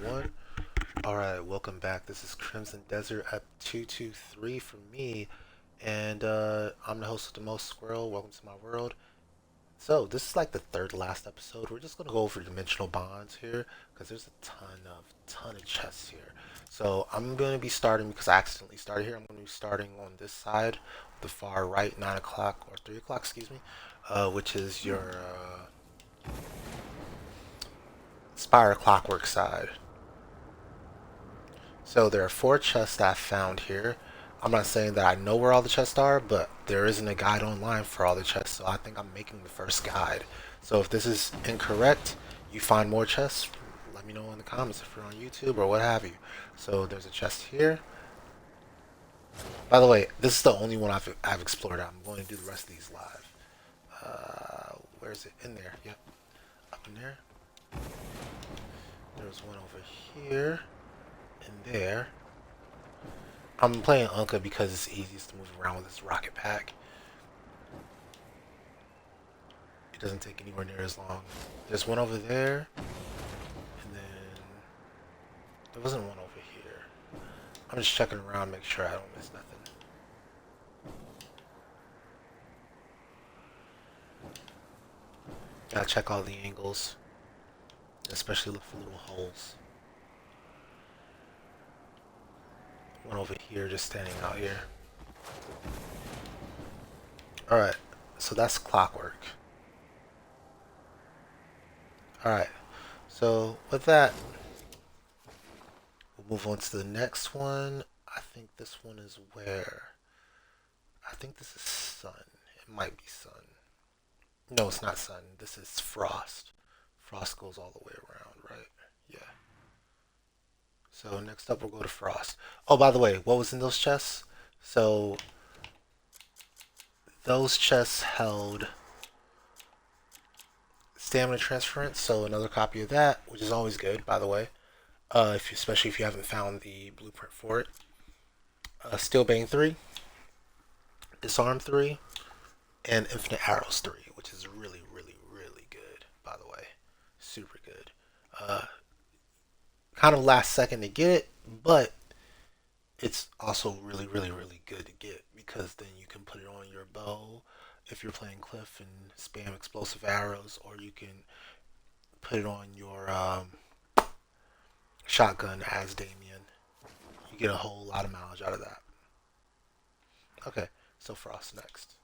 1. Alright, welcome back. This is Crimson Desert at 223 for me, and I'm the host of The Most Squirrel. Welcome to my world. So, this is like the third last episode. We're just going to go over dimensional bonds here, because there's a ton of chests here. So, I'm going to be starting, because I accidentally started here, I'm going to be starting on this side, the far right, 9 o'clock, or 3 o'clock, excuse me, which is your Spire Clockwork side. So there are 4 chests that I found here. I'm not saying that I know where all the chests are, but there isn't a guide online for all the chests, so I think I'm making the first guide. So if this is incorrect, you find more chests, let me know in the comments if you're on YouTube or what have you. So there's a chest here. By the way, this is the only one I've explored. I'm going to do the rest of these live. Where is it? In there. Yep. Up in there. There's one over here. In there. I'm playing Unka because it's easiest to move around with this rocket pack. It doesn't take anywhere near as long. There's one over there, and then there wasn't one over here. I'm just checking around, make sure I don't miss nothing. Gotta check all the angles, especially look for little holes. One over here, just standing out here. Alright, so that's clockwork. Alright, so with that, we'll move on to the next one. I think this one is where? I think this is sun. It might be sun. No, it's not sun. This is frost. Frost goes all the way around, right? Yeah. So next up we'll go to frost. Oh, by the way, what was in those chests? So those chests held stamina transference, so another copy of that, which is always good, by the way. Especially if you haven't found the blueprint for it. Steelbane 3, Disarm 3, and Infinite Arrows 3, which is really good, by the way. Super good. Kind of last second to get it, but it's also really good to get because then you can put it on your bow if you're playing Cliff and spam explosive arrows, or you can put it on your shotgun as Damien. You get a whole lot of mileage out of that. Okay, so Frost next.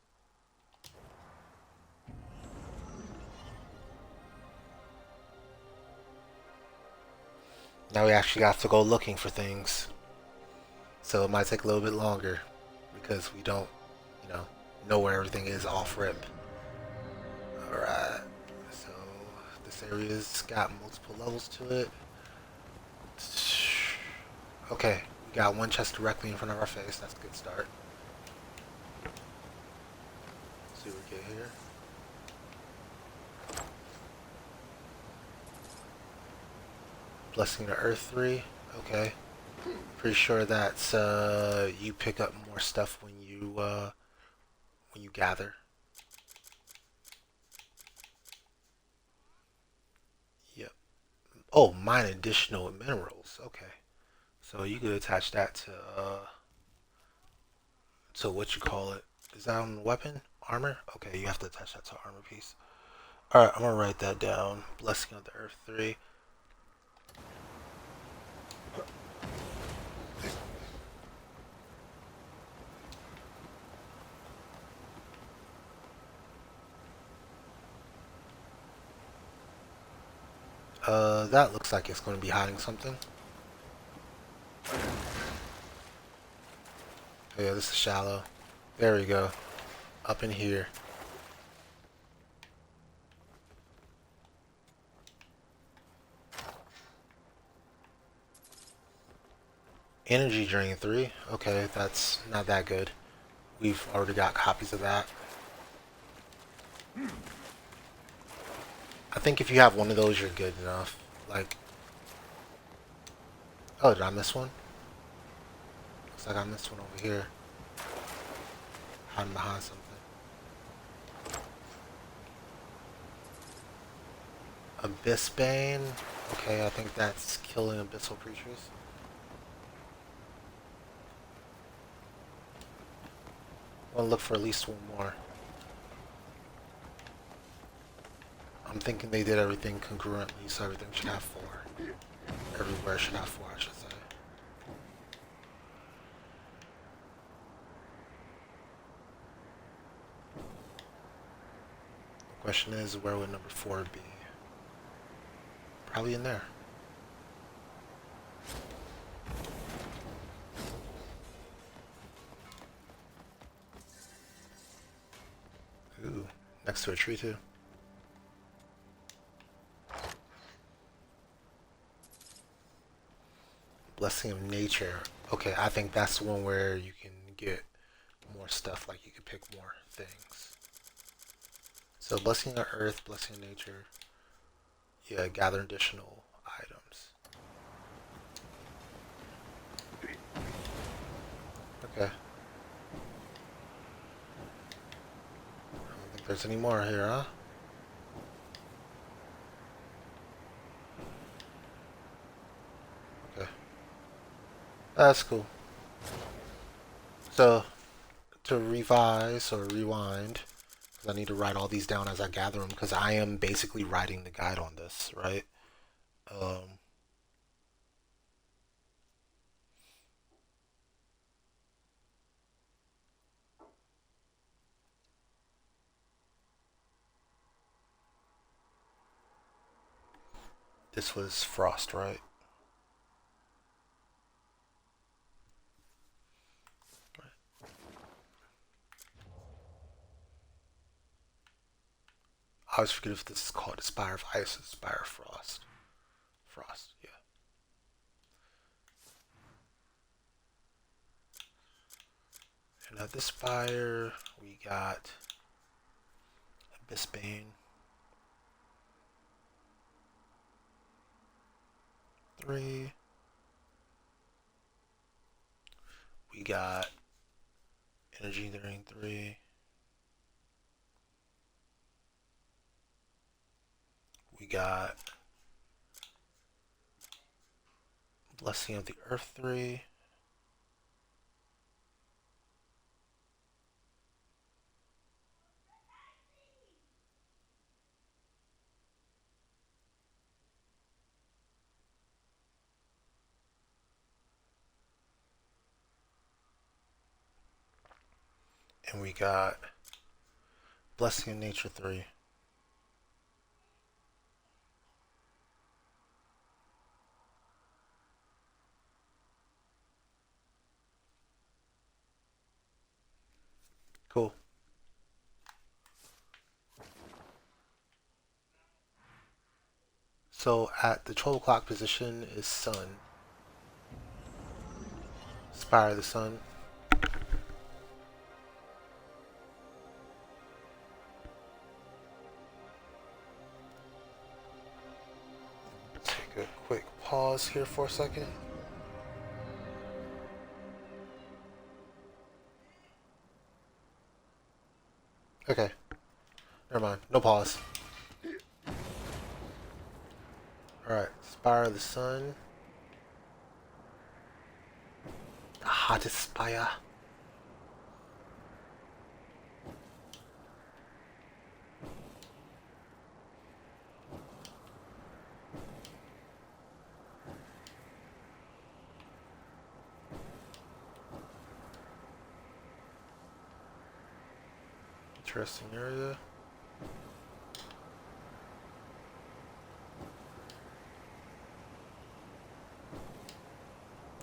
Now we actually have to go looking for things. So it might take a little bit longer because we don't, know where everything is off rip. Alright, so this area's got multiple levels to it. Okay, we got one chest directly in front of our face. That's a good start. Let's see what we get here. Blessing the Earth 3. Okay. Pretty sure that's you pick up more stuff when you gather. Yep. Oh, mine additional minerals. Okay. So you could attach that to what you call it. Is that on the weapon? Armor? Okay, you have to attach that to armor piece. Alright, I'm gonna write that down. Blessing of the Earth 3. That looks like it's going to be hiding something. Oh yeah, this is shallow. There we go. Up in here. Energy Drain 3. Okay, that's not that good. We've already got copies of that. I think if you have one of those, you're good enough. Like, oh, did I miss one? Looks like I missed one over here. Hiding behind something. Abyss Bane. Okay, I think that's killing abyssal creatures. I want to look for at least one more. I'm thinking they did everything concurrently, so everything should have 4. Everywhere should have 4, I should say. The question is, where would number 4 be? Probably in there. Ooh, next to a tree too. Blessing of Nature. Okay, I think that's one where you can get more stuff, like you can pick more things. So Blessing of Earth, Blessing of Nature. Yeah, gather additional items. Okay. I don't think there's any more here, huh? Okay. That's cool. So, to revise or rewind, because I need to write all these down as I gather them, because I am basically writing the guide on this, right? Um, this was Frost, right? I always forget if this is called the Spire of Ice or Spire of Frost. Frost, yeah. And at this spire, we got Abyssbane 3. We got Energy Drain 3. We got Blessing of the Earth 3. And we got Blessing of Nature 3. Cool. So at the 12 o'clock position is Sun. Spire of the Sun. Take a quick pause here for a second. Okay. Never mind. No pause. Alright. Spire of the Sun. The hottest spire. Interesting area.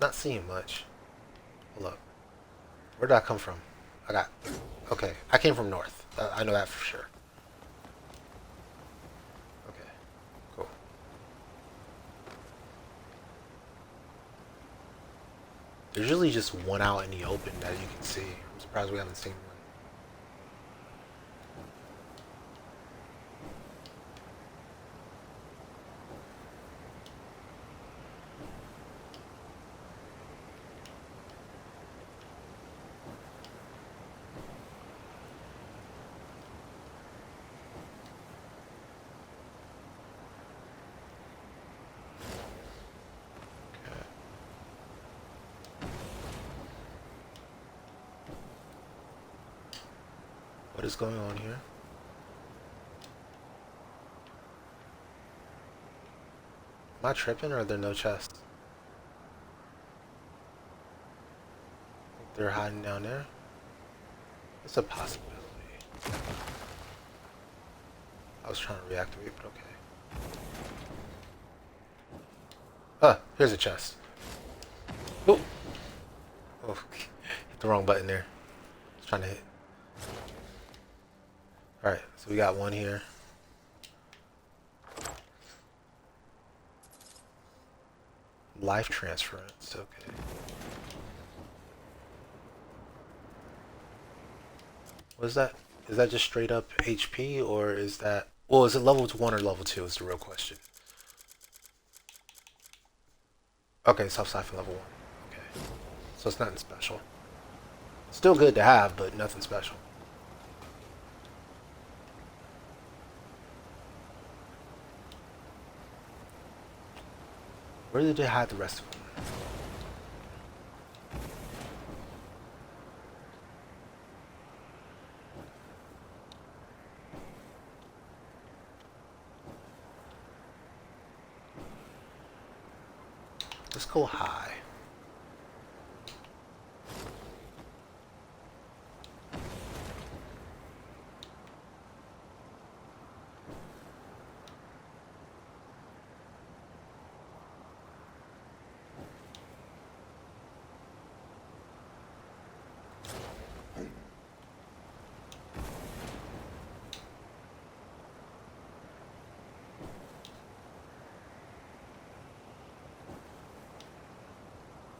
Not seeing much. Hold up. Where did I come from? I got... Okay. I came from north. I know that for sure. Okay. Cool. There's usually just one out in the open that you can see. I'm surprised we haven't seen one. What is going on here? Am I tripping or are there no chests? They're hiding down there. It's a possibility. I was trying to reactivate, but okay. Here's a chest. Oh, oh, hit the wrong button there. I was trying to hit. Alright, so we got one here. Life transference, okay. What is that? Is that just straight up HP or is that... Well, is it level 1 or level 2 is the real question. Okay, self-siphon level 1. Okay. So it's nothing special. Still good to have, but nothing special. Where did they hide the rest of them? Let's go high.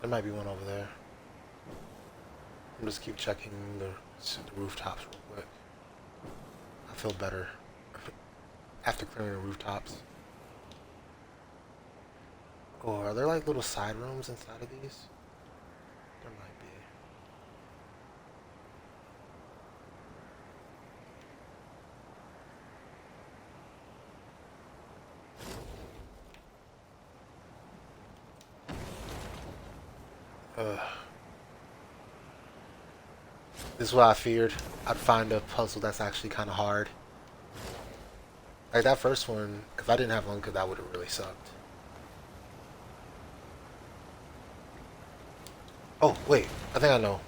There might be one over there. I'm just keep checking the rooftops real quick. I feel better after clearing the rooftops. Oh, are there like little side rooms inside of these? There might be. This is what I feared. I'd find a puzzle that's actually kind of hard. Like that first one, if I didn't have Lunka, that would have really sucked. Oh, wait. I think I know.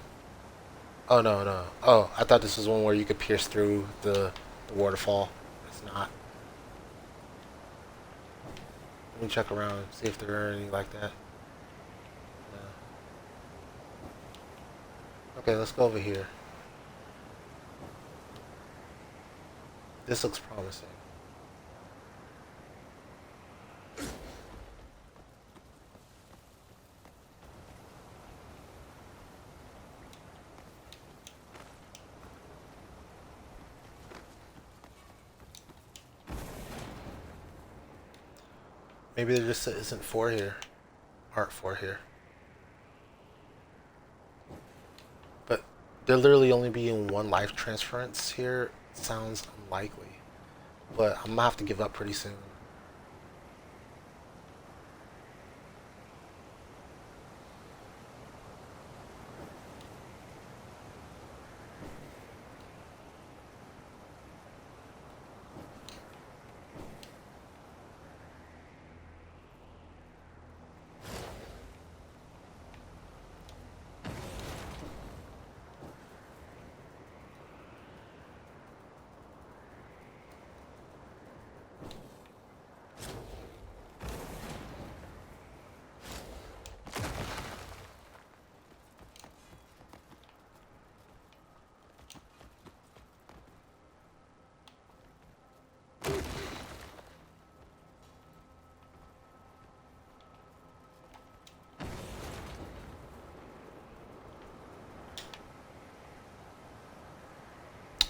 Oh, no, no. Oh, I thought this was one where you could pierce through the waterfall. It's not. Let me check around, see if there are any like that. No. Okay, let's go over here. This looks promising. Maybe there just isn't 4 here. Aren't 4 here. But there literally only being 1 life transference here sounds unlikely. But I'm gonna have to give up pretty soon.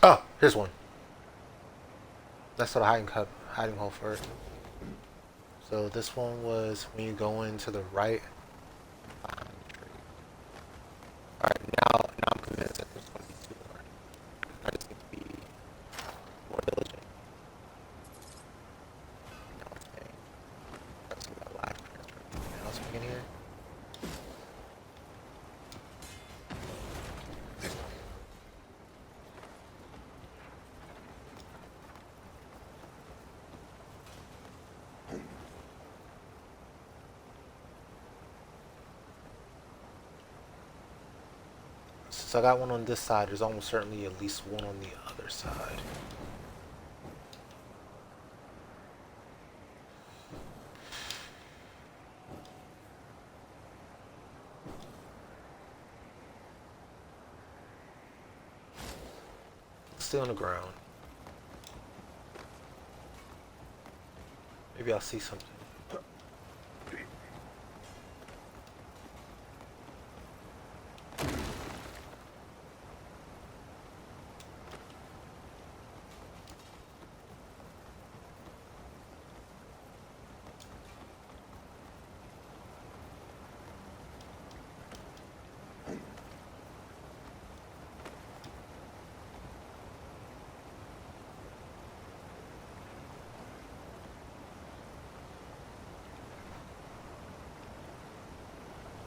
Oh, here's one. That's sort of hiding hole for it. So this one was when you go into the right. Alright, now I'm convinced that there's going to be 2 more. I just need to be more diligent. Now it's paying. Let's see that live transfer. Anything else we can hear? So I got one on this side. There's almost certainly at least one on the other side. Stay on the ground. Maybe I'll see something.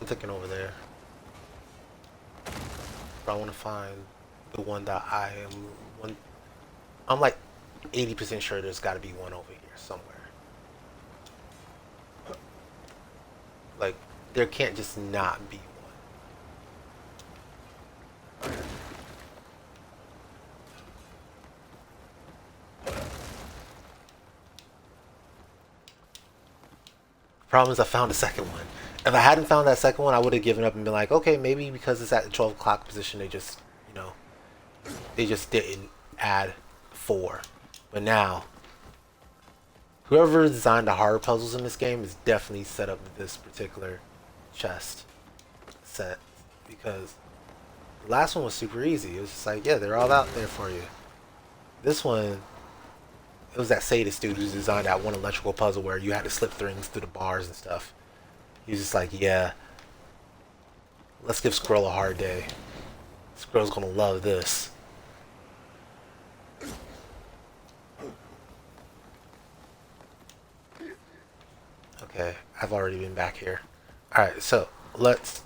I'm thinking over there. But I want to find the one that I am. One. I'm like 80% sure there's got to be one over here somewhere. Like there can't just not be one. Problem is, I found a second one. If I hadn't found that second one, I would have given up and been like, okay, maybe because it's at the 12 o'clock position, they just, they just didn't add 4. But now, whoever designed the hard puzzles in this game is definitely set up this particular chest set, because the last one was super easy. It was just like, yeah, they're all out there for you. This one, it was that Sadist dude who designed that one electrical puzzle where you had to slip things through the bars and stuff. He's just like, yeah, let's give Squirrel a hard day. Squirrel's gonna love this. Okay, I've already been back here. Alright, so let's.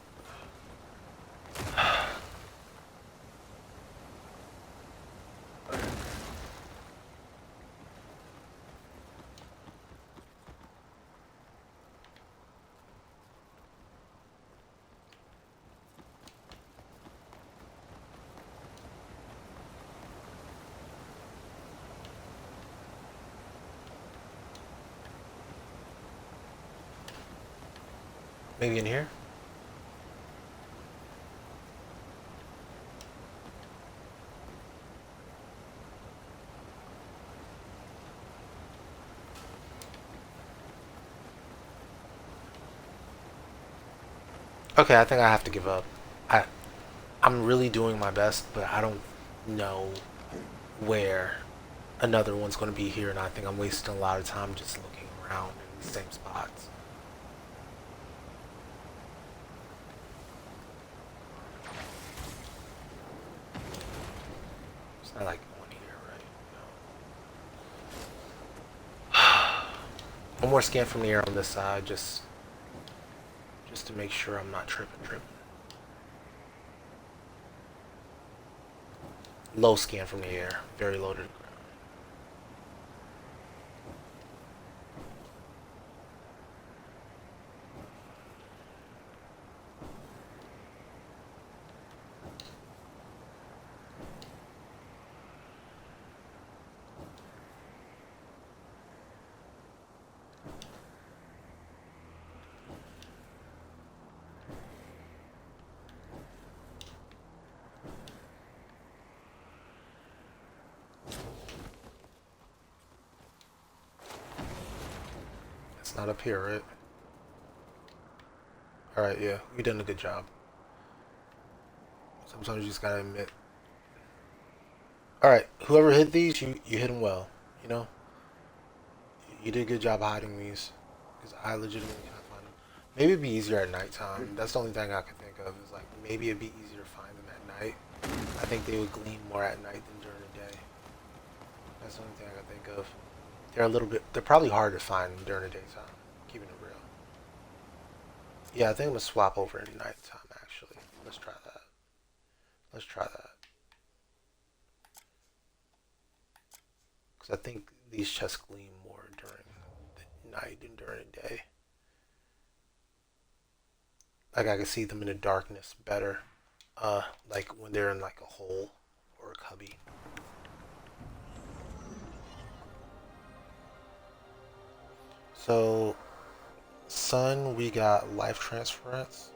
Maybe in here? Okay, I think I have to give up. I I'm really doing my best, but I don't know where another one's going to be here, and I think I'm wasting a lot of time just looking around in the same spots. It's not like one here, right? No. One more scan from the air on this side, just to make sure I'm not tripping. Low scan from the air, very low to the ground. It's not up here, right? Alright, yeah, we done a good job. Sometimes you just gotta admit. Alright, whoever hit these, you hit them well. You know? You did a good job hiding these. Because I legitimately can't find them. Maybe it'd be easier at nighttime. That's the only thing I could think of. Is like, maybe it'd be easier to find them at night. I think they would gleam more at night than during the day. That's the only thing I could think of. They're probably hard to find during the daytime. Keeping it real. Yeah, I think I'm gonna swap over in nighttime actually. Let's try that. Let's try that. Because I think these chests gleam more during the night than during the day. Like I can see them in the darkness better. like when they're in like a hole or a cubby. So, sun, we got life transference.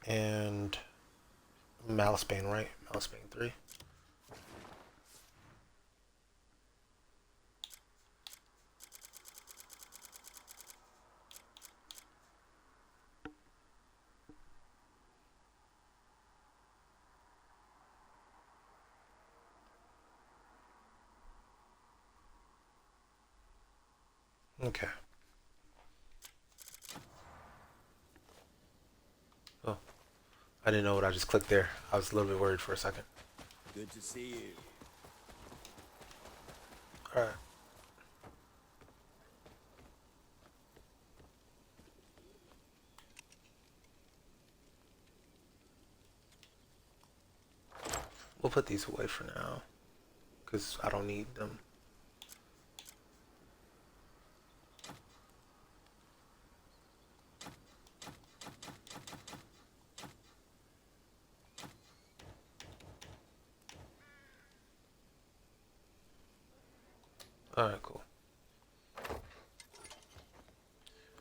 And Malice Bane, right? Malice Bane 3. Okay. Oh, I didn't know what I just clicked there. I was a little bit worried for a second. Good to see you. Alright. We'll put these away for now, because I don't need them. Alright, cool.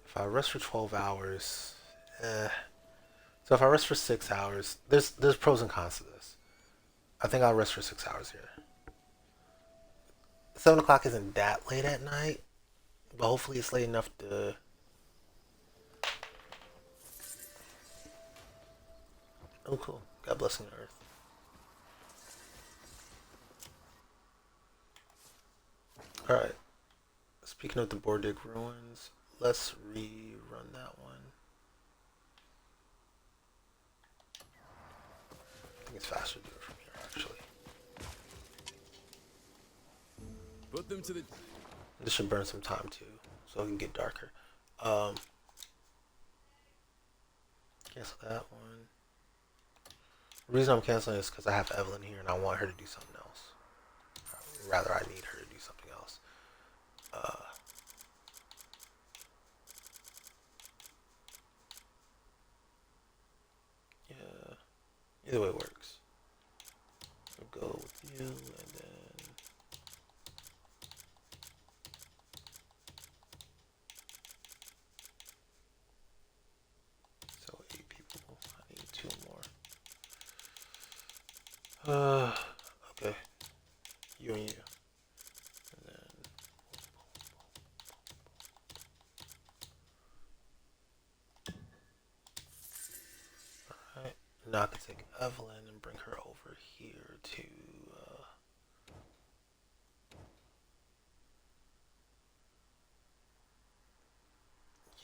If I rest for 12 hours, so if I rest for 6 hours, there's pros and cons to this. I think I'll rest for 6 hours here. 7 o'clock isn't that late at night, but hopefully it's late enough to. Oh, cool. God blessing the earth. Alright. Speaking of the Bordick ruins, let's rerun that one. I think it's faster to do it from here, actually. Put them to the. This should burn some time too, so it can get darker. Um, cancel that one. The reason I'm canceling is because I have Evelyn here and I want her to do something else. Rather, I need her to do something else. Yeah, either way works. We'll go with you and then. So 8 people. I need 2 more. Okay. You and you. And then. Alright. Now I can take Evelyn and bring her over here to.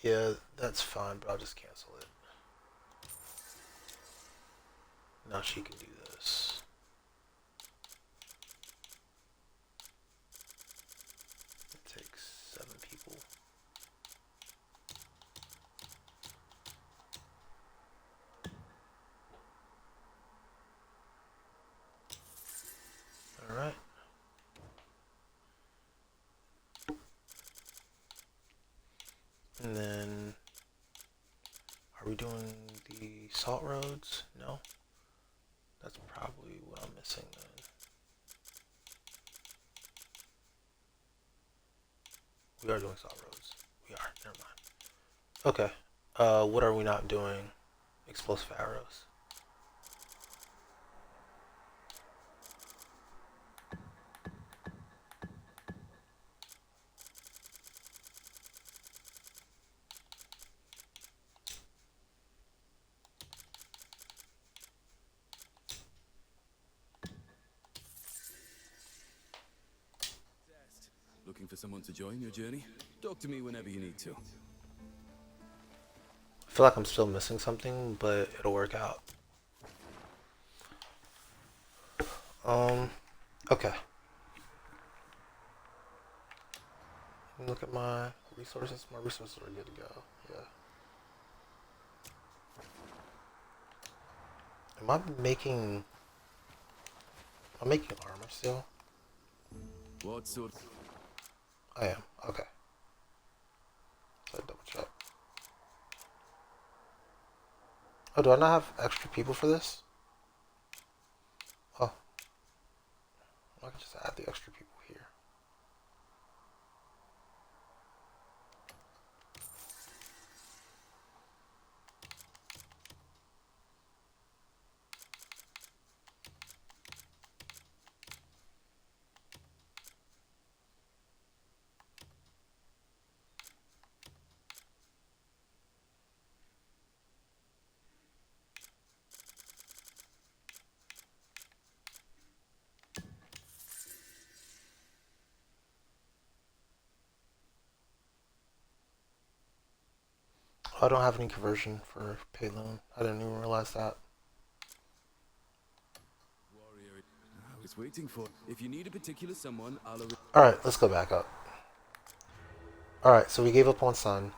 Yeah, that's fine, but I'll just cancel it. Now she can do this. It takes 7 people. Alright. And then, are we doing the salt roads? No? That's probably what I'm missing then. We are doing salt roads. We are, never mind. Okay. What are we not doing? Explosive arrows. Looking for someone to join your journey? Talk to me whenever you need to. I feel like I'm still missing something, but it'll work out. Okay. Let me look at my resources. My resources are good to go. Yeah. Am I making armor still? What sort? I am. Okay. So double check. Oh, do I not have extra people for this? Oh, I can just add the extra people here. Oh, I don't have any conversion for pay loan. I didn't even realize that. Warrior. I was waiting for. If you need a particular someone, I'll. Alright, let's go back up. Alright, so we gave up on Sun.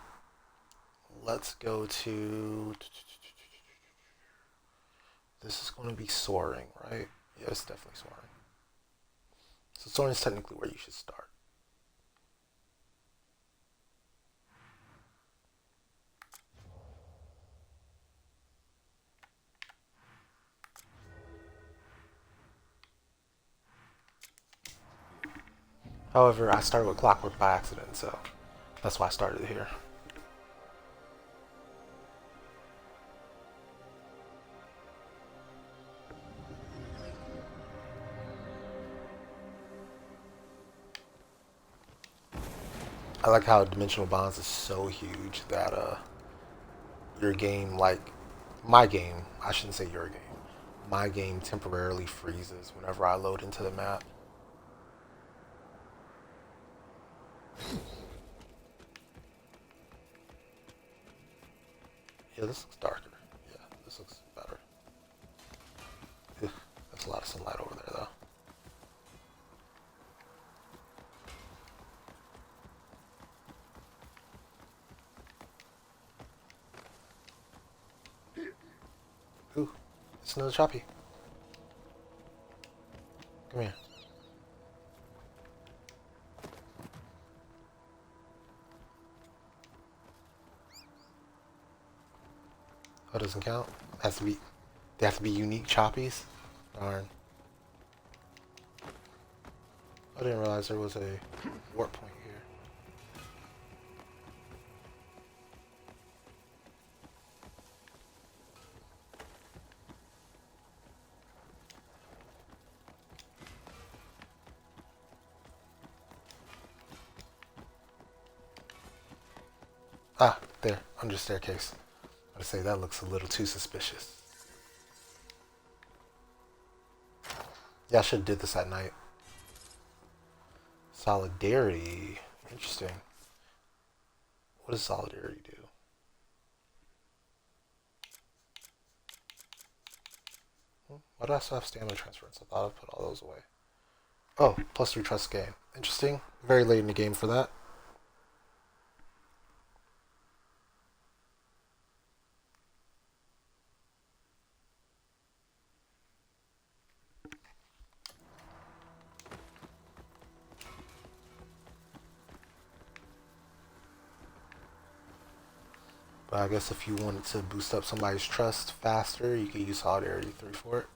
Let's go to... This is going to be soaring, right? Yeah, it's definitely soaring. So soaring is technically where you should start. However, I started with Clockwork by accident, so that's why I started here. I like how Dimensional Bonds is so huge that your game, like my game, I shouldn't say your game, my game temporarily freezes whenever I load into the map. Yeah, this looks darker. Yeah, this looks better. Ugh, there's a lot of sunlight over there though. Ooh, it's another choppy. Come here. Oh, it doesn't count? Has to be. They have to be unique choppies? Darn. I didn't realize there was a warp point here. Ah, there, under staircase. I would say that looks a little too suspicious. Yeah, I should have did this at night. Solidarity. Interesting. What does solidarity do? Why do I still have stamina transference? I thought I put all those away. Oh, +3 trust gain. Interesting. Very late in the game for that. But I guess if you wanted to boost up somebody's trust faster, you could use Solidarity 3 for it.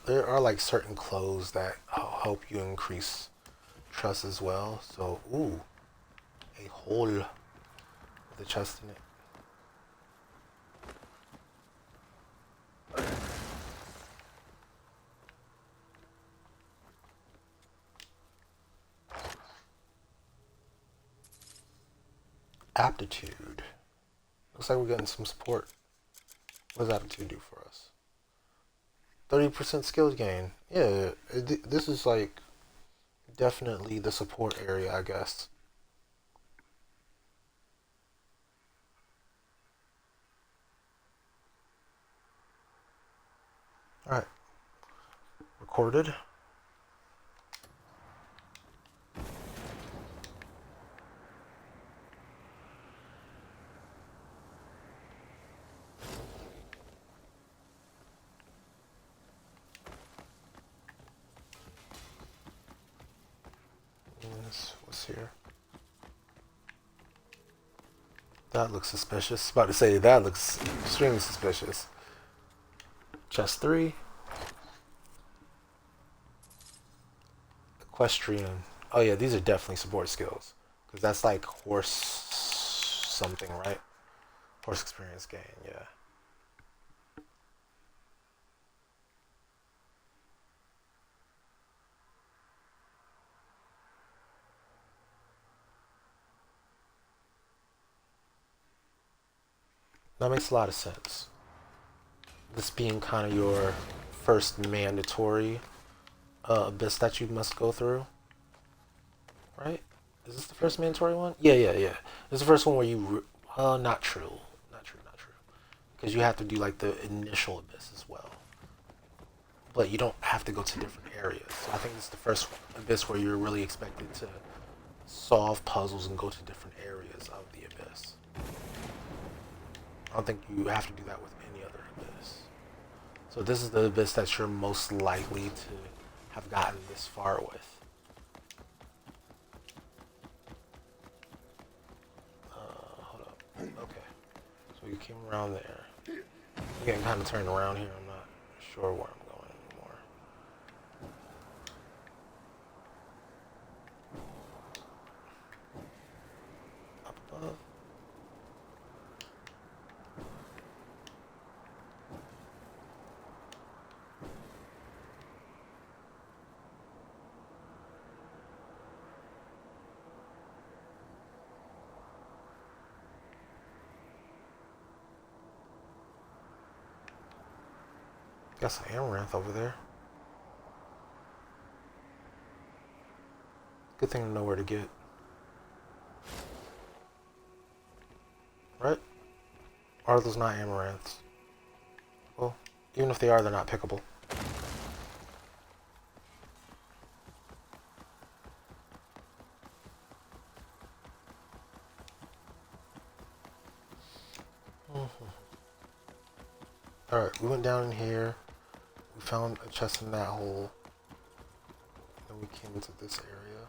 There are like certain clothes that help you increase trust as well. So, ooh, a hole with a chest in it. Aptitude. Looks like we're getting some support. What does aptitude do for us? 30% skills gain. Yeah, this is like definitely the support area, I guess. Alright. Recorded. What's here? That looks suspicious. About to say that looks extremely suspicious. Chest 3. Equestrian. Oh yeah, these are definitely support skills. Because that's like horse something, right? Horse experience gain, yeah. That makes a lot of sense. This being kind of your first mandatory abyss that you must go through, right? Is this the first mandatory one? Yeah. This is the first one where you, not true. Because you have to do like the initial abyss as well. But you don't have to go to different areas. So I think this is the first abyss where you're really expected to solve puzzles and go to different areas of the abyss. I don't think you have to do that with any other abyss. So this is the abyss that you're most likely to have gotten this far with. Hold up. Okay. So you came around there. I'm getting kind of turned around here. I'm not sure where I'm going anymore. Up above. Got some amaranth over there. Good thing to know where to get. Right? Are those not amaranths? Well, even if they are, they're not pickable. Alright, we went down in here. We found a chest in that hole. Then we came into this area.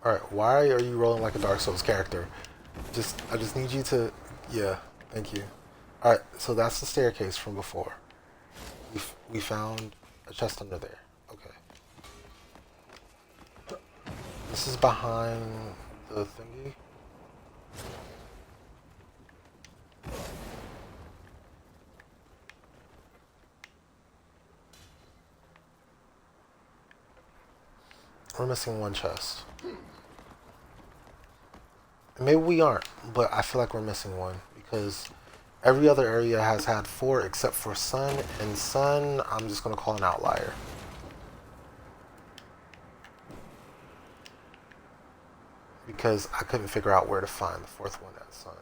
Alright, why are you rolling like a Dark Souls character? I just need you to, yeah, thank you. Alright, so that's the staircase from before. We found a chest under there. Okay. This is behind the thingy. We're missing one chest. Maybe we aren't, but I feel like we're missing one because every other area has had 4 except for Sun, and Sun, I'm just going to call an outlier. Because I couldn't figure out where to find the 4th one at Sun.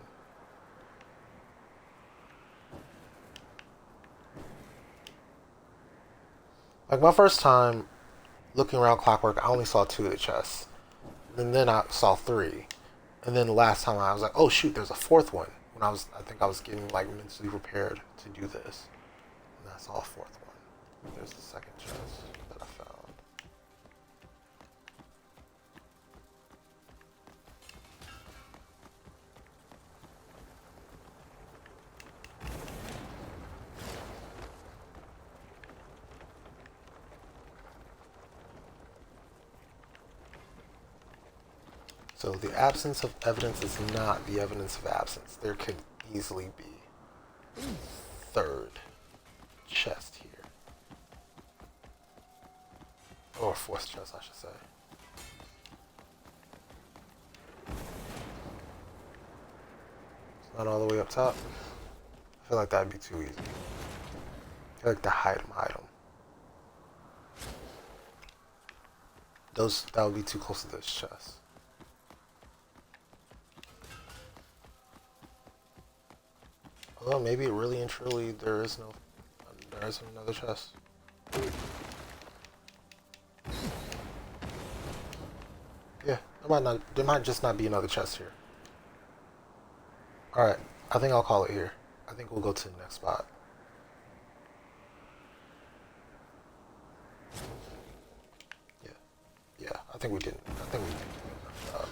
Like my first time looking around Clockwork, I only saw 2 of the chests. And then I saw 3. And then the last time I was like, oh shoot, there's a 4th one. When I think I was getting like mentally prepared to do this. And I saw a 4th one. There's the 2nd chest that I found. So the absence of evidence is not the evidence of absence. There could easily be 3rd chest here. Or 4th chest, I should say. It's not all the way up top. I feel like that'd be too easy. I feel like to hide them. That would be too close to this chest. Although maybe really and truly there isn't another chest. Yeah, there might just not be another chest here. All right, I think I'll call it here. I think we'll go to the next spot. Yeah, yeah. I think we did. I think we did a good enough job.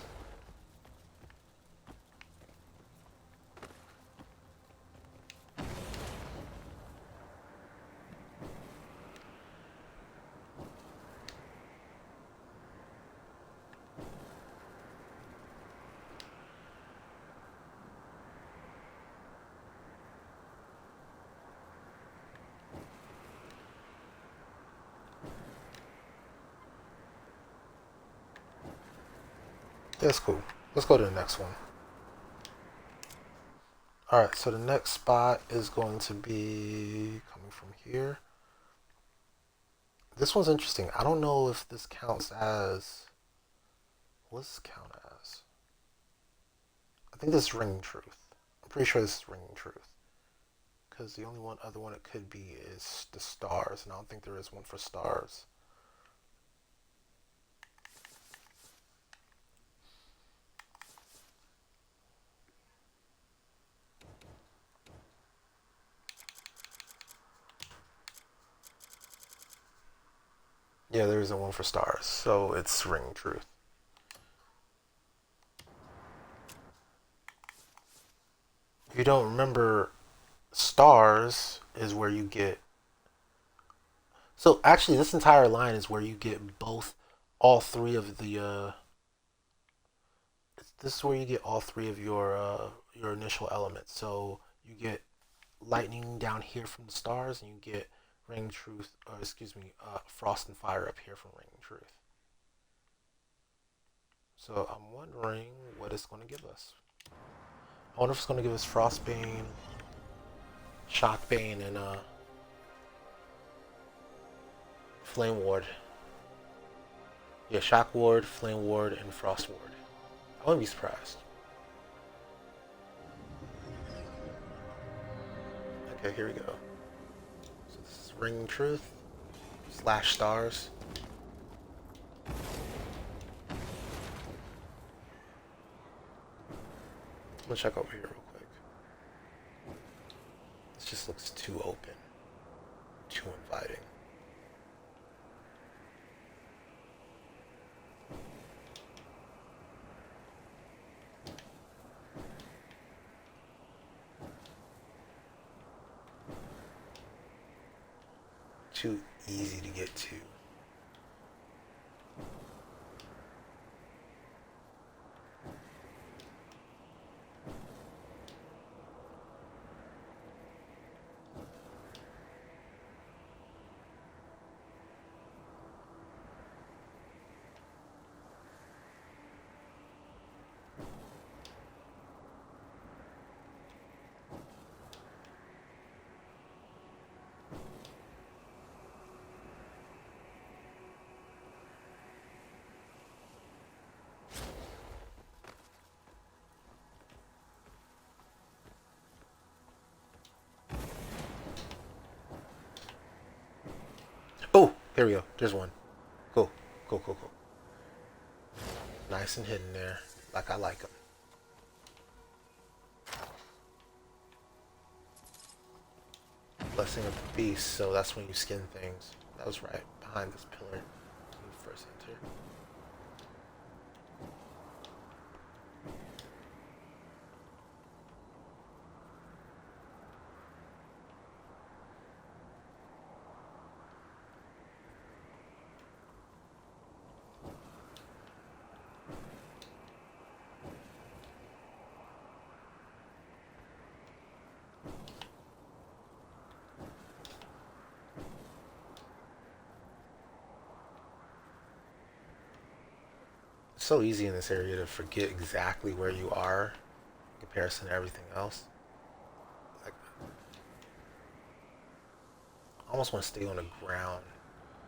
That's cool. Let's go to the next one. All right, so the next spot is going to be coming from here. This one's interesting. I don't know if this counts as. What does this count as? I think this is ringing truth. I'm pretty sure this is ringing truth. Because the only one other one it could be is the stars, and I don't think there is one for stars. Yeah, there isn't one for stars, so it's ringing truth. If you don't remember, stars is where you get. So actually, this entire line is where you get both, all three of the. This is where you get all three of your initial elements. So you get lightning down here from the stars, and you get ring truth. Excuse me, frost and fire up here from ring truth. So I'm wondering what it's going to give us. I wonder if it's going to give us frostbane, shockbane, and flame ward. Yeah, shock ward, flame ward, and frost ward. I wouldn't be surprised. Okay, here we go. So this is ring truth slash stars. I'm gonna check over here real quick. This just looks too open, too inviting. Too easy to get to. Oh, here we go. There's one. Cool, cool, cool, cool. Nice and hidden there, like I like them. Blessing of the Beast, so that's when you skin things. That was right, behind this pillar when you first enter. It's so easy in this area to forget exactly where you are in comparison to everything else. Like, I almost want to stay on the ground.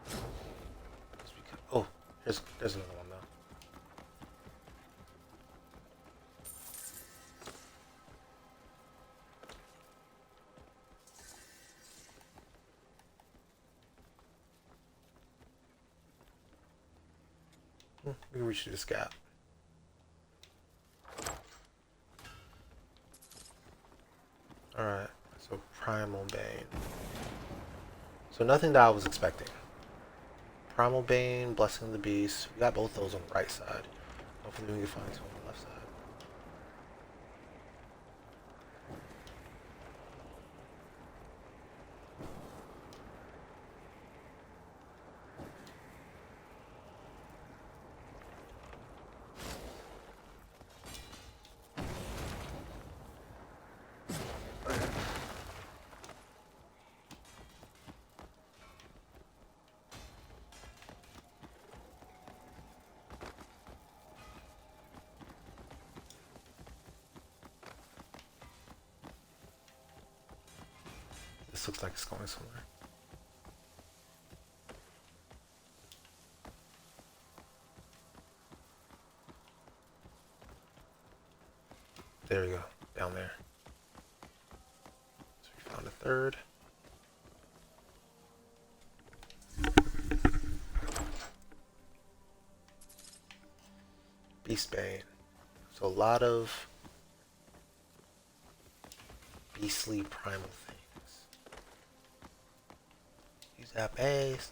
Just because, oh, there's another one though. We can reach this gap. Alright, so Primal Bane. So nothing that I was expecting. Primal Bane, Blessing of the Beast. We got both those on the right side. Hopefully we can find two on the left side. This looks like it's going somewhere. There we go, down there. So we found a third. Beastbane. So a lot of beastly primal things. Use that base.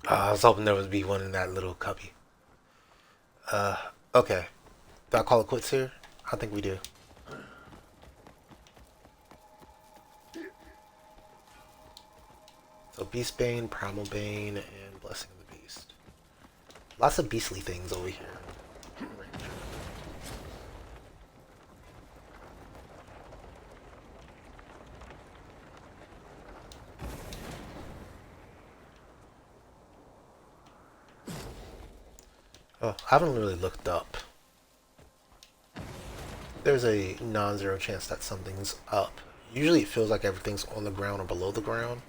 I was hoping there would be one in that little cubby. Okay. Do I call it quits here? I think we do. So Beastbane, Primal Bane, and Blessing of the Beast. Lots of beastly things over here. Oh, I haven't really looked up. There's a non-zero chance that something's up. Usually it feels like everything's on the ground or below the ground.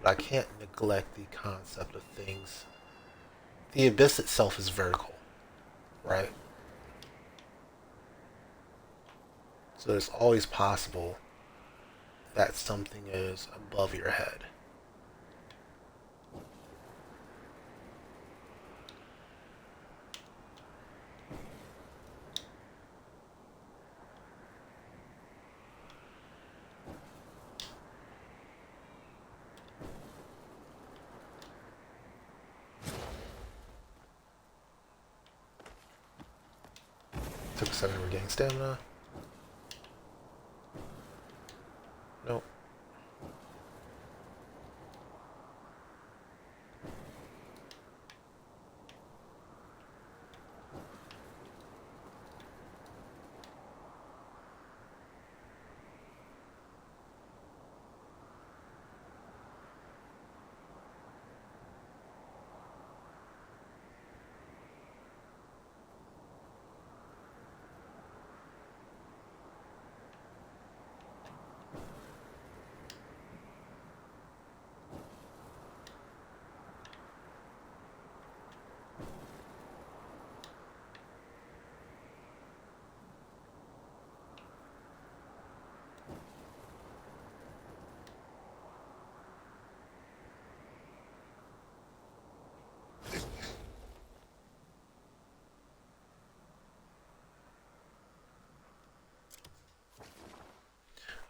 But I can't neglect the concept of things. The abyss itself is vertical, right? So it's always possible that something is above your head. Took a second to regain stamina. Nope.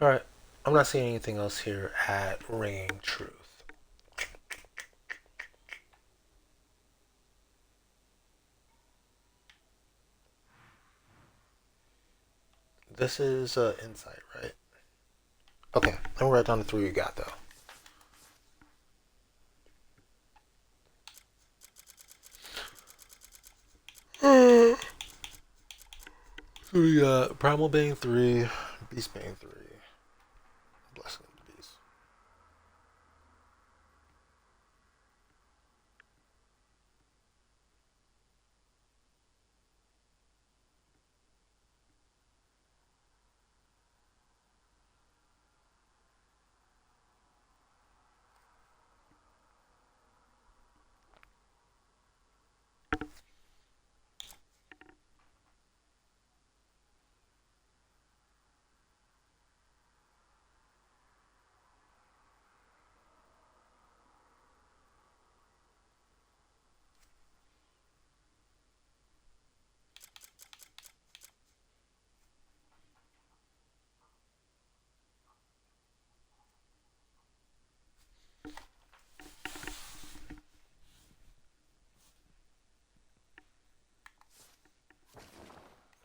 Alright. I'm not seeing anything else here at Ringing Truth. This is insight, right? Okay, let me write down the three you got though. So we got Primal Bane 3, Beast Bane 3, Blessing of the Beast.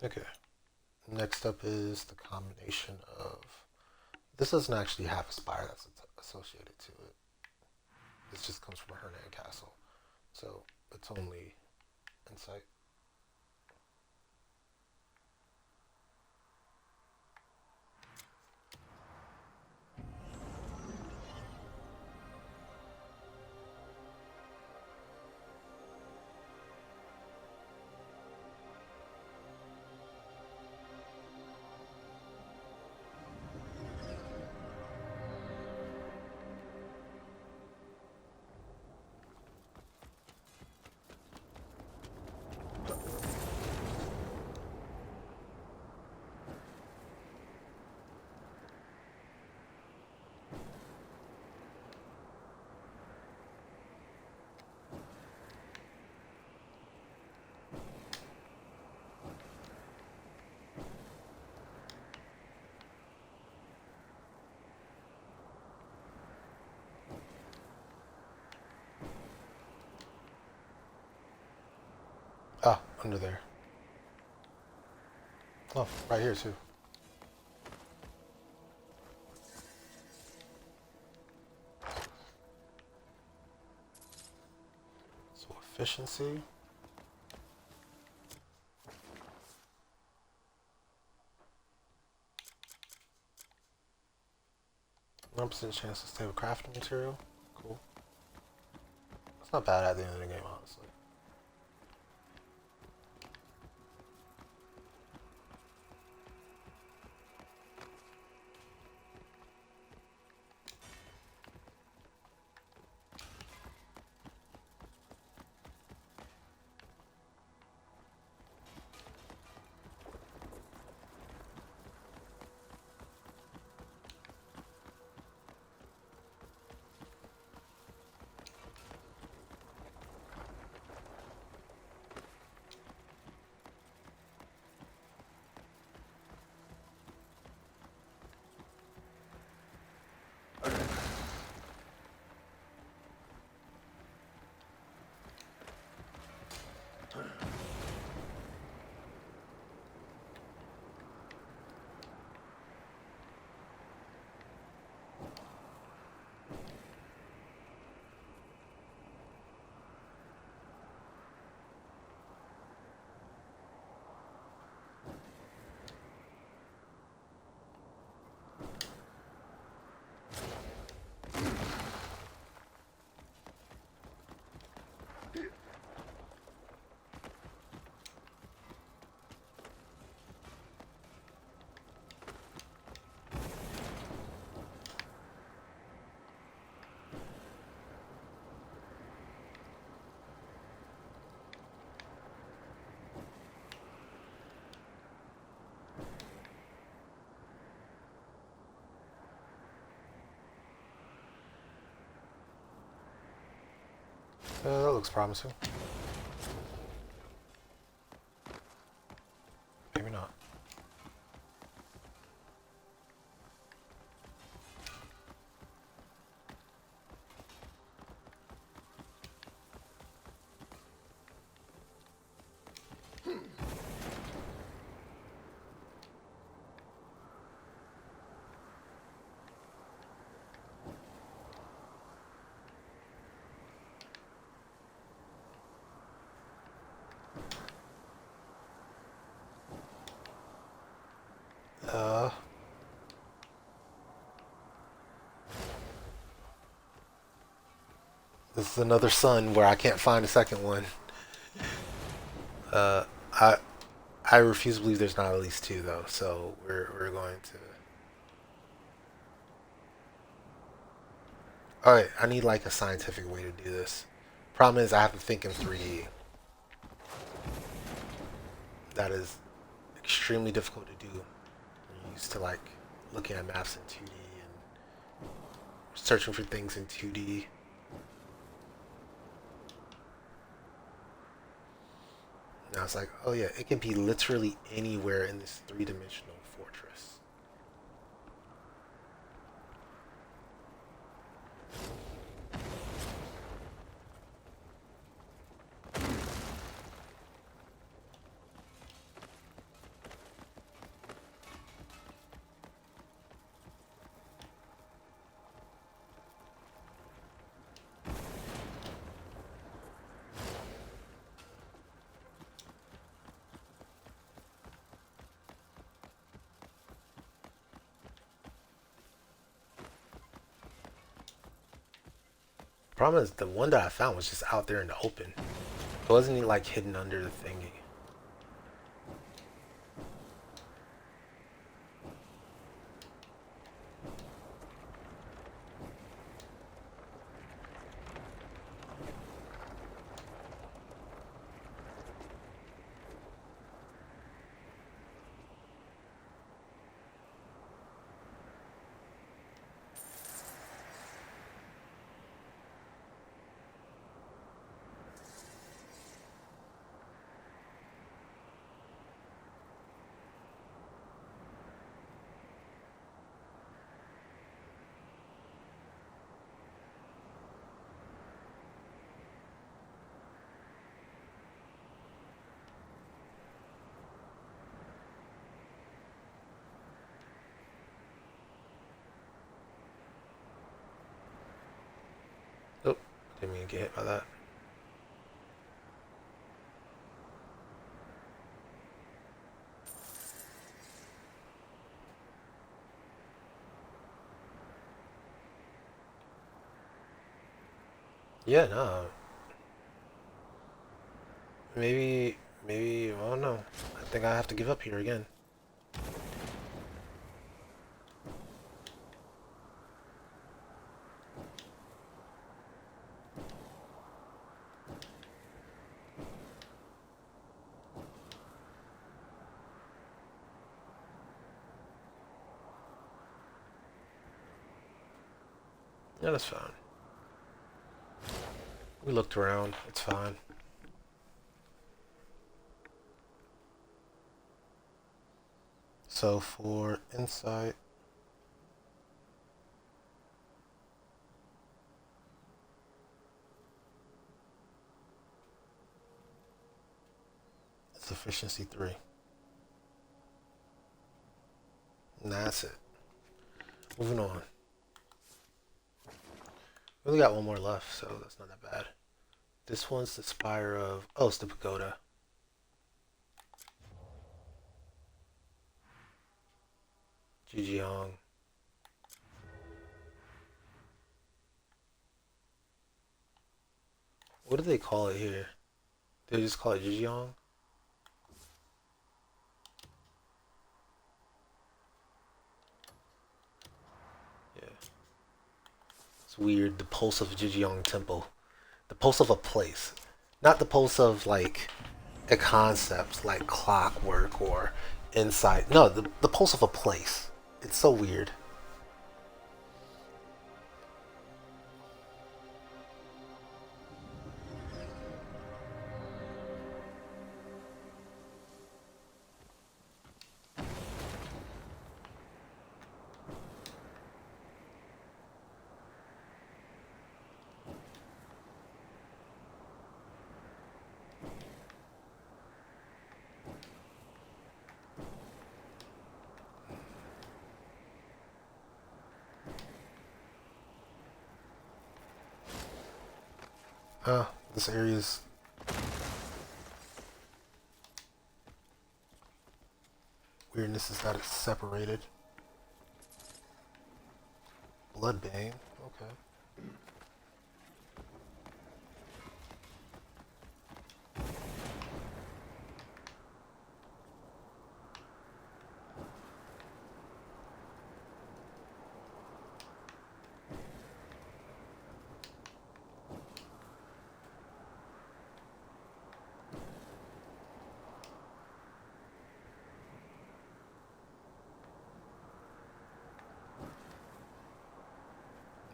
Okay. Next up is the combination of. This doesn't actually have a spire that's associated to it. This just comes from a Hernan castle. So it's only insight. Ah, under there. Oh, right here too. So efficiency. 1% chance to save a crafting material. Cool. That's not bad at the end of the game, honestly. That looks promising. Maybe not. Uh, this is another sun where I can't find a second one. Uh, I I refuse to believe there's not at least two though. So we're going to. All right, I need like a scientific way to do this. Problem is, I have to think in 3D. That is extremely difficult to do. I'm used to like looking at maps in 2D and searching for things in 2D. Now it's like, oh yeah, it can be literally anywhere in this three-dimensional fortress. Problem is, the one that I found was just out there in the open. It wasn't even like hidden under the thingy. Oh, didn't mean to get hit by that. Yeah, no. Maybe, I don't know. I think I have to give up here again. Yeah, that's fine. We looked around. It's fine. So for insight, it's efficiency 3. And that's it. Moving on. We only got one more left, so that's not that bad. This one's the Spire of... Oh, it's the Pagoda. Jijiang. What do they call it here? They just call it Jijiang? Yeah. It's weird. The pulse of Jijiang Temple. The pulse of a place. Not the pulse of, like, a concept like clockwork or insight. No, the pulse of a place. It's so weird. This area's weirdness is that it's separated. Bloodbane, okay.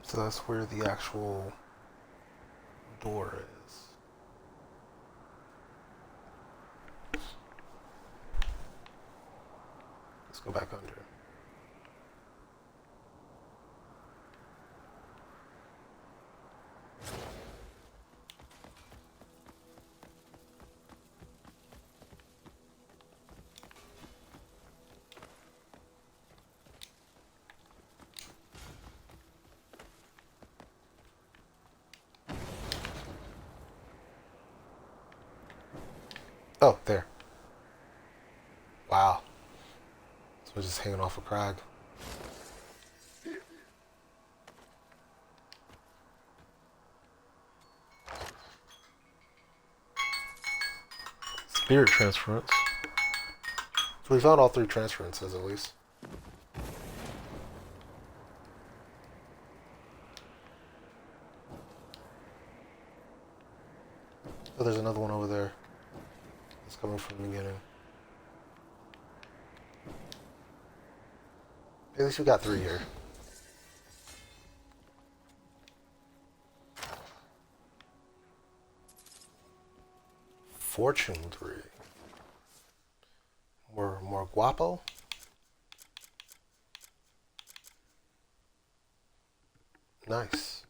So that's where the actual door is. Let's go back under. Oh, there. Wow. So we're just hanging off a crag. Spirit transference. So we found all 3 transferences at least. Oh, there's another one over there. It's coming from the beginning. At least we got 3 here. Fortune 3. More guapo. Nice.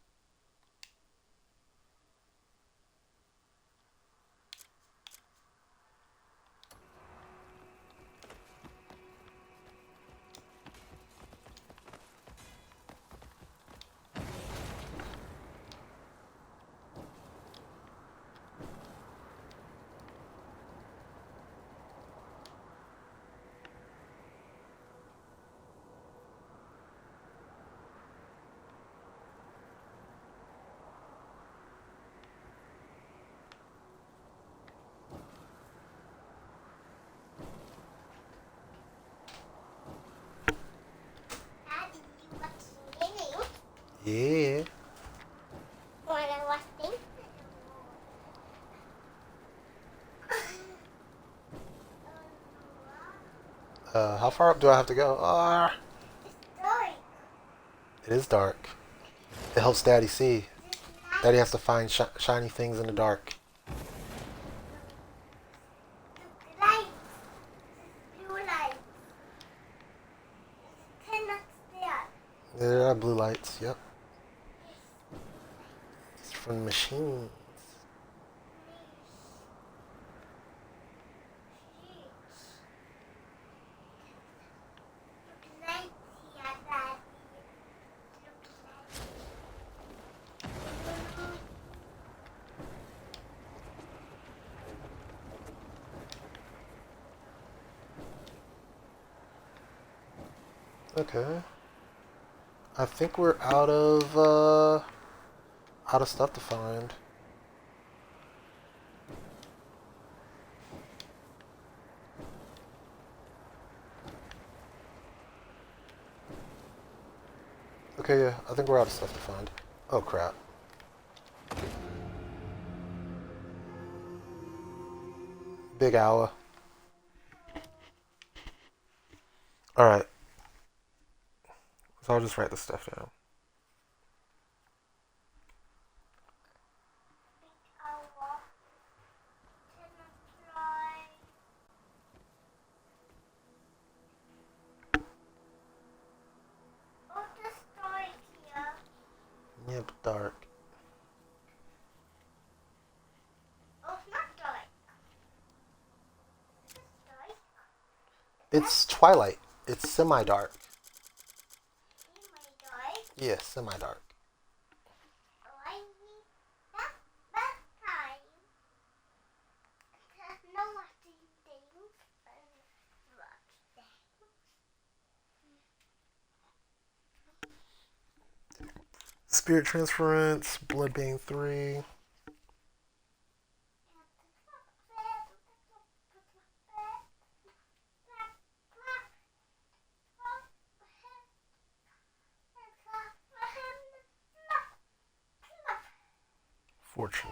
Yeah. How far up do I have to go? It is dark. It helps Daddy see. Daddy has to find shiny things in the dark. There are blue lights, yep. It's from the machines. Okay. I think we're out of stuff to find. Okay, yeah, I think we're out of stuff to find. Oh crap. Big hour. Alright. So I'll just write this stuff down. Yep, dark. It's twilight. It's semi-dark. Yeah, semi-dark. Spirit transference, bloodbane 3. Fortune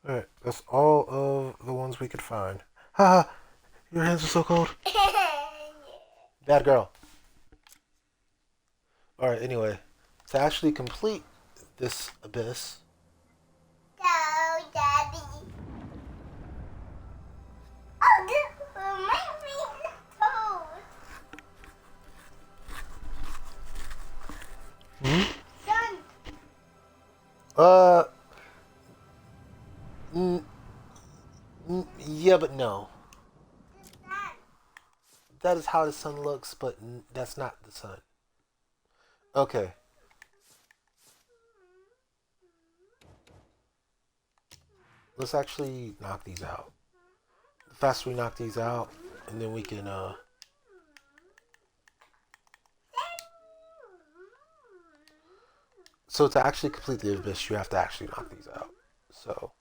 3. Alright, that's all of the ones we could find. Haha, your hands are so cold. Bad girl. Alright, anyway, to actually complete this abyss. Go, Daddy. My toes. Hmm? Sun. Yeah, but no. The sun. That is how the sun looks, but that's not the sun. Okay. Let's actually knock these out. The faster we knock these out, and then we can, So to actually complete the abyss, you have to actually knock these out. So.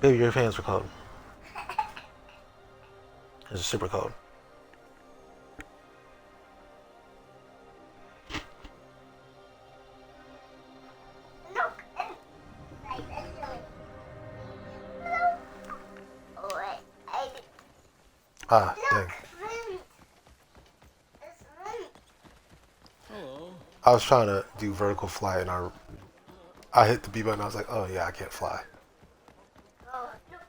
Baby, your fans are cold. It's super cold. Look. Like this. Oh, I did. Ah, dang. Look. Root. It's root. Hello. I was trying to do vertical flight and I hit the B button. I was like, oh yeah, I can't fly. Oh, look.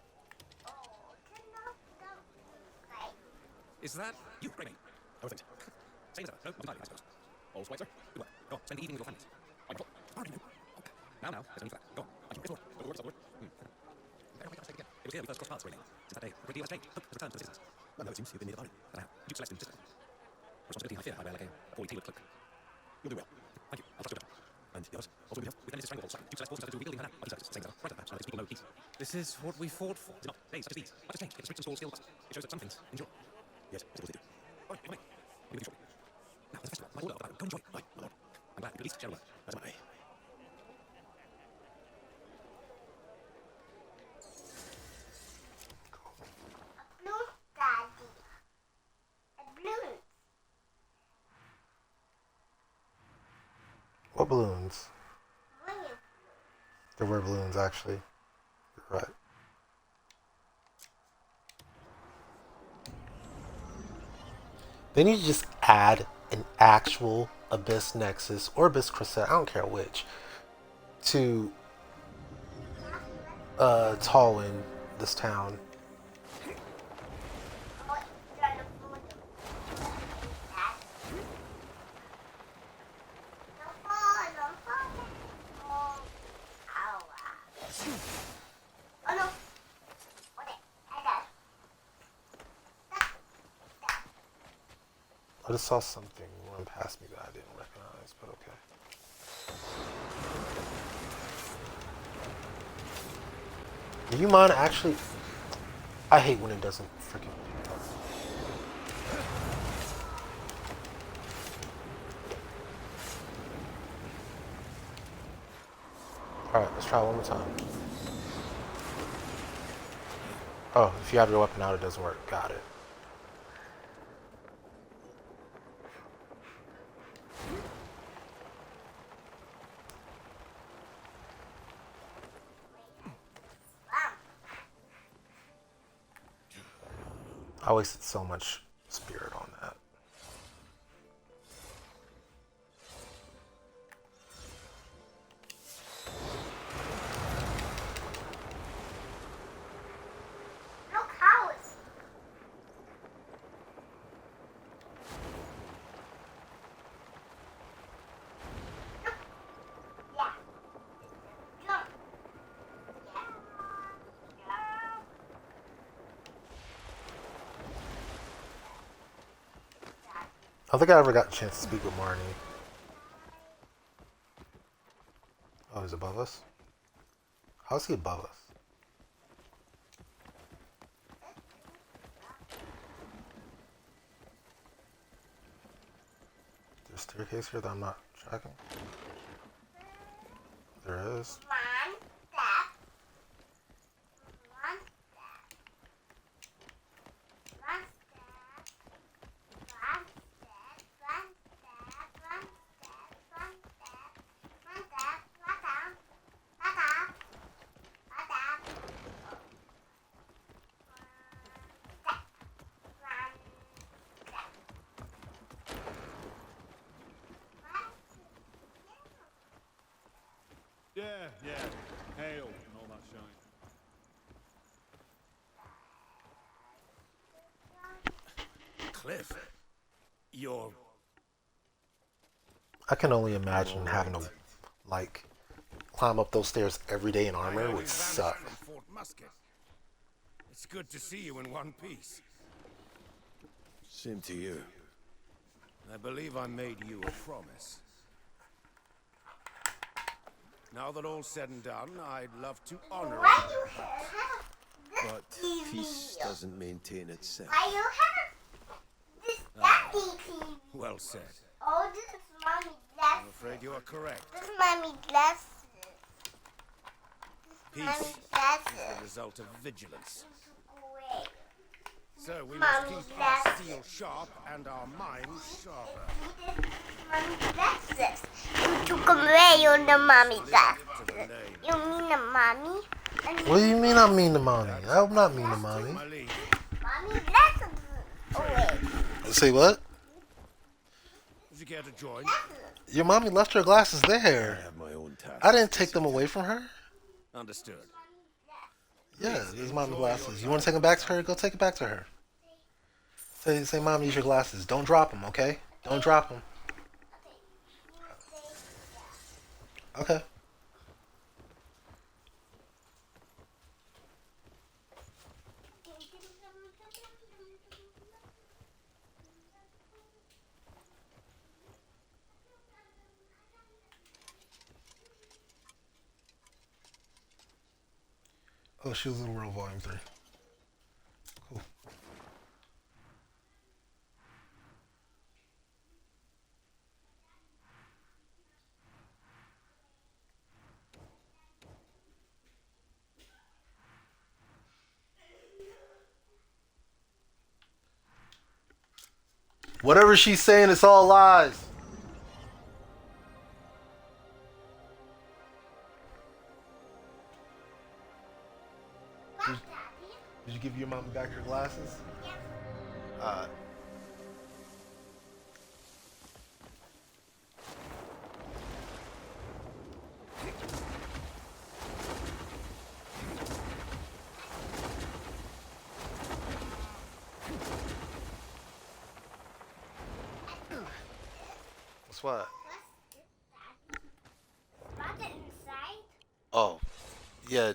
Oh, turn off the light. Is that you, Raymond? How is it? Same as ever. No, nothing I suppose. All's right, sir. Do well. Go on, spend the evening with your families. Wonderful. Pardon you. Okay. Now, there's no need for that. Go on. Thank you. It's Lord. Go to work, There, wait, I'll say it again. It was here we first crossed paths, Raymond. Since that day, a great deal has changed. Look, the return to the citizens. Well, no, it seems you've been near the body. But how? You Celeste and Cisco. Responsibility I fear I wear like a poorly tailored cloak. You'll do well. Thank you. I'll trust your judgment. And the others? Also, we have with Dennis' stranglehold. You Celeste forces us into wielding her now. Other same as right, perhaps, now these people know peace. This is what we fought for. Is it not? Days such as these. Much has changed. It has reached some scale. It shows that some things endure. Yes, I suppose they do. All right, come on. We'll be shortly. Now, there's a festival. My order of battle. Go enjoy it. Right, my lord. I'm glad we at least share a word. As am I. Blue daddy. A blue. What balloons? Blue. There were balloons actually. You're right. They need to just add an actual Abyss Nexus or Abyss Crusade, I don't care which, to Tallinn, this town. Oh, it's trying to fool them. Don't fall, don't fall. Oh, ow. Oh no. Okay, I got it. I just saw something run past me that I didn't recognize, but okay. Do you mind actually? I hate when it doesn't freaking. Alright, let's try one more time. Oh, if you have your weapon out, it doesn't work. Got it. I wasted so much spirit on that. Look how it's. Yeah. Jump. Yeah. Jump. I don't think I ever got a chance to speak with Marnie. Oh, he's above us? How's he above us? There's a staircase here that I'm not tracking. There is. One step. One step. One step. One step. One step. One step. One step. One step. One down. One up. One up. One step. Yeah, hail and all that shine. Cliff, you're... I can only imagine having to, like, climb up those stairs every day in armor would suck. From Fort Musket. It's good to see you in one piece. Same to you. I believe I made you a promise. Now that all's said and done, I'd love to honor Why it. you have this But TV? peace doesn't maintain itself. Why you have this daddy TV? Well said. Oh, this is mommy I'm glasses. afraid you are correct. This is mommy glasses. Peace That's is the it. result of vigilance. Great. So we Mommy, must keep our that's steel it. sharp and our minds sharper. Mommy, that's this. You took away on the mommy that. To the name. You mean the mommy? And What do you mean I mean to mommy? I'm not mean to mommy. My leave. mommy, that's away. Say what? Would you care to join? Your mommy left her glasses I there. have my own tasks. I didn't take them away from her. Understood. Yeah, these mommy glasses. You want to take them back to her? Go take it back to her. Say, mom, use your glasses. Don't drop them, okay? Don't drop them. Okay. Oh, she was in World Volume 3. Cool. Whatever she's saying, it's all lies. Did you give your mom back her glasses? Uh, What's what? What's it inside? Oh, yeah.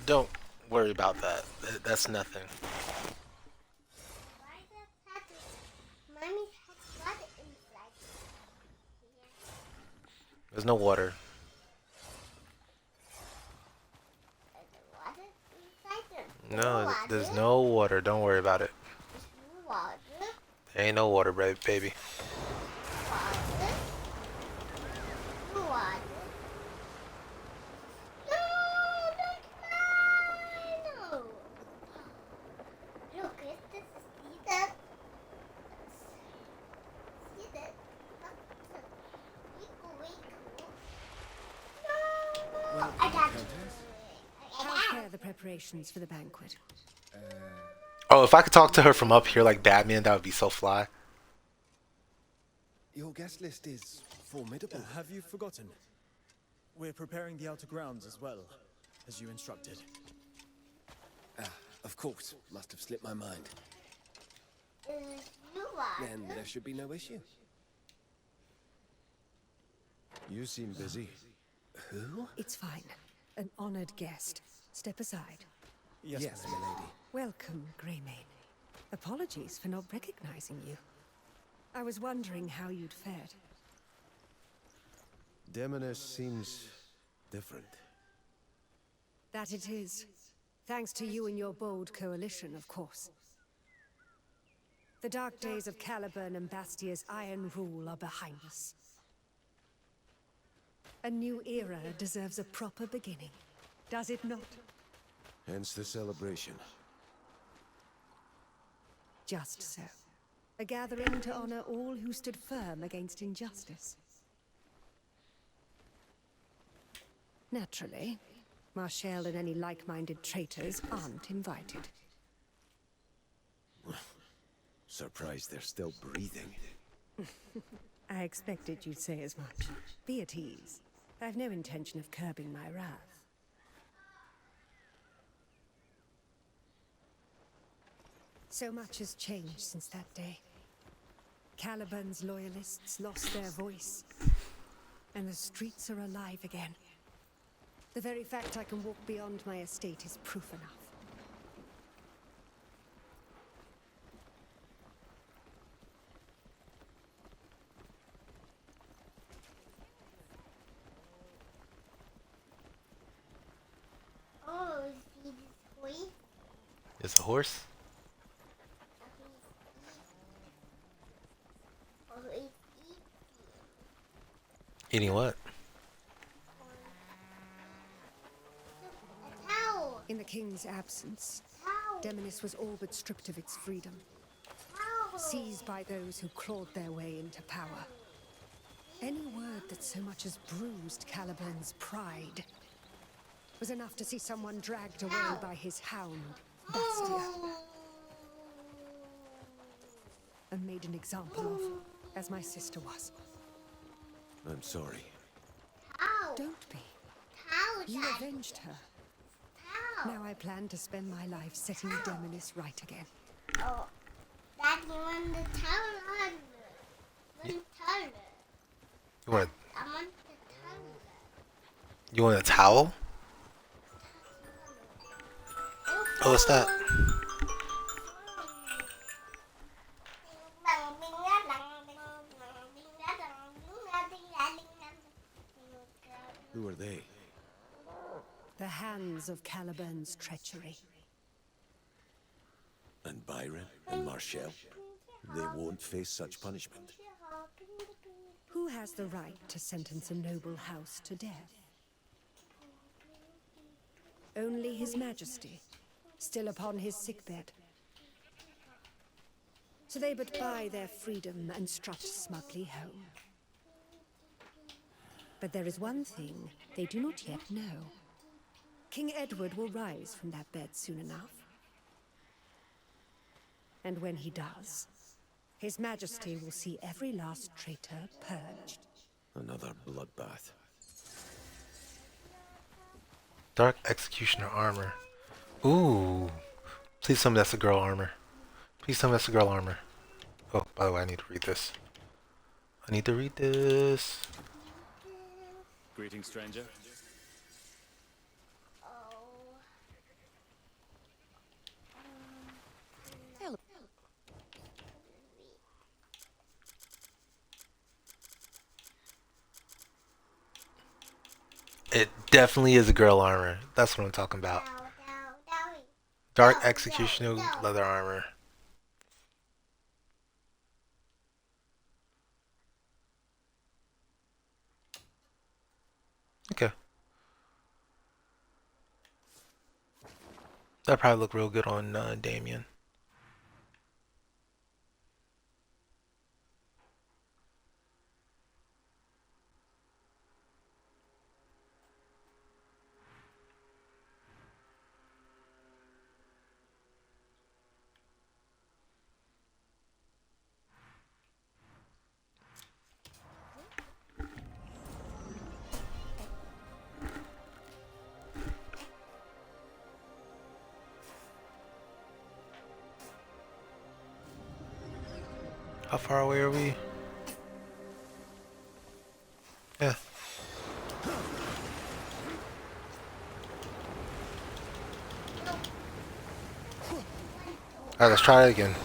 Don't worry about that. That's nothing. Why does that mommy has got it inside? There's no water. Water inside No, there's no water. Don't worry about it. water. There ain't no water, baby. Water. Water. No, don't cry. No. Look, this. See that? See that? No. I got you. How fare the preparations for the banquet? Oh, if I could talk to her from up here like Batman, that would be so fly. Your guest list is formidable. Have you forgotten? We're preparing the outer grounds as well, as you instructed. Of course. Must have slipped my mind. You are. Then there should be no issue. You seem busy. Who? It's fine. An honored guest. Step aside. Yes, Yes, my lady. milady. Welcome, Greymane. Apologies for not recognizing you. I was wondering how you'd fared. Demoness seems different. That it is. Thanks to you and your bold coalition, of course. The dark days of Caliburn and Bastia's iron rule are behind us. A new era deserves a proper beginning, does it not? Hence the celebration. Just so. A gathering to honor all who stood firm against injustice. Naturally, Marshall and any like-minded traitors aren't invited. Surprised they're still breathing. I expected you'd say as much. Be at ease. I've no intention of curbing my wrath. So much has changed since that day. Caliburn's loyalists lost their voice, and the streets are alive again. The very fact I can walk beyond my estate is proof enough. Oh, see this way? It's a horse? Oh, it's Eating what? a In the king's absence, Demonis was all but stripped of its freedom, seized by those who clawed their way into power. Any word that so much as bruised Caliburn's pride was enough to see someone dragged away by his hound, Bastia, and made an example of, as my sister was. I'm sorry. How? Don't be. How, You Dad? avenged her. How? Now I plan to spend my life setting Demonis right again. Oh, Dad, you want the tower? The tower. You want I want the tower. you want a towel? Oh, what's that? Who are they? The hands of Caliburn's treachery. And Byron and Marshall? They won't face such punishment. Who has the right to sentence a noble house to death? Only His Majesty, still upon his sickbed. So they but buy their freedom and strut smugly home. But there is one thing they do not yet know. King Edward will rise from that bed soon enough. And when he does, His Majesty will see every last traitor purged. Another bloodbath. Dark Executioner armor. Ooh. Please tell me that's a girl armor. Please tell me that's a girl armor. Oh, by the way, I need to read this. I need to read this. Greetings, stranger. It definitely is a girl armor. That's what I'm talking about. Dark Executioner leather armor. Okay. That probably look real good on Damien. How far away are we? Yeah. Alright, let's try it again.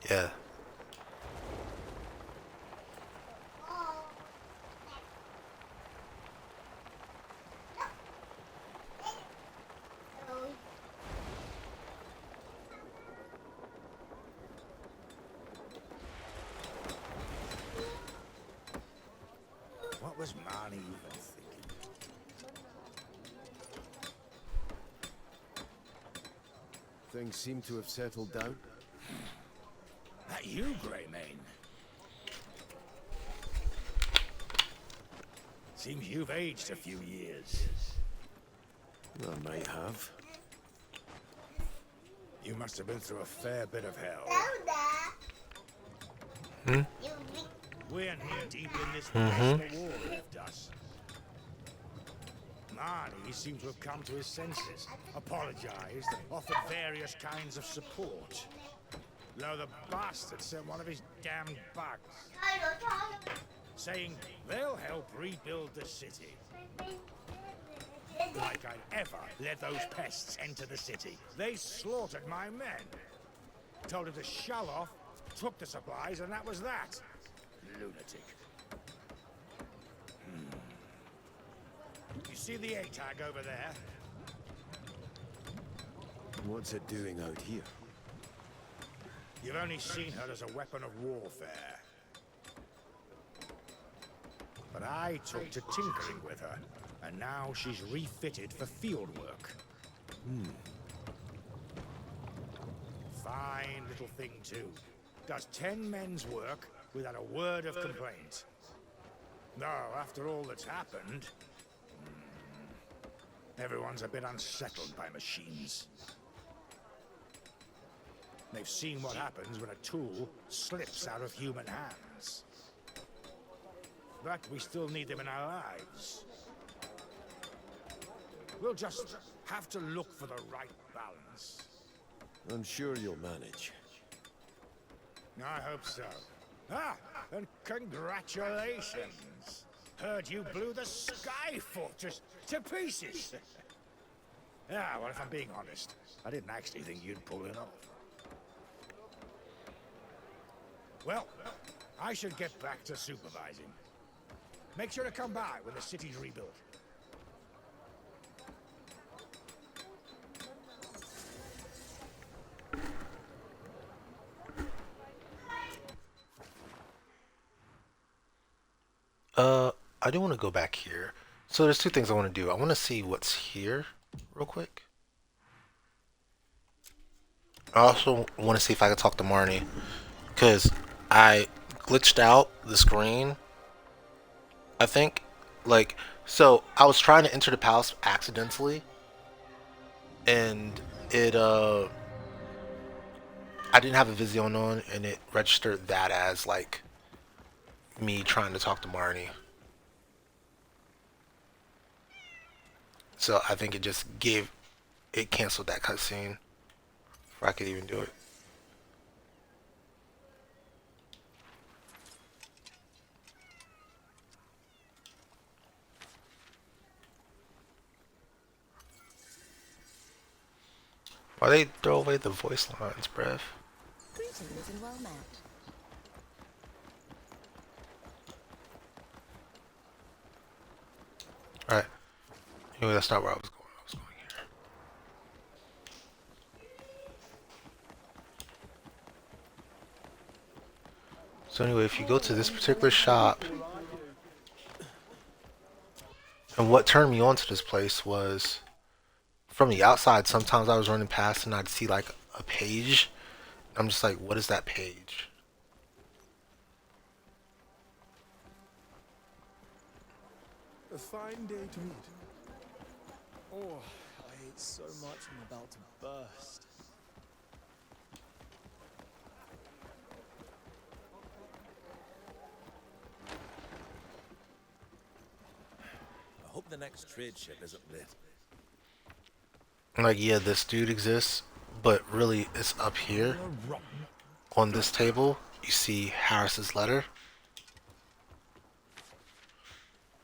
Yeah. What was Marnie even thinking? Things seem to have settled down. That you, Greymane? Seems you've aged a few years. I might have. You must have been through a fair bit of hell. We're knee-deep in this mess the war left us. Marnie seemed to have come to his senses, apologized, offered various kinds of support. Though the bastard sent one of his damned bugs, saying they'll help rebuild the city. Like I'd ever let those pests enter the city. They slaughtered my men. Told them to shell off, took the supplies, and that was that. Lunatic. You see the A-tag over there? What's it doing out here? You've only seen her as a weapon of warfare. But but I took to tinkering with her, and now she's refitted for field work. Fine little thing, too. Does 10 men's work without a word of complaint. Though, after all that's happened, everyone's a bit unsettled by machines. They've seen what happens when a tool slips out of human hands. But we still need them in our lives. We'll just have to look for the right balance. I'm sure you'll manage. I hope so. Ah, and congratulations! Heard you blew the Sky Fortress to pieces. Yeah, well, if I'm being honest, I didn't actually think you'd pull it off. Well, I should get back to supervising. Make sure to come by when the city's rebuilt. I do want to go back here. So there's two things I want to do. I want to see what's here real quick. I also want to see if I can talk to Marnie, because I glitched out the screen, I think. Like, so I was trying to enter the palace accidentally, and it I didn't have a Vision on, and it registered that as like me trying to talk to Marnie. So I think it just canceled that cutscene before I could even do it. Why they throw away the voice lines, bruv? Greetings and well met. Alright. Anyway, that's not where I was going. I was going here. So anyway, if you go to this particular shop, and what turned me on to this place was, from the outside, sometimes I was running past and I'd see like a page. I'm just like, what is that page? A fine day to meet. Oh, I ate so much I'm about to burst. I hope the next trade ship isn't lit. Like, yeah, this dude exists, but really it's up here on this table. You see Harris's letter.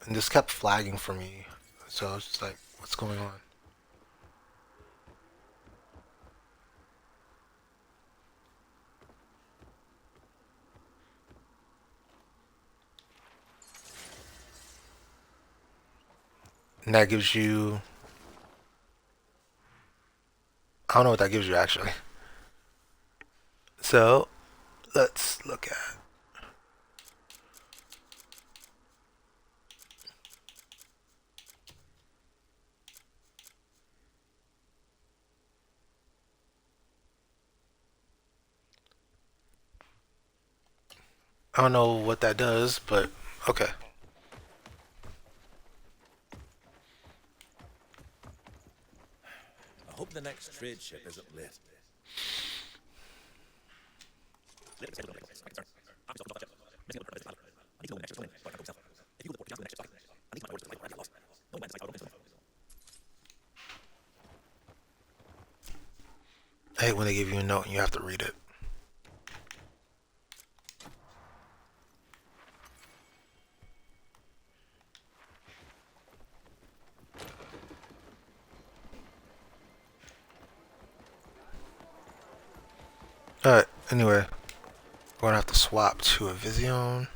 And this kept flagging for me. So I was just like, what's going on? And that gives you... I don't know what that gives you, actually. So, let's look at... I don't know what that does, but okay. I hope the next trade ship isn't lit. I hate when they give you a note and you have to read it. Alright, anyway, we're gonna have to swap to a Vision.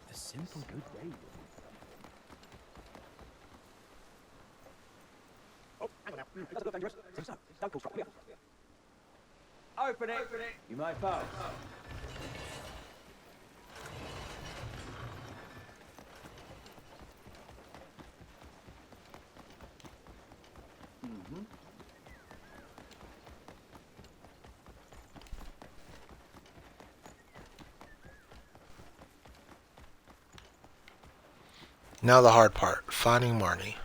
A simple good way. Oh, That's a good dangerous. Safe sound. Down close. Yeah. Open it. You may pass. Now the hard part, finding Marnie.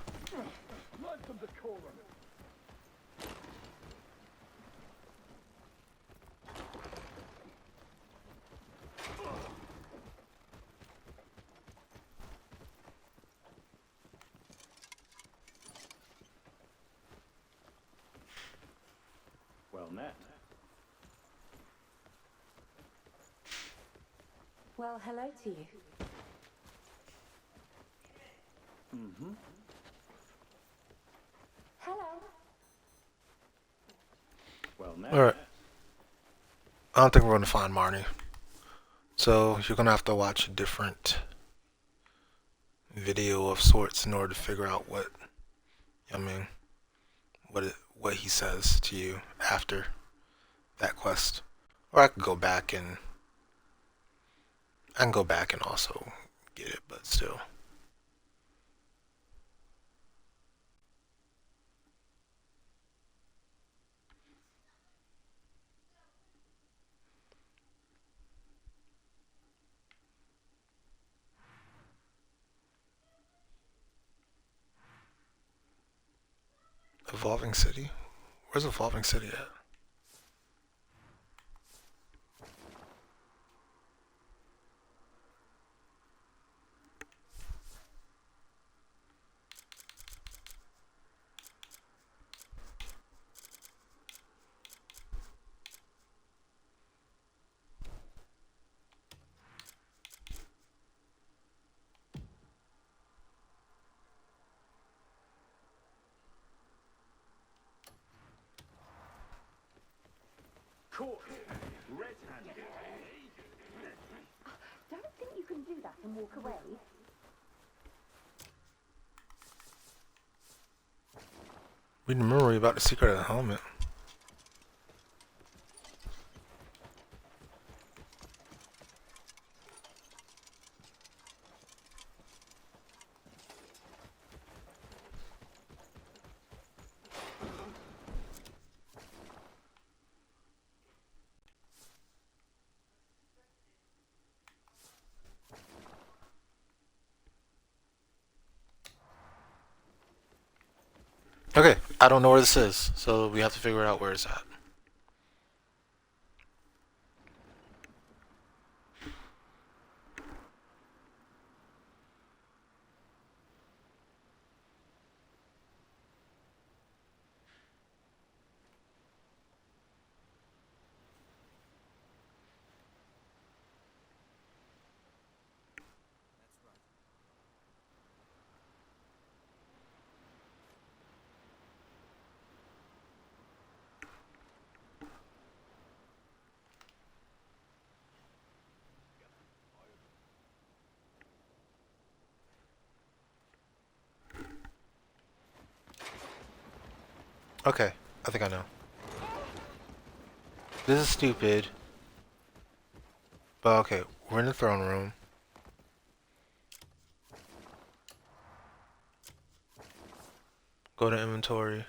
Well met. Well, hello to you. Hello. Well met. Alright. I don't think we're gonna find Marnie. So you're gonna have to watch a different video of sorts in order to figure out what what he says to you after that quest. Or I can go back and also get it, but still. Evolving City? Where's Evolving City at? Don't think you can do that and walk away. Read the memory about the secret of the helmet. Okay, I don't know where this is, so we have to figure out where it's at. Okay, I think I know. This is stupid. But okay, we're in the throne room. Go to inventory.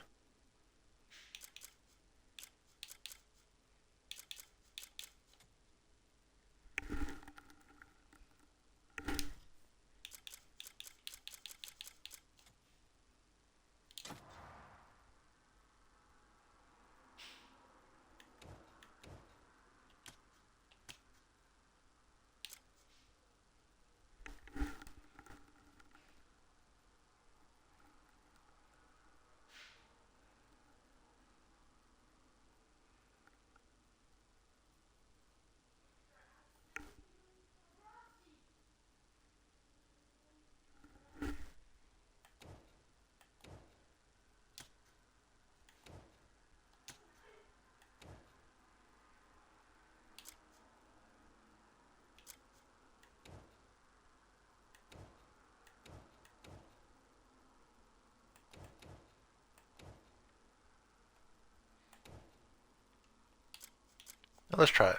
Let's try it.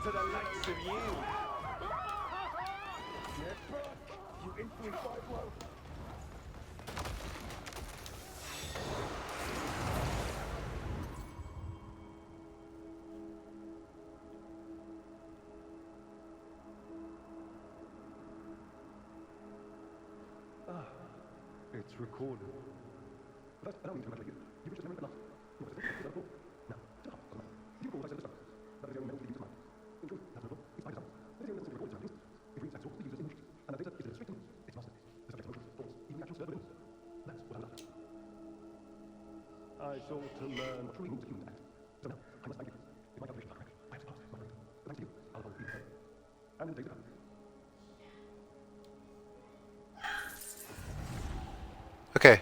To the likes of you. You instantly fight well. It's recorded. But I don't mean to congratulate you. You reached a memory enough. You know, it's a cool. Now, to half of the man. You call what I said at the start. That is the only method to use of man. In truth, that's no it's by design. Anything that's simply recorded soundings, it reads and stores the user's image. And the data is restricted. It's mastered. The subject of motion, thoughts, even the actual server builds. That's what I'm about. I sought to learn what truly moves a human to act. So now, I must thank you. If my calculations are correct, I have surpassed my grade. But thanks to you, I'll hold you. And in the days to come. Okay.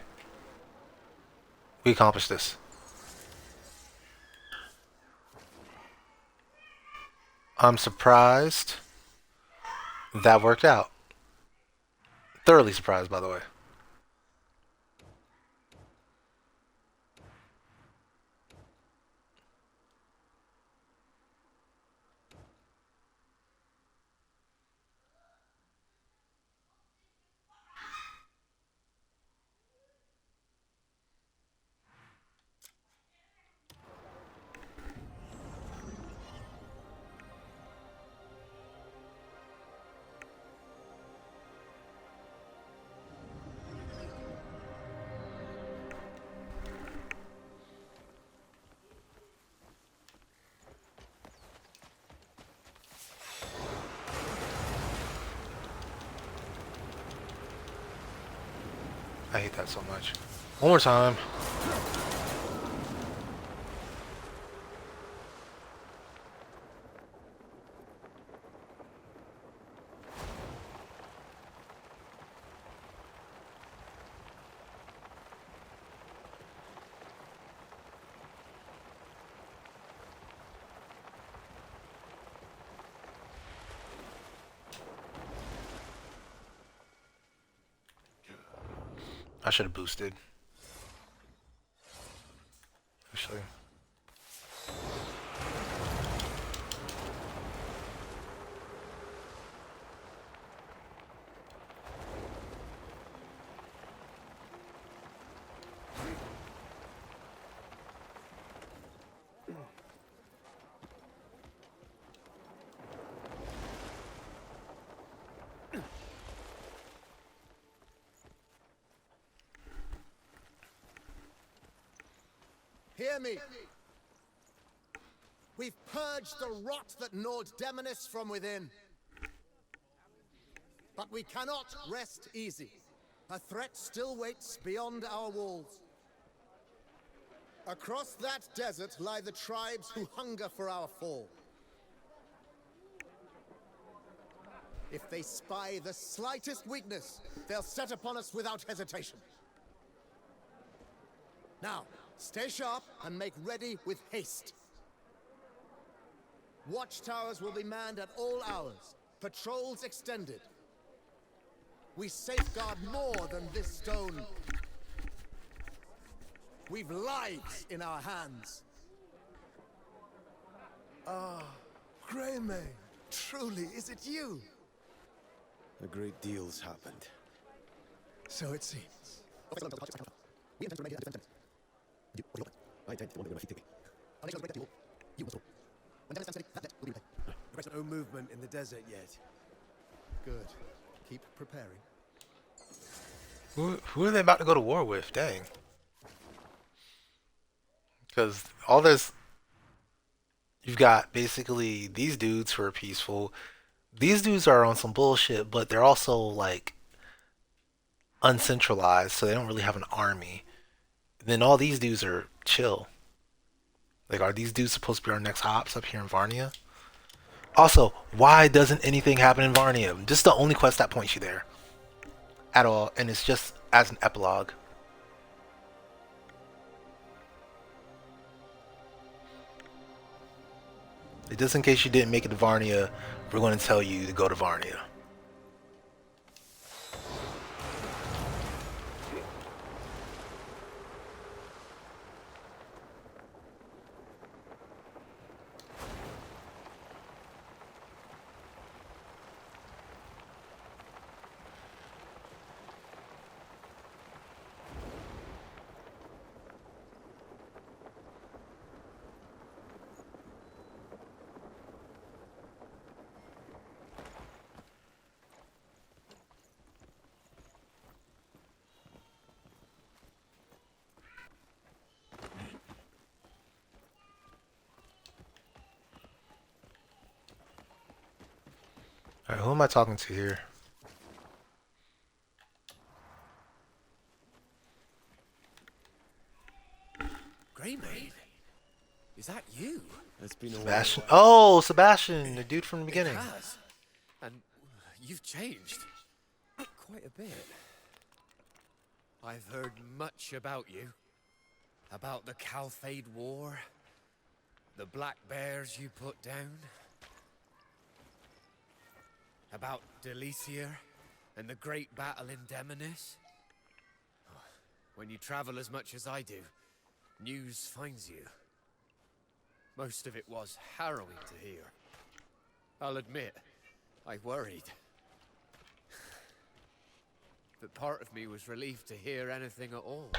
We accomplished this. I'm surprised that worked out. Thoroughly surprised, by the way. I hate that so much. One more time. I should have boosted. Actually. Hear me. We've purged the rot that gnawed Demonis from within. But we cannot rest easy. A threat still waits beyond our walls. Across that desert lie the tribes who hunger for our fall. If they spy the slightest weakness, they'll set upon us without hesitation. Now, stay sharp and make ready with haste. Watchtowers will be manned at all hours, patrols extended. We safeguard more than this stone. We've lives in our hands. Ah, Greymane, truly, is it you? A great deal's happened. So it seems. We intend to remain here and defend Demonis. I intend to wander where my feet take me. Our nations break that duel. You must rule. When Demonis stands steady, that debt will be repaid. There's no movement in the desert yet. Good. Keep preparing. Who are they about to go to war with? Dang. Because all this, you've got basically these dudes who are peaceful. These dudes are on some bullshit, but they're also like uncentralized, so they don't really have an army. And then all these dudes are chill. Like, are these dudes supposed to be our next hops up here in Varnia? Also, why doesn't anything happen in Varnia? This is the only quest that points you there. At all, and it's just as an epilogue. Just in case you didn't make it to Varnia, we're going to tell you to go to Varnia. Alright, who am I talking to here? Greymane? Is that you? It's been a Sebastian. Oh, Sebastian, the dude from the beginning. It has. And you've changed. Quite a bit. I've heard much about you. About the Calphade War. The Black Bears you put down. About Delicia and the great battle in Demonis. When you travel as much as I do, news finds you. Most of it was harrowing to hear. I'll admit, I worried. But part of me was relieved to hear anything at all.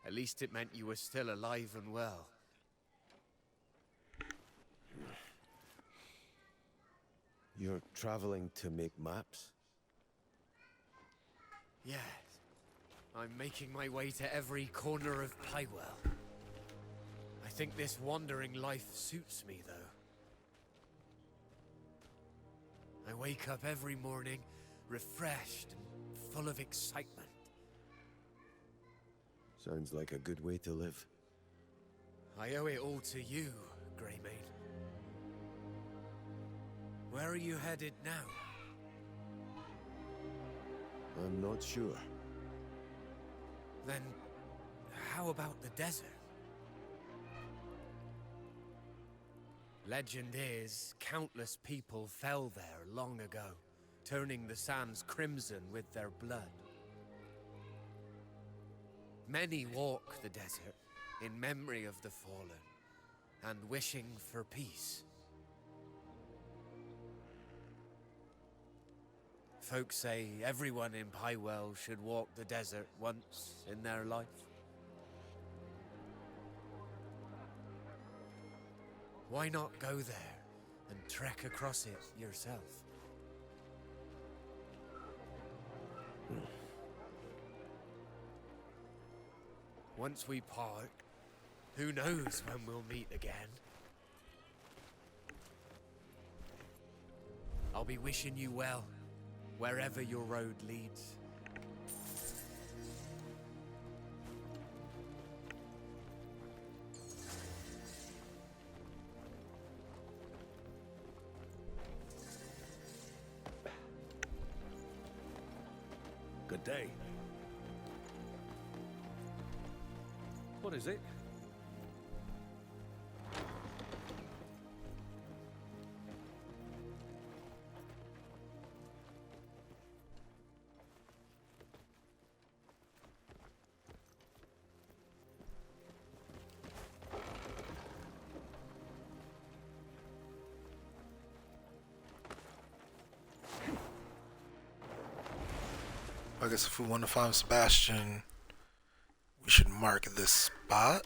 At least it meant you were still alive and well. You're traveling to make maps? Yes. I'm making my way to every corner of Pywell. I think this wandering life suits me, though. I wake up every morning, refreshed and full of excitement. Sounds like a good way to live. I owe it all to you, Greymane. Where are you headed now? I'm not sure. Then, how about the desert? Legend is, countless people fell there long ago, turning the sands crimson with their blood. Many walk the desert in memory of the fallen and wishing for peace. Folks say everyone in Pywell should walk the desert once in their life. Why not go there and trek across it yourself? Once we part, who knows when we'll meet again? I'll be wishing you well, wherever your road leads. Good day. What is it? I guess if we want to find Sebastian, we should mark this spot.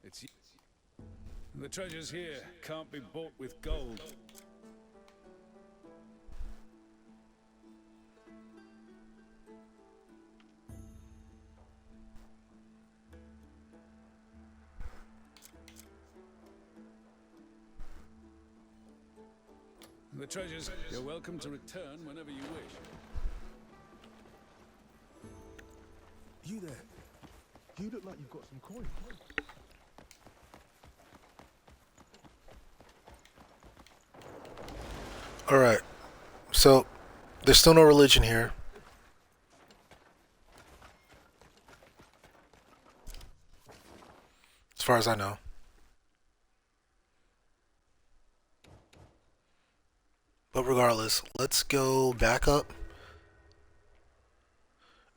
It's the treasures here can't be bought with gold. The treasures. You're welcome to return whenever you wish. You there? You look like you've got some coin. Alright, so there's still no religion here. As far as I know. But regardless, let's go back up.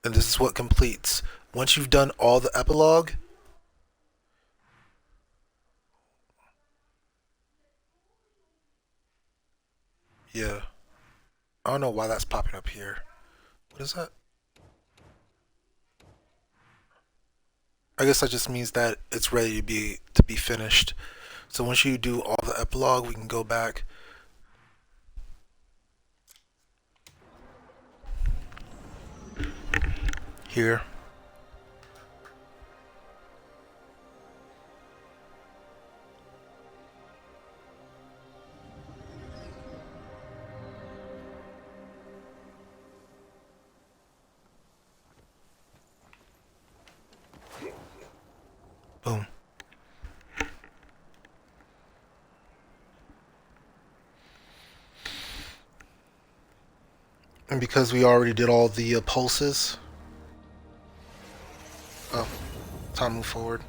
And this is what completes. Once you've done all the epilogue, yeah. I don't know why that's popping up here. What is that? I guess that just means that it's ready to be finished. So once you do all the epilogue, we can go back. Here. Boom. And because we already did all the pulses, oh, time to move forward.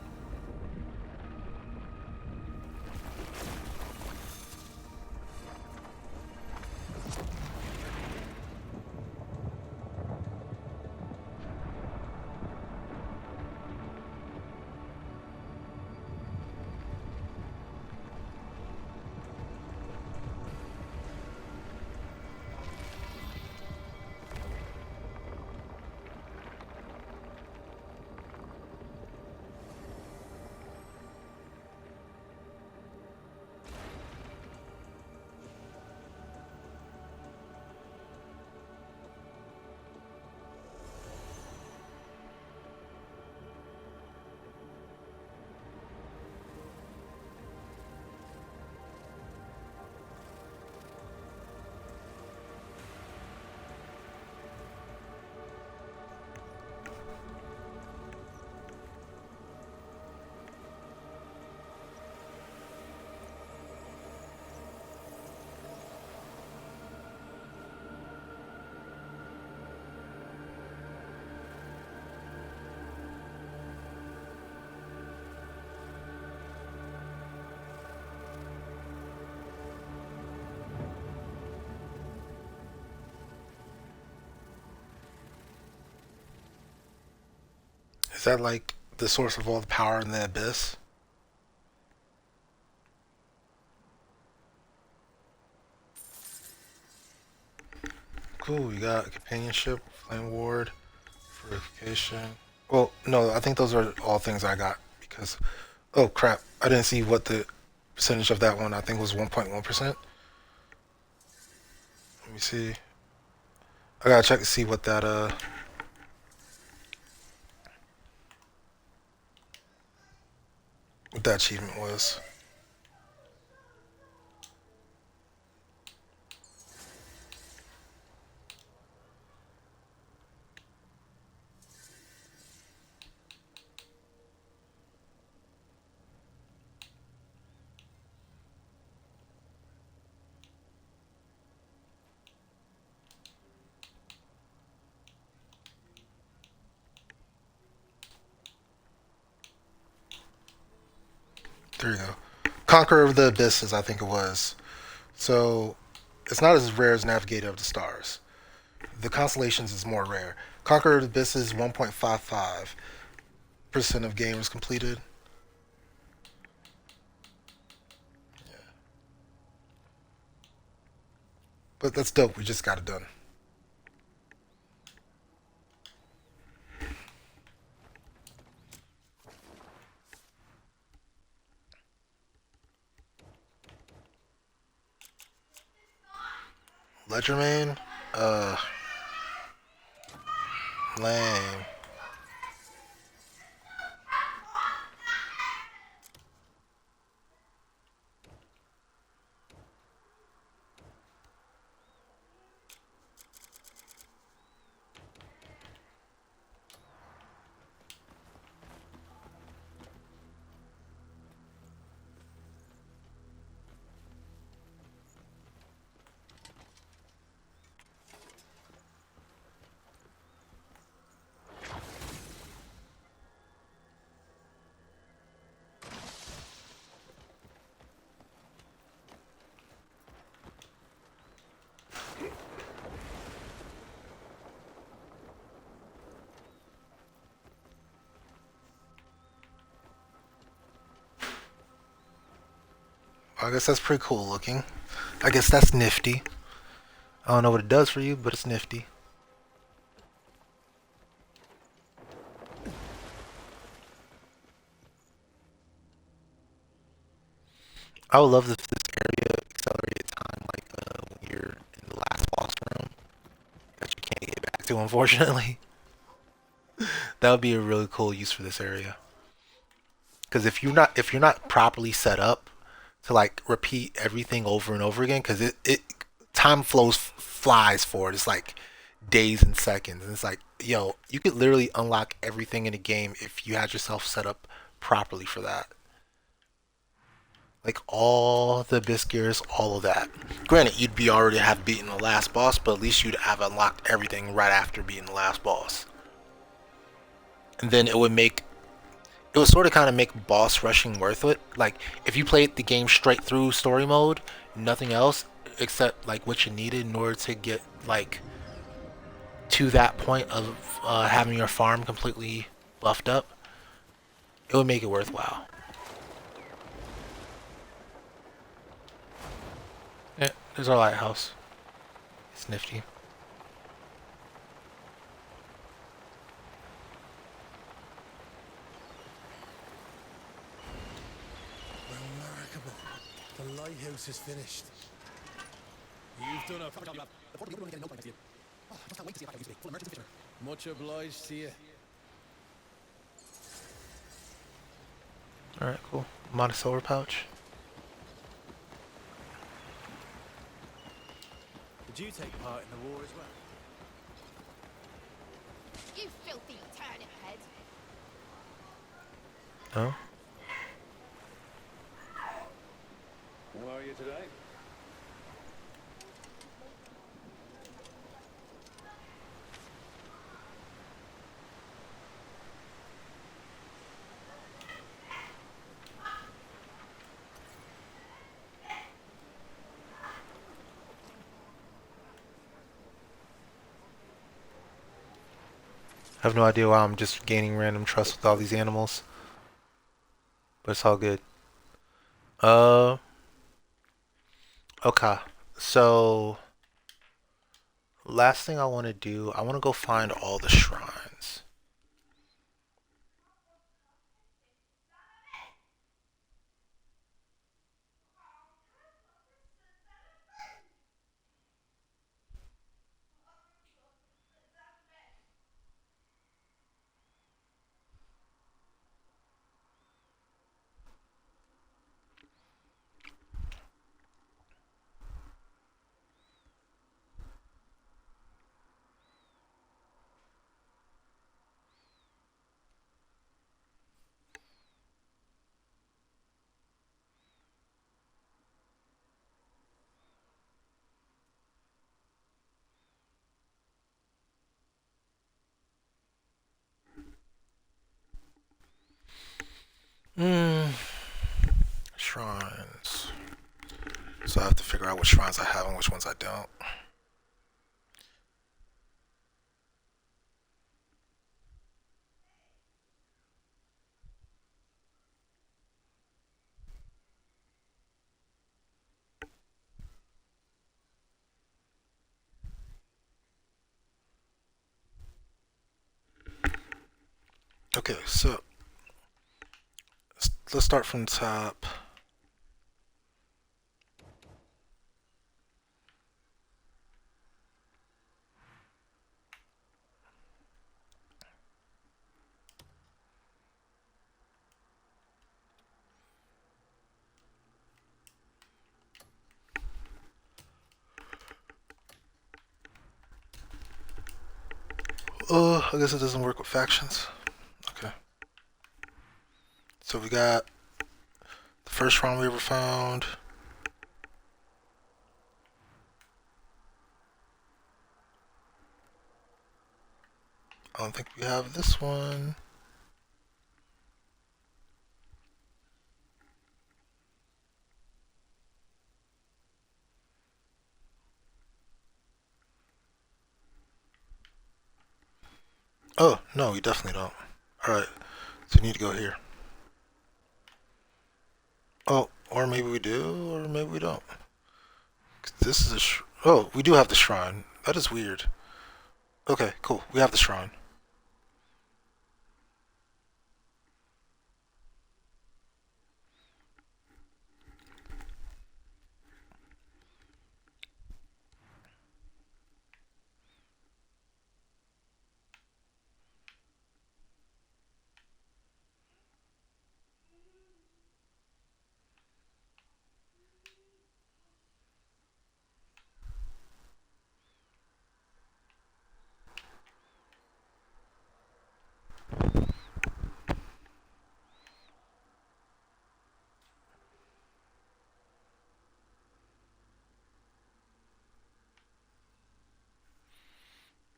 Is that like the source of all the power in the abyss? Cool, we got companionship, flame ward, purification. Well, no, I think those are all things I got because, oh crap, I didn't see what the percentage of that one, I think was 1.1%. Let me see. I gotta check to see what that, what that achievement was. There you go. Conqueror of the Abysses, I think it was. So it's not as rare as Navigator of the Stars. The Constellations is more rare. Conqueror of the Abysses 1.55% of gamers completed. Yeah. But that's dope. We just got it done. Ledgerman? Lame. I guess that's pretty cool looking. I guess that's nifty. I don't know what it does for you, but it's nifty. I would love if this area accelerated time, like when you're in the last boss room that you can't get back to, unfortunately. That would be a really cool use for this area. Because if you're not properly set up to like repeat everything over and over again, because it time flies for it. It's like days and seconds, and it's like, yo, you could literally unlock everything in a game if you had yourself set up properly for that. Like all the abyss gears, all of that. Granted, you'd be already have beaten the last boss, but at least you'd have unlocked everything right after beating the last boss. And then it would sort of kind of make boss rushing worth it. Like if you played the game straight through story mode, nothing else except like what you needed in order to get like to that point of having your farm completely buffed up, it would make it worthwhile. Yeah, there's our lighthouse. It's nifty. Remarkable. The lighthouse is finished. You've done a proper job. The port will be open again in no time next year. Oh, I just can't wait to see if I can use it. Full emergency fisherman. Much obliged to you. Alright, cool. I'm on a silver pouch. Did you take part in the war as well? You filthy turnip head. No? How are you today? I have no idea why I'm just gaining random trust with all these animals. But it's all good. Okay. So last thing I want to do, I want to go find all the shrines. Shrines. So I have to figure out which shrines I have and which ones I don't. Okay, so let's start from the top. I guess it doesn't work with factions. Okay. So we got the first shrine we ever found. I don't think we have this one. Oh, no, we definitely don't. Alright, so we need to go here. Oh, Or maybe we do, or maybe we don't. 'Cause this is a oh, we do have the shrine. That is weird. Okay, cool. We have the shrine.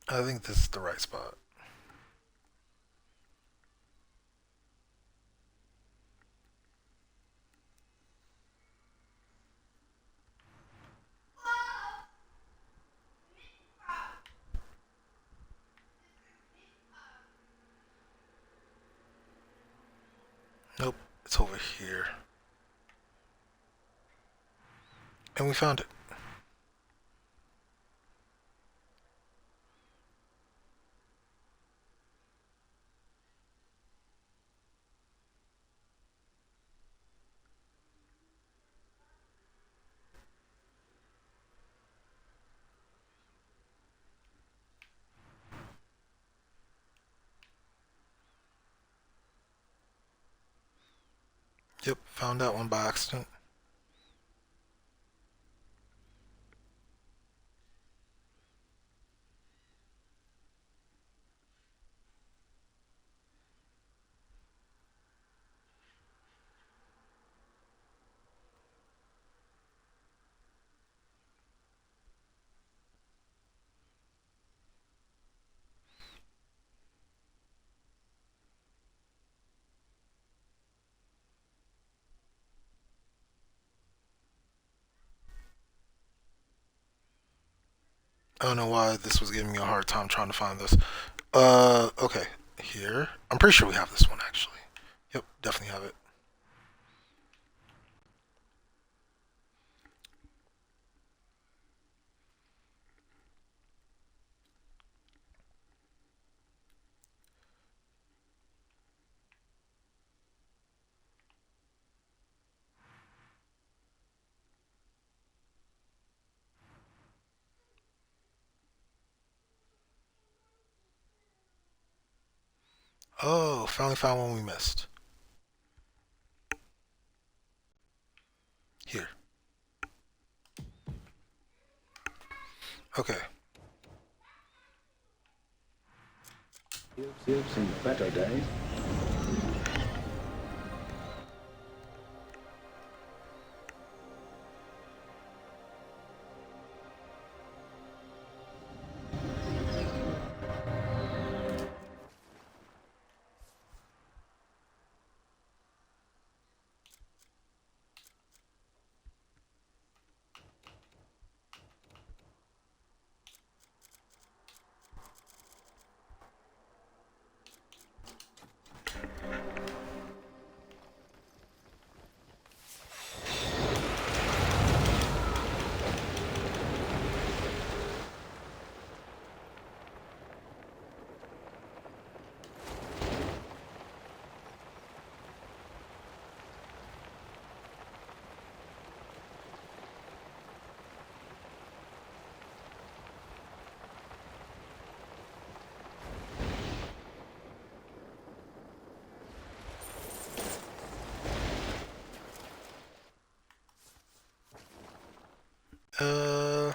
I think this is the right spot. Nope, it's over here. And we found it. Yep, found that one by accident. I don't know why this was giving me a hard time trying to find this. Okay. Here. I'm pretty sure we have this one, actually. Yep, definitely have it. Oh, finally found one we missed. Here. Okay. You've seen better days. Uh,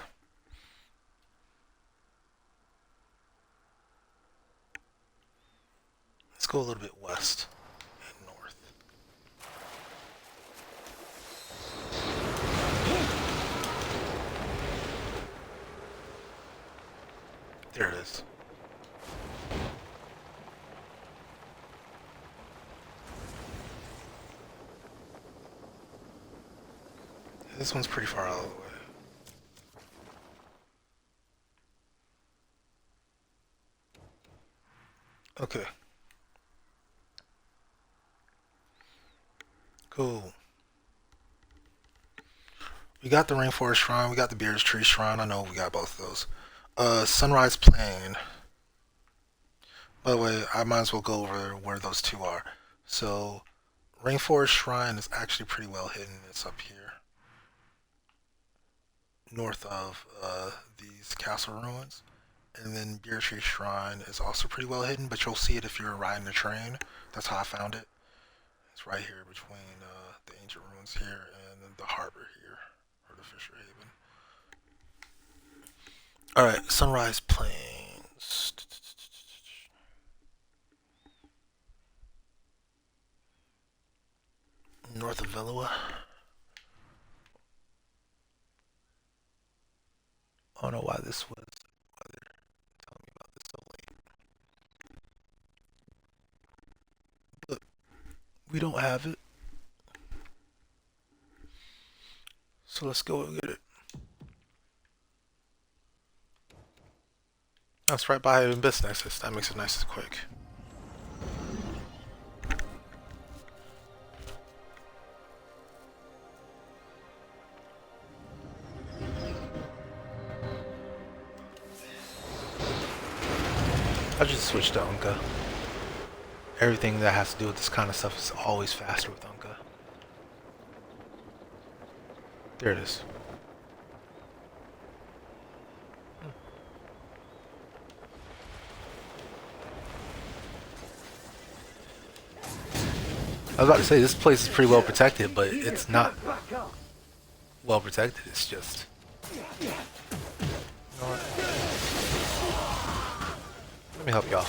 let's go a little bit west and north. There it is. This one's pretty far out of the way. Okay. Cool. We got the Rainforest Shrine. We got the Beard's Tree Shrine. I know we got both of those. Sunrise Plain. By the way, I might as well go over where those two are. So, Rainforest Shrine is actually pretty well hidden. It's up here, north of these castle ruins. And then Beer Tree Shrine is also pretty well hidden, but you'll see it if you're riding the train. That's how I found it. It's right here between the ancient ruins here and the harbor here, or the Fisher Haven. Alright, Sunrise Plains. North of Velua. I don't know why this was. Why they're telling me about this so late. But we don't have it. So let's go and get it. That's right by Abyss Nexus. That makes it nice and quick. I just switched to Unka. Everything that has to do with this kind of stuff is always faster with Unka. There it is. I was about to say, this place is pretty well protected, but it's not well protected. It's just... You know what? Let me help y'all.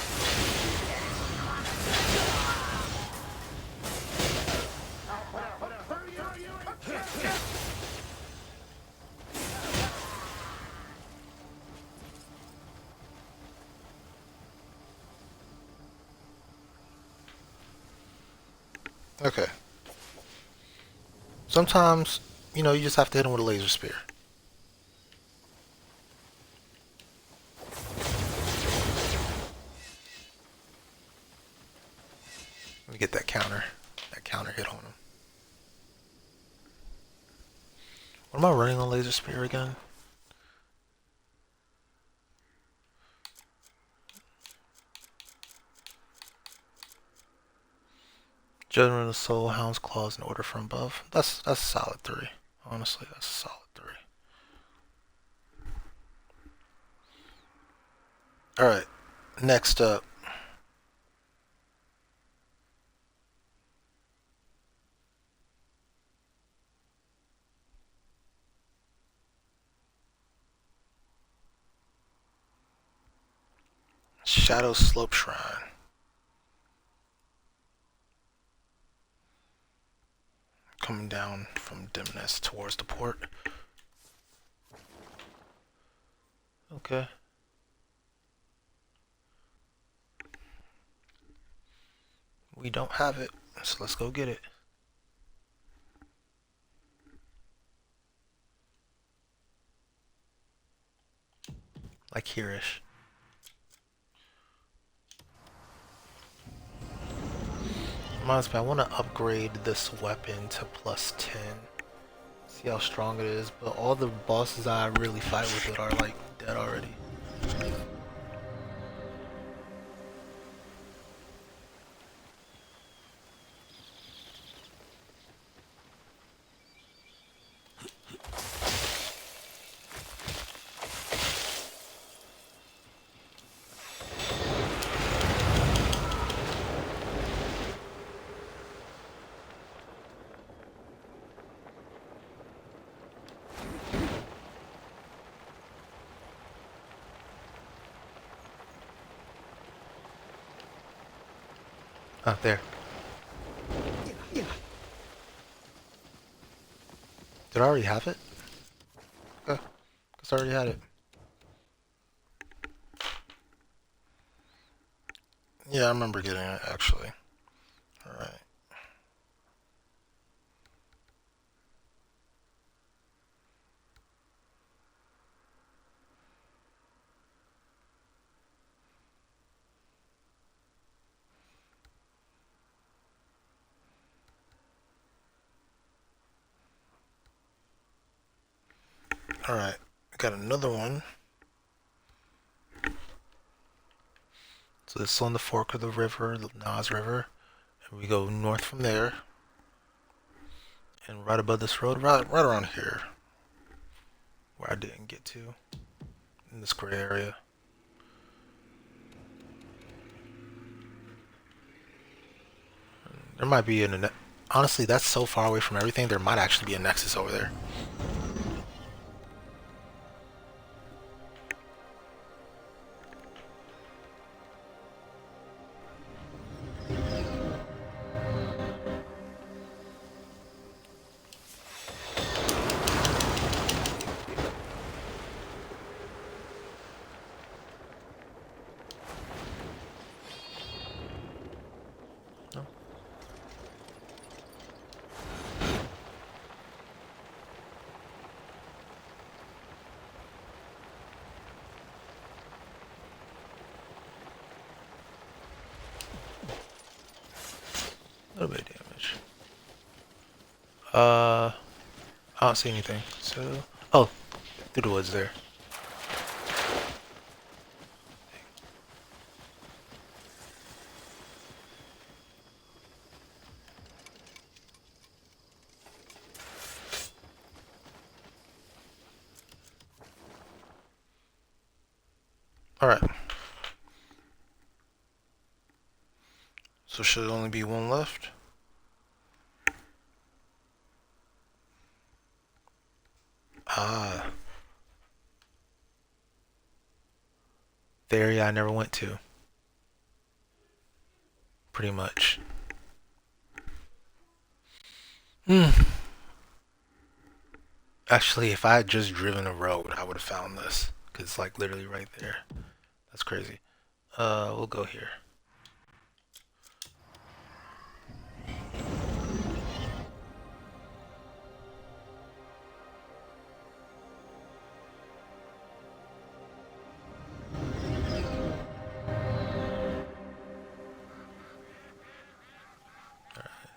Okay. Sometimes, you know, you just have to hit him with a laser spear. Let me get that counter. That counter hit on him. What am I running on laser spear again? Judgment of the Soul, Hound's Claws, and Order from Above. That's a solid 3. Honestly, that's a solid 3. Alright, next up. Shadow Slope Shrine. Coming down from Dimness towards the port. Okay. We don't have it, so let's go get it. Like here-ish. Reminds me, I want to upgrade this weapon to +10. See how strong it is, but all the bosses I really fight with it are like dead already. Ah, there. Did I already have it? Okay. Guess I already had it. Yeah, I remember getting it, actually. Alright. Alright, got another one. So this is on the fork of the river, the Nas River. And we go north from there. And right above this road, right around here. Where I didn't get to. In this gray area. There might be an... Honestly, that's so far away from everything, there might actually be a nexus over there. A little bit of damage. I don't see anything. So, oh, through the woods there. All right. So should only be one left. Ah. The area I never went to. Pretty much. Actually, if I had just driven a road, I would have found this. Because it's like literally right there. That's crazy. We'll go here.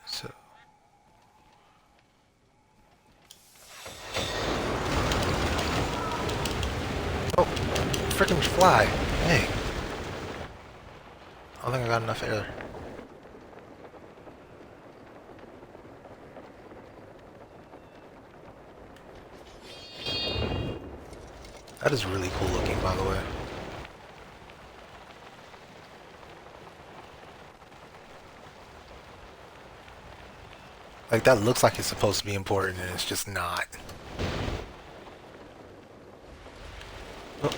So oh, freaking fly. Hey. I don't think I got enough air. That is really cool looking, by the way. Like, that looks like it's supposed to be important, and it's just not. Oh.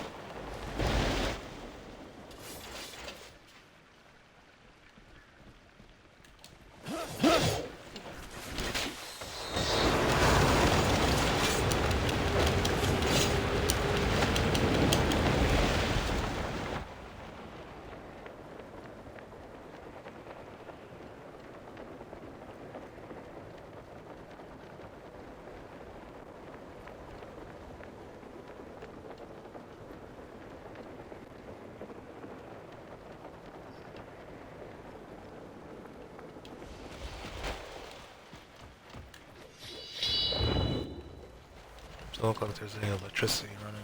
Doesn't look like there's any electricity running.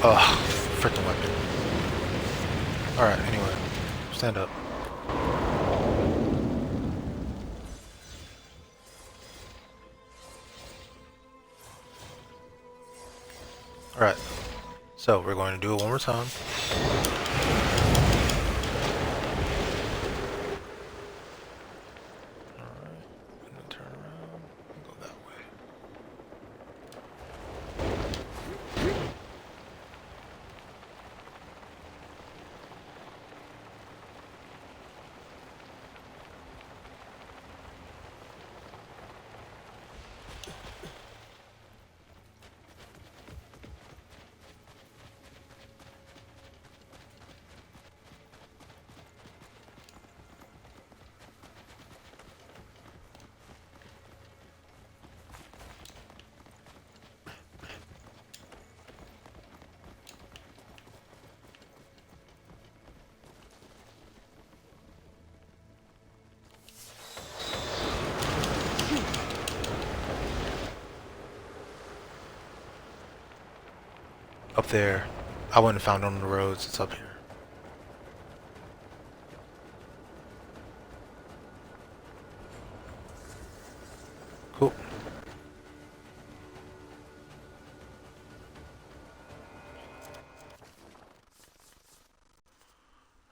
Oh, freaking weapon. Alright, anyway. Stand up. Alright. So, we're going to do it one more time. Alright. And then turn around and go that way. Up there. I wouldn't have found it on the roads. It's up here. Cool.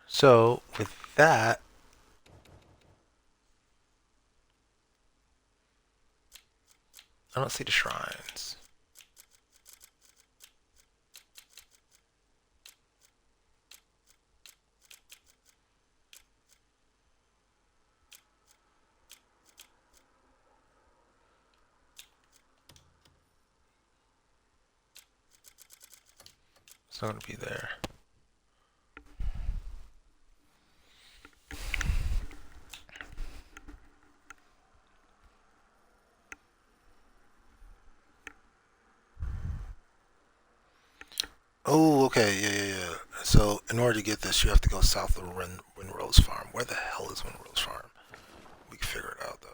So, with that, I don't see the shrines. It's not going to be there. Oh, okay, yeah. So, in order to get this, you have to go south of Windrose Farm. Where the hell is Windrose Farm? We can figure it out, though.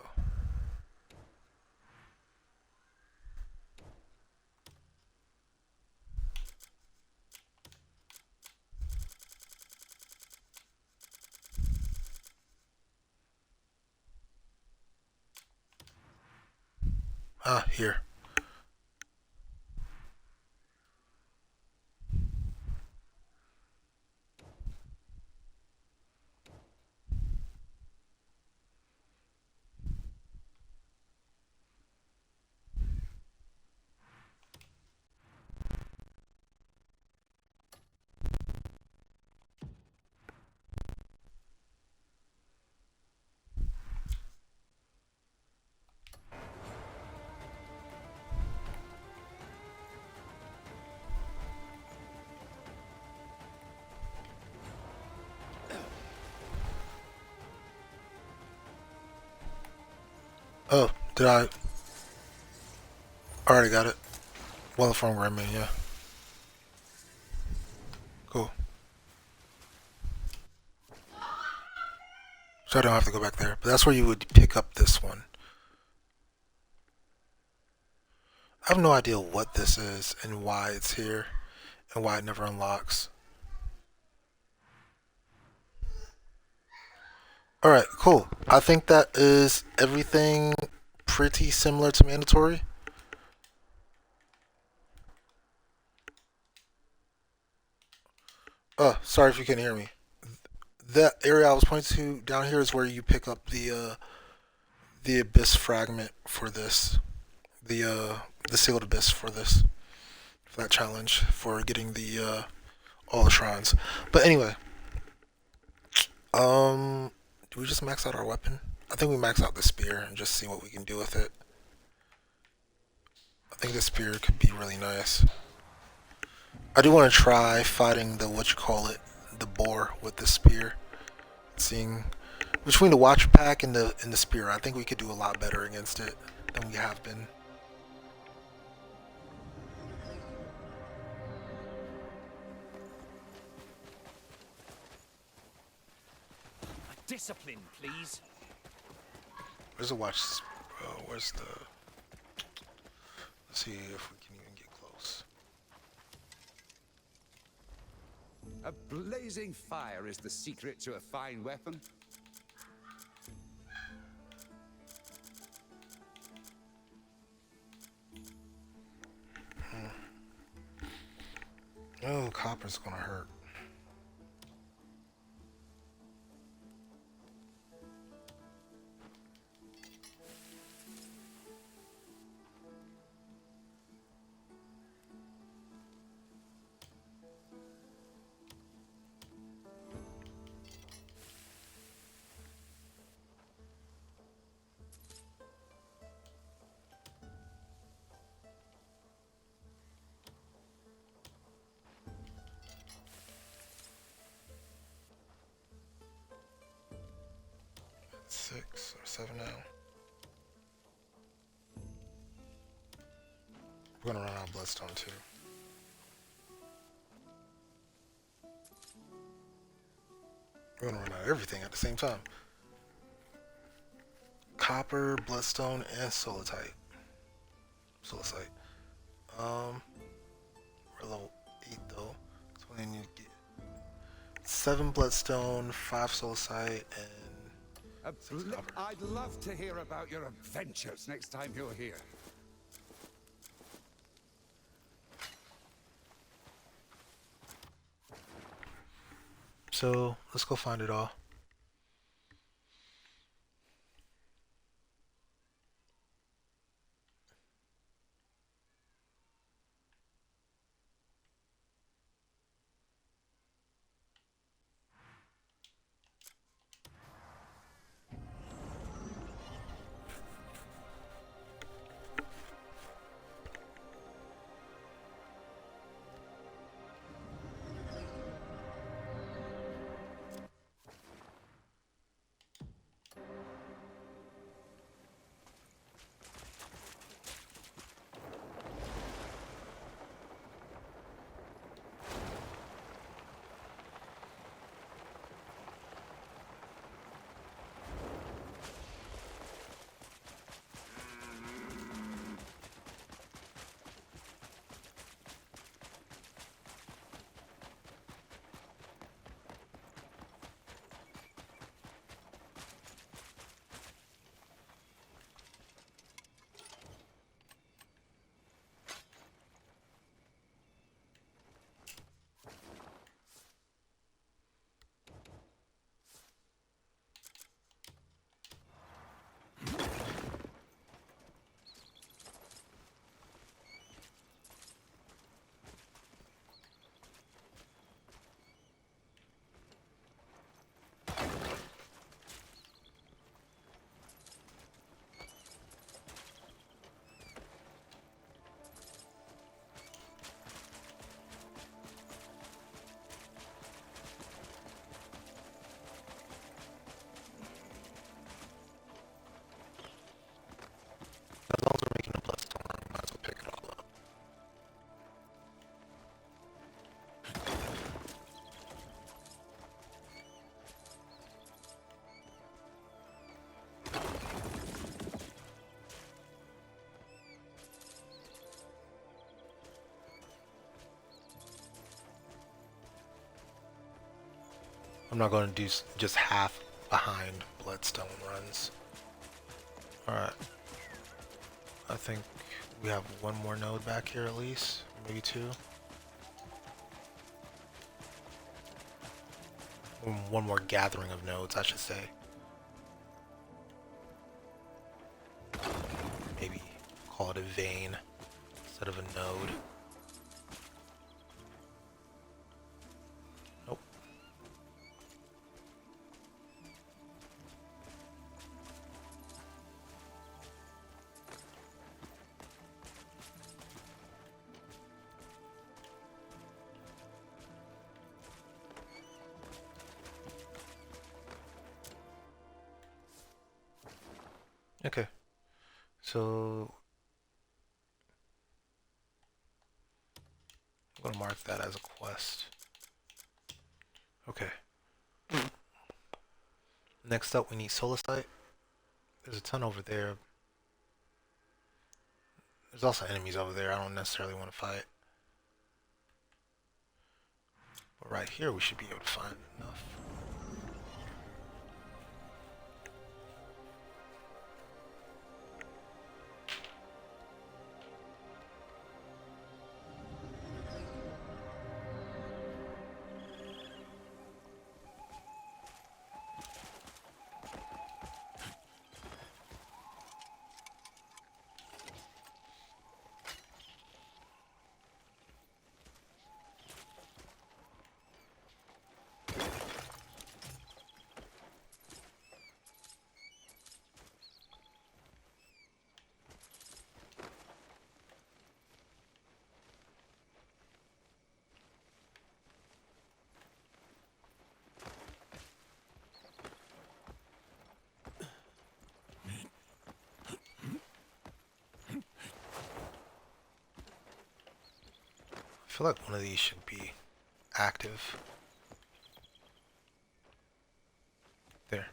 Ah, here. Oh, did I? Already got it. Well, from Remy, yeah. Cool. So I don't have to go back there. But that's where you would pick up this one. I have no idea what this is and why it's here and why it never unlocks. Alright, cool. I think that is everything pretty similar to mandatory. Oh, sorry if you couldn't hear me. That area I was pointing to down here is where you pick up the abyss fragment for this. The sealed abyss for this. For that challenge for getting the all the shrines. But anyway, do we just max out our weapon? I think we max out the spear and just see what we can do with it. I think the spear could be really nice. I do want to try fighting the the boar with the spear. Seeing between the watcher pack and the spear, I think we could do a lot better against it than we have been. Discipline, please. Where's the watch? Where's the? Let's see if we can even get close. A blazing fire is the secret to a fine weapon. Oh, copper's gonna hurt. Six or seven now. We're gonna run out of bloodstone too. We're gonna run out of everything at the same time. Copper, bloodstone, and solatite. Solicite. We're level 7 bloodstone, 5 soulcite, and I'd love to hear about your adventures next time you're here. so let's go find it all. As long as we're making a bloodstone, I might as well pick it all up. I'm not going to do just half behind bloodstone runs. Alright. I think we have one more node back here at least, maybe 2. One more gathering of nodes, I should say. Maybe call it a vein instead of a node. Nope. Okay, so I'm gonna mark that as a quest. Okay. Next up, we need Solicite. There's a ton over there. There's also enemies over there I don't necessarily want to fight. But right here, we should be able to find enough. I feel like one of these should be active. There.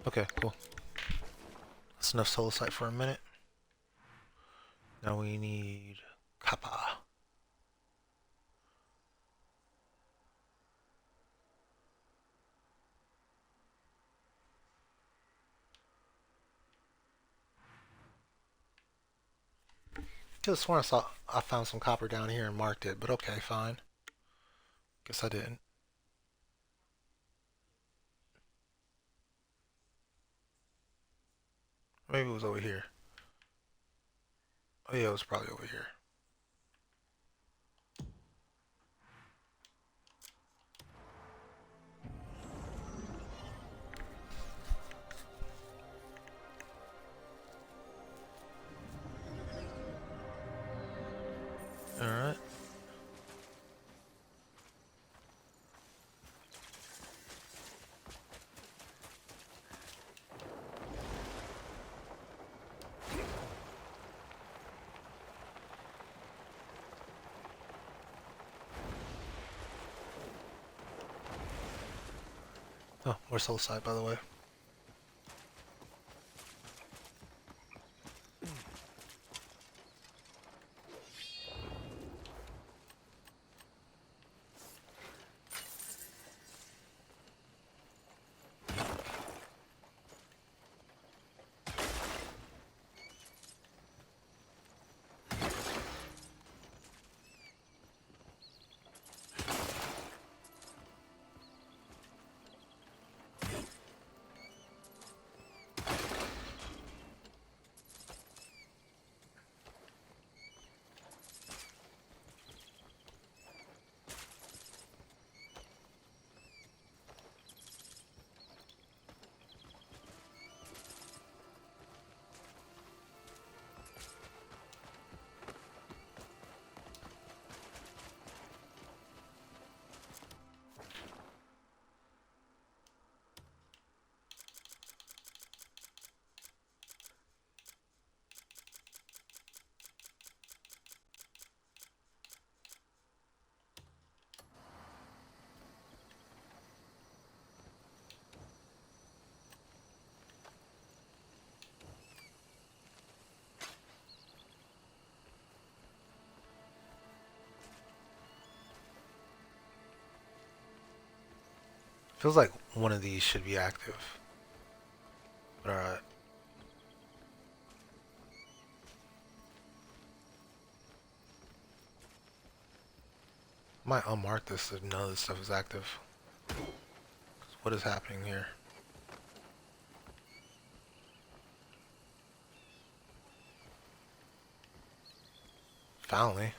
Okay, cool. That's enough solicite for a minute. Now we need copper. Just sworn I found some copper down here and marked it, but okay, fine. Guess I didn't. Maybe it was over here. Oh yeah, it was probably over here. Alright. Oh, we're soul side, by the way. Feels like one of these should be active. But alright. Might unmark this if none of this stuff is active. What is happening here? Finally.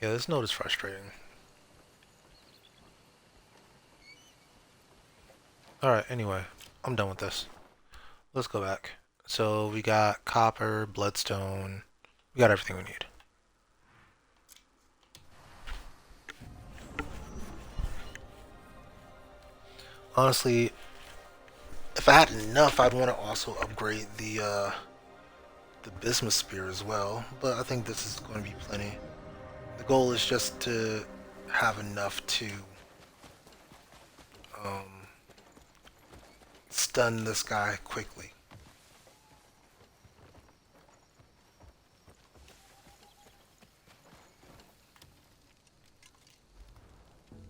Yeah, this node is frustrating. Alright, anyway, I'm done with this. Let's go back. So we got copper, bloodstone, we got everything we need. Honestly, if I had enough, I'd want to also upgrade the bismuth spear as well, but I think this is going to be plenty. The goal is just to have enough to stun this guy quickly.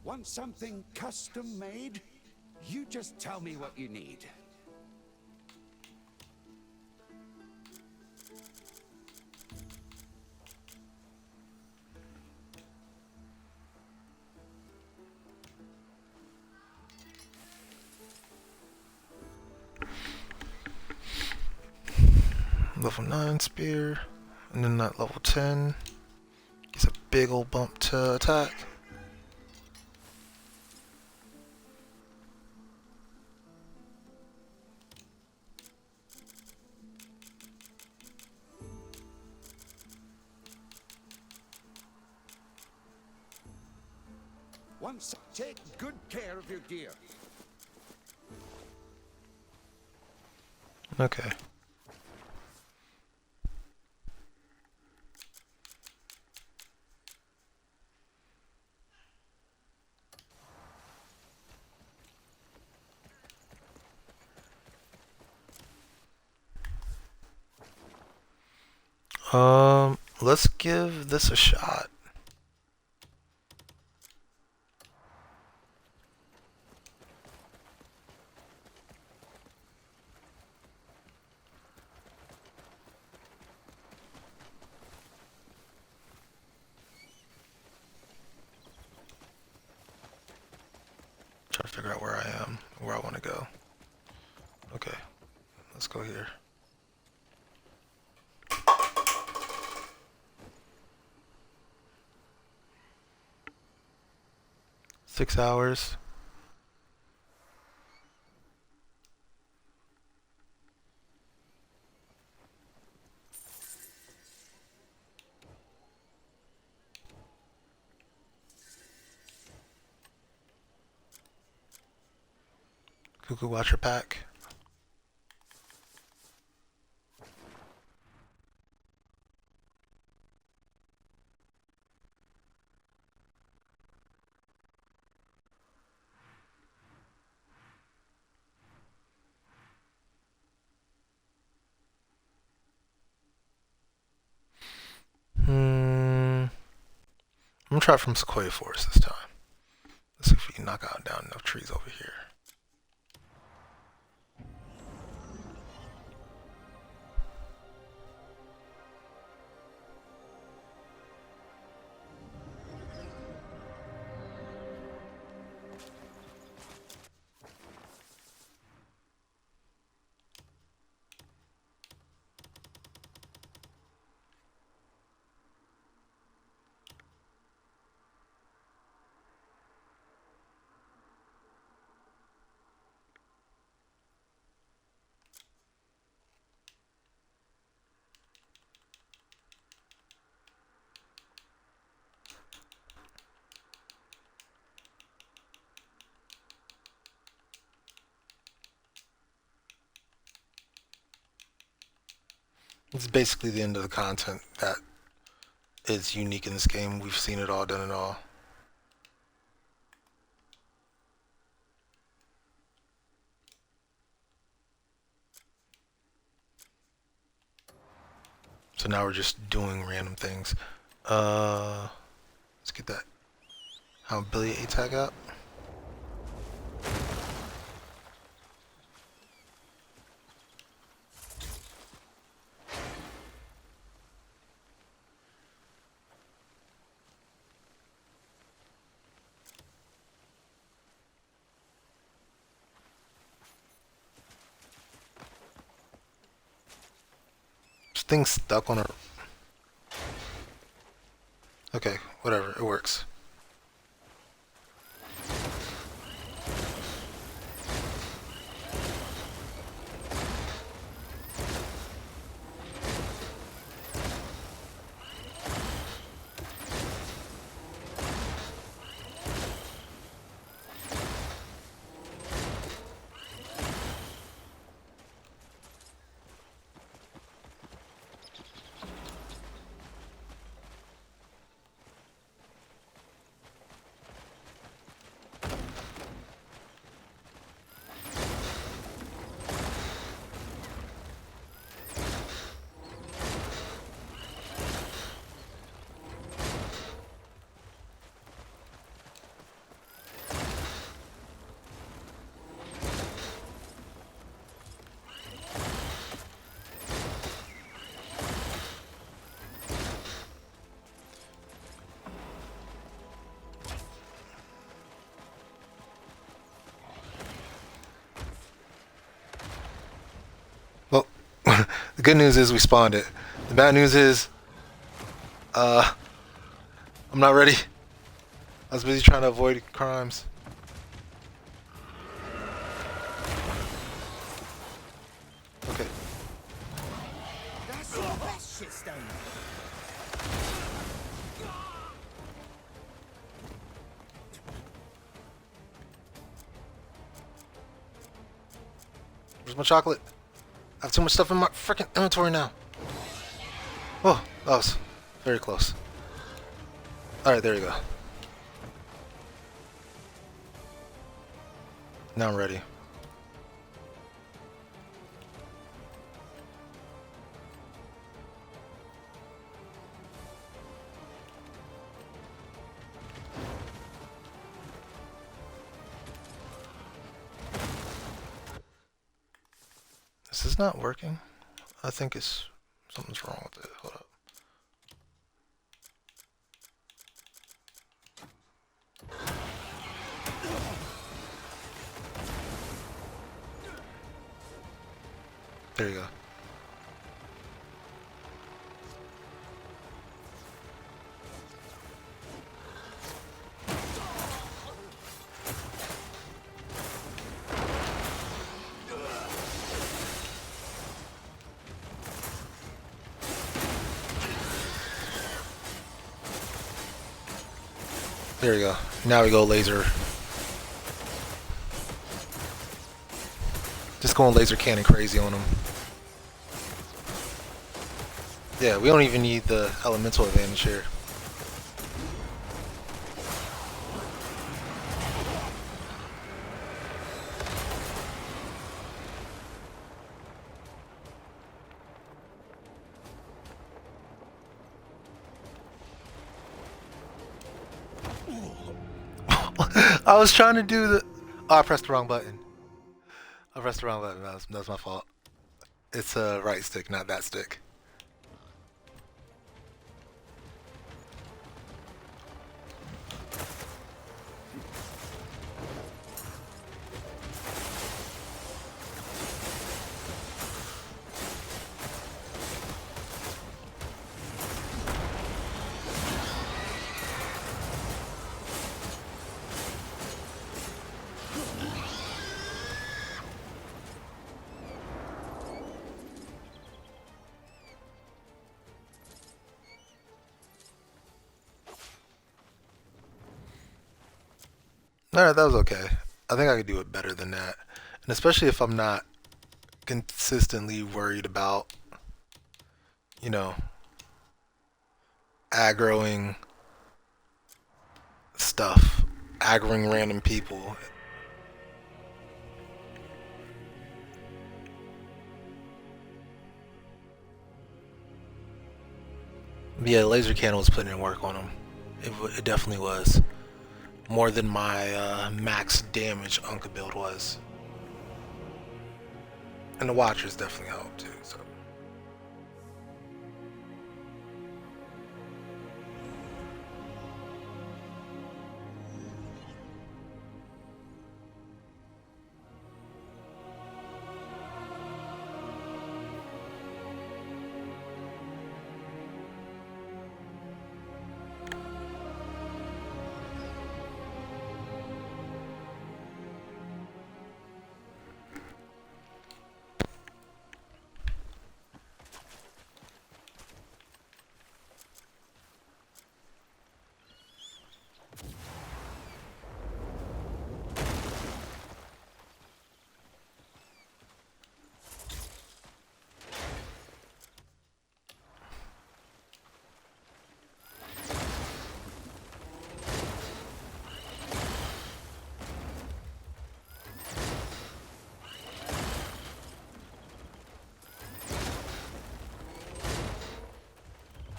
Want something custom made? You just tell me what you need. Level 9 spear, and then that level 10 gets a big old bump to attack. Once, take good care of your gear. Okay. Let's give this a shot. Try to figure out where I am, where I want to go. Okay, let's go here. Six hours. Cuckoo Watcher pack. I'm gonna try from Sequoia Forest this time. Let's see if we can knock out down enough trees over here. It's basically the end of the content that is unique in this game. We've seen it all, done it all. So now we're just doing random things. Let's get that Billy A tag up. This thing's stuck on her. Okay, whatever, it works. The good news is we spawned it. The bad news is, I'm not ready. I was busy trying to avoid crimes. Okay. That's the best shitstone. Where's my chocolate? I have too much stuff in my freaking inventory now. Oh, that was very close. Alright, there you go. Now I'm ready. This is not working. I think something's wrong with it. Hold up. There you go. There you go. Now we go laser. Just going laser cannon crazy on them. Yeah, we don't even need the elemental advantage here. I was trying to do the... Oh, I pressed the wrong button. I pressed the wrong button. That was my fault. It's a right stick, not that stick. Alright, that was okay. I think I could do it better than that. And especially if I'm not consistently worried about, you know, aggroing stuff, aggroing random people. Yeah, laser cannon was putting in work on him. It definitely was. More than my max damage Unka build was. And the Watchers definitely helped too, so.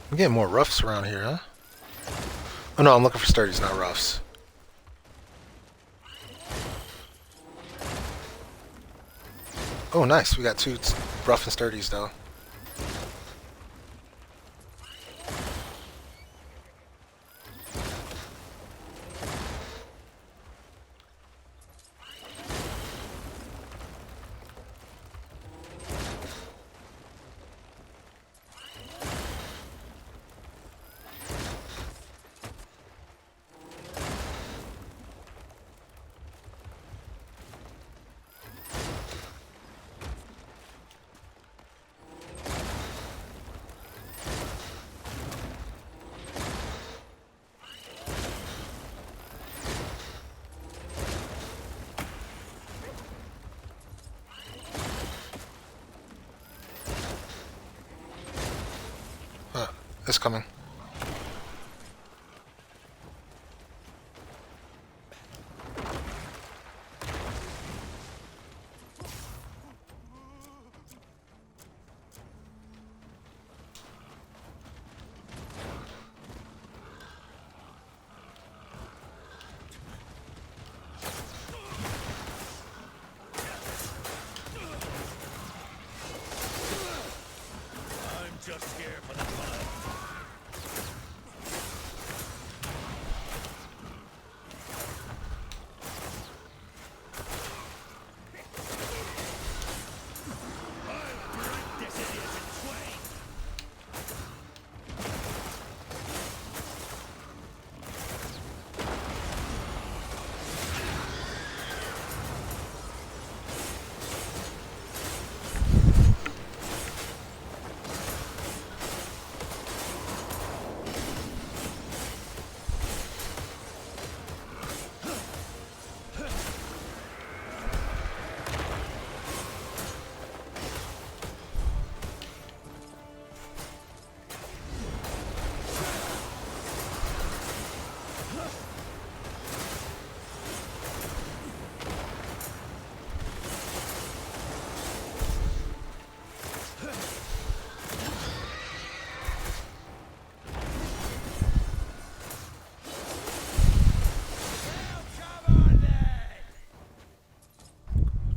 I'm getting more roughs around here, huh? Oh no, I'm looking for sturdies, not roughs. Oh nice, we got two rough and sturdies though. It's coming. I'm just here for the fun. I'll break this idiot in twain.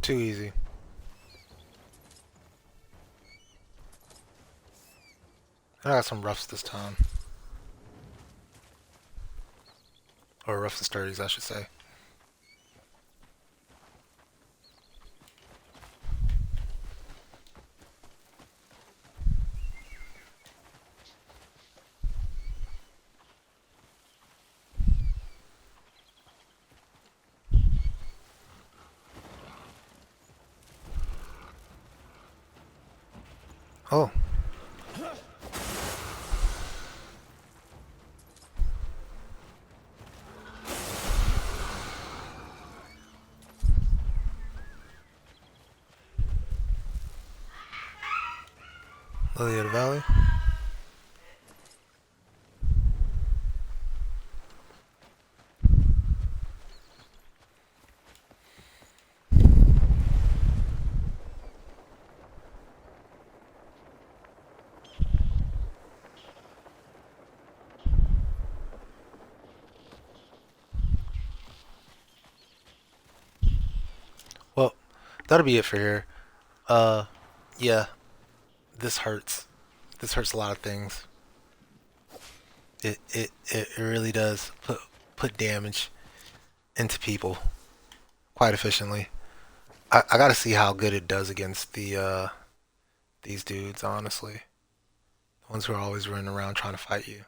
Too easy. I got some roughs this time. Or roughs and sturdies, I should say. Oh. Lily of the Valley. Well, that'll be it for here. Yeah, this hurts. This hurts a lot of things. It really does put damage into people quite efficiently. I gotta see how good it does against the these dudes, honestly. The ones who are always running around trying to fight you.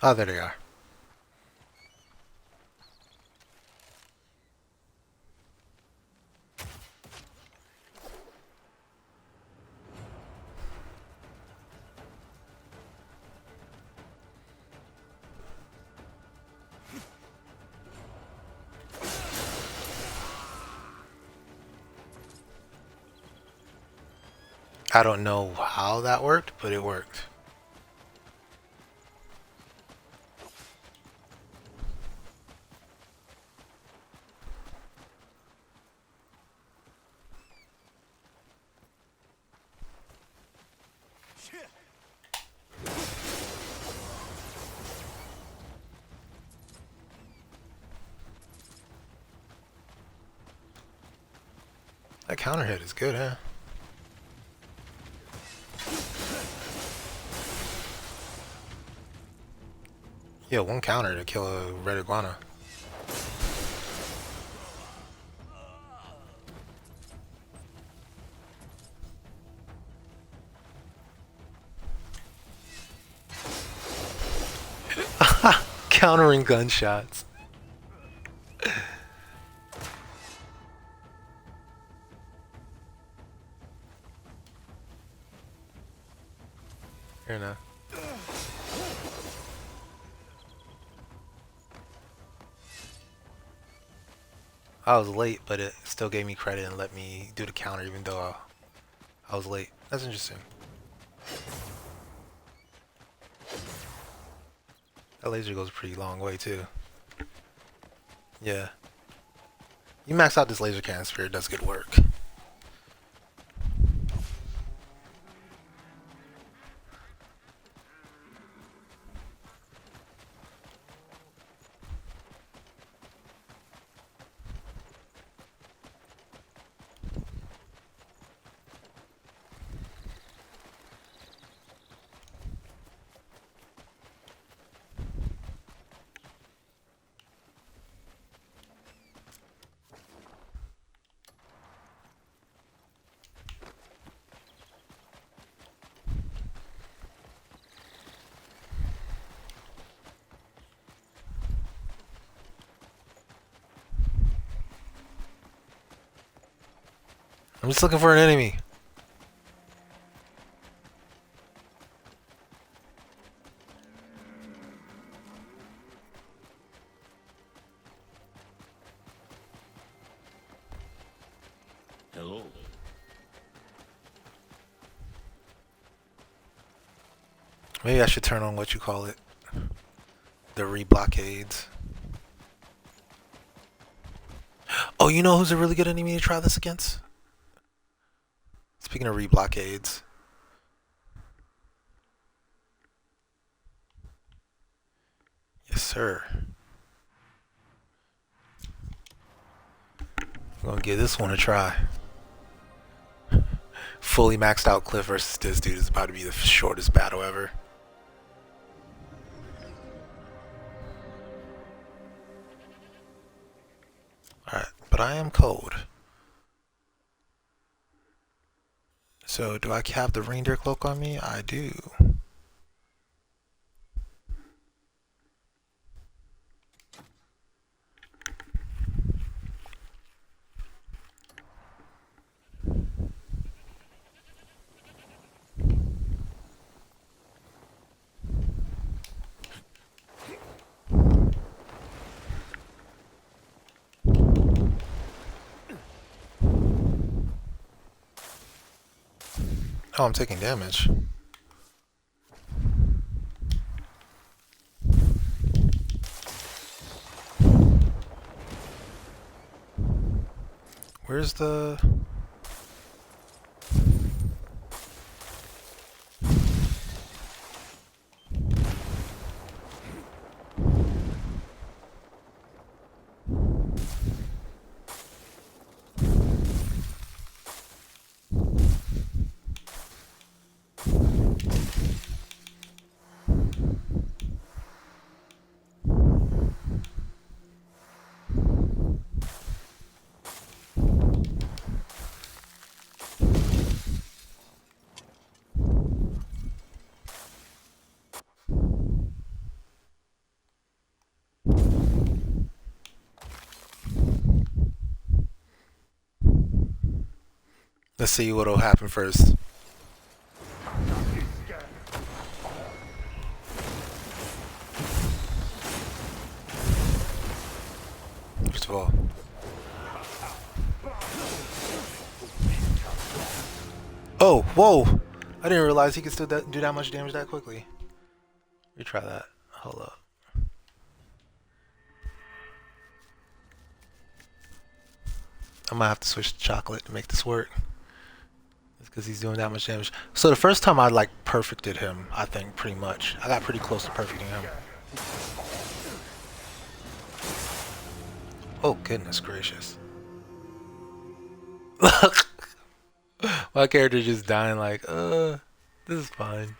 Oh, there they are. I don't know how that worked, but it worked. That counter hit is good, huh? Yeah, one counter to kill a red iguana. Countering gunshots. Here now. I was late, but it still gave me credit and let me do the counter even though I was late. That's interesting. That laser goes a pretty long way too. Yeah. You max out this laser cannon spear, it does good work. I'm just looking for an enemy. Hello. Maybe I should turn on what you call it. The re-blockades. Oh, you know who's a really good enemy to try this against? Speaking of re-blockades. Yes, sir. I'm gonna give this one a try. Fully maxed out Cliff versus this dude is about to be the shortest battle ever. Alright, but I am cold. So, do I have the reindeer cloak on me? I do. Oh, I'm taking damage. Where's the... Let's see what'll happen first. First of all. Oh, whoa! I didn't realize he could still do that much damage that quickly. Retry that. Hold up. I might have to switch to chocolate to make this work. Because he's doing that much damage. So the first time I like perfected him, I think pretty much. I got pretty close to perfecting him. Oh goodness gracious. Look! My character just dying like, this is fine.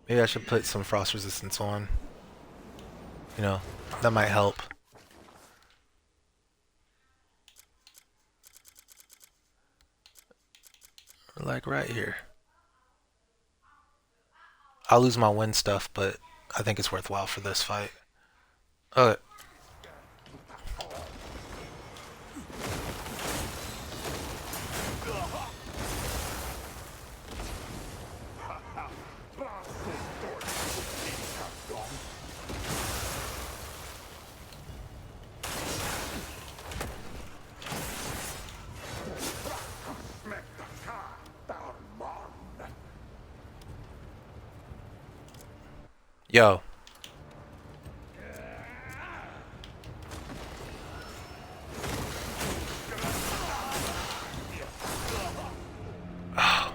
Maybe I should put some frost resistance on. You know, that might help. Like right here. I'll lose my wind stuff, but I think it's worthwhile for this fight. Okay. Yo. Oh.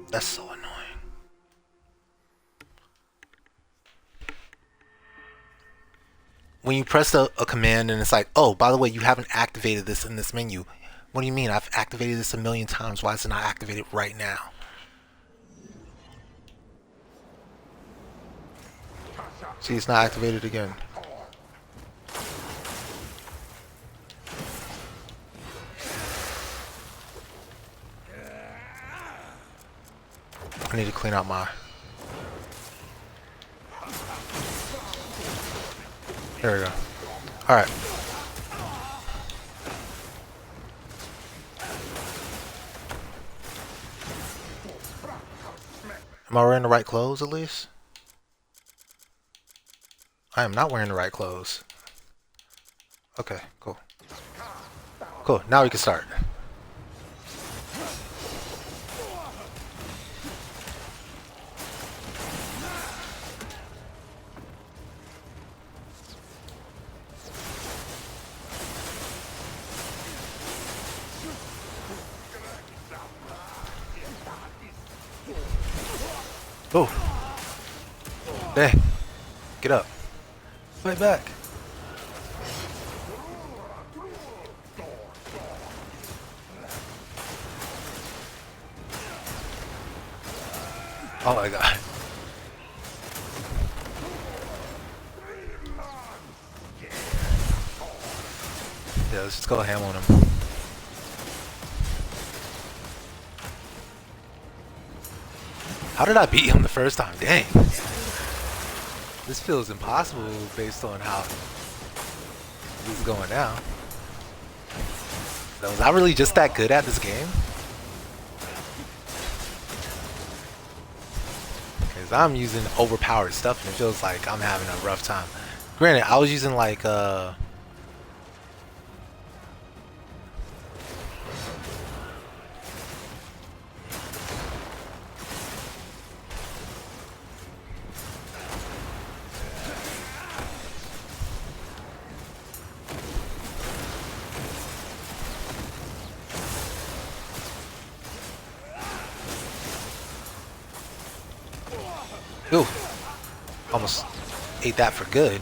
That's so annoying. When you press a command and it's like, oh, by the way, you haven't activated this in this menu. What do you mean? I've activated this a million times. Why is it not activated right now? See, it's not activated again. I need to clean out my... There we go. Alright. Am I wearing the right clothes at least? I am not wearing the right clothes. Okay, cool. Cool, now we can start. Oh. Dang. Get up. Fight back. Oh my god. Yeah, let's just go ham on him. How did I beat him the first time? Dang. This feels impossible based on how this is going now. So was I really just that good at this game? Because I'm using overpowered stuff and it feels like I'm having a rough time. Granted, I was using like ooh, almost ate that for good.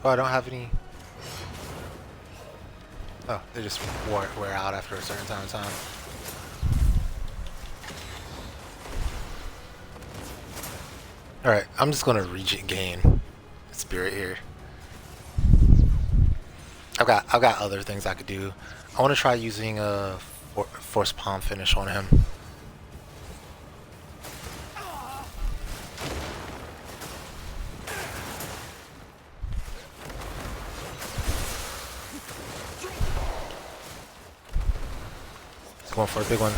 Oh, I don't have any. Oh, they just wear out after a certain time of time. Alright, I'm just gonna regain spirit here. I've got other things I could do. I wanna try using a force palm finish on him. Going for a big one.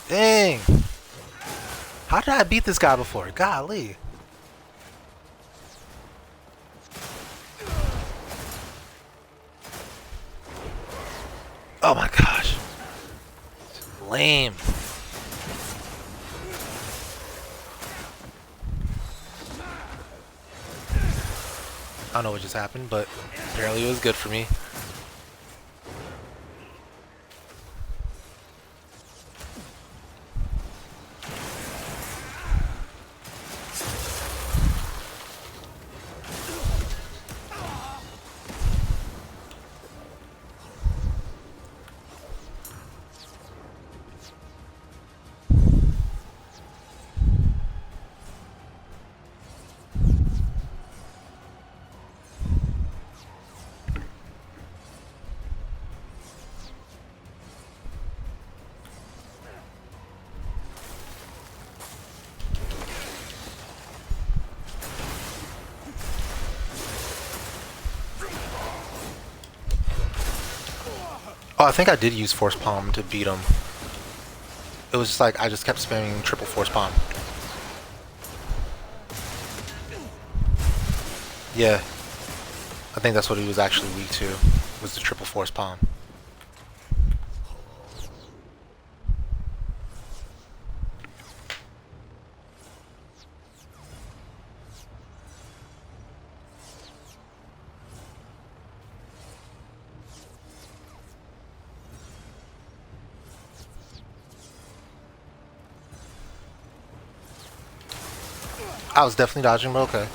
Dang! How did I beat this guy before? Golly. Oh my gosh. Lame. I don't know what just happened, but apparently it was good for me. Oh, I think I did use Force Palm to beat him. It was just like I just kept spamming triple Force Palm. Yeah. I think that's what he was actually weak to, was the triple Force Palm. I was definitely dodging, but okay.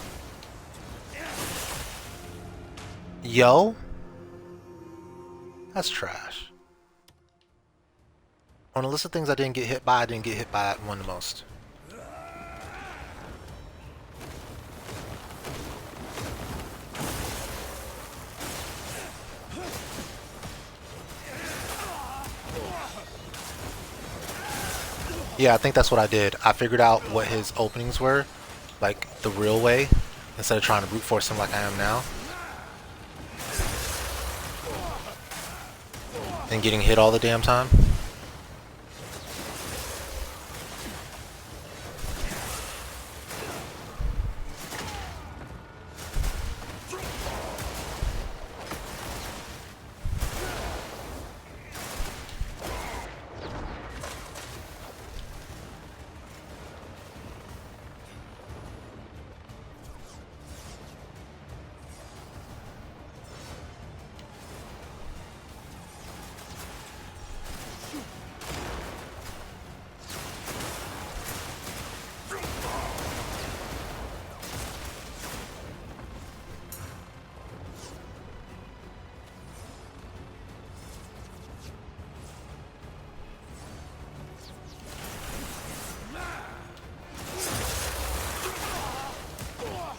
Yo? That's trash. On the list of things I didn't get hit by, I didn't get hit by that one the most. Yeah, I think that's what I did. I figured out what his openings were, like the real way, instead of trying to brute force him like I am now. And getting hit all the damn time.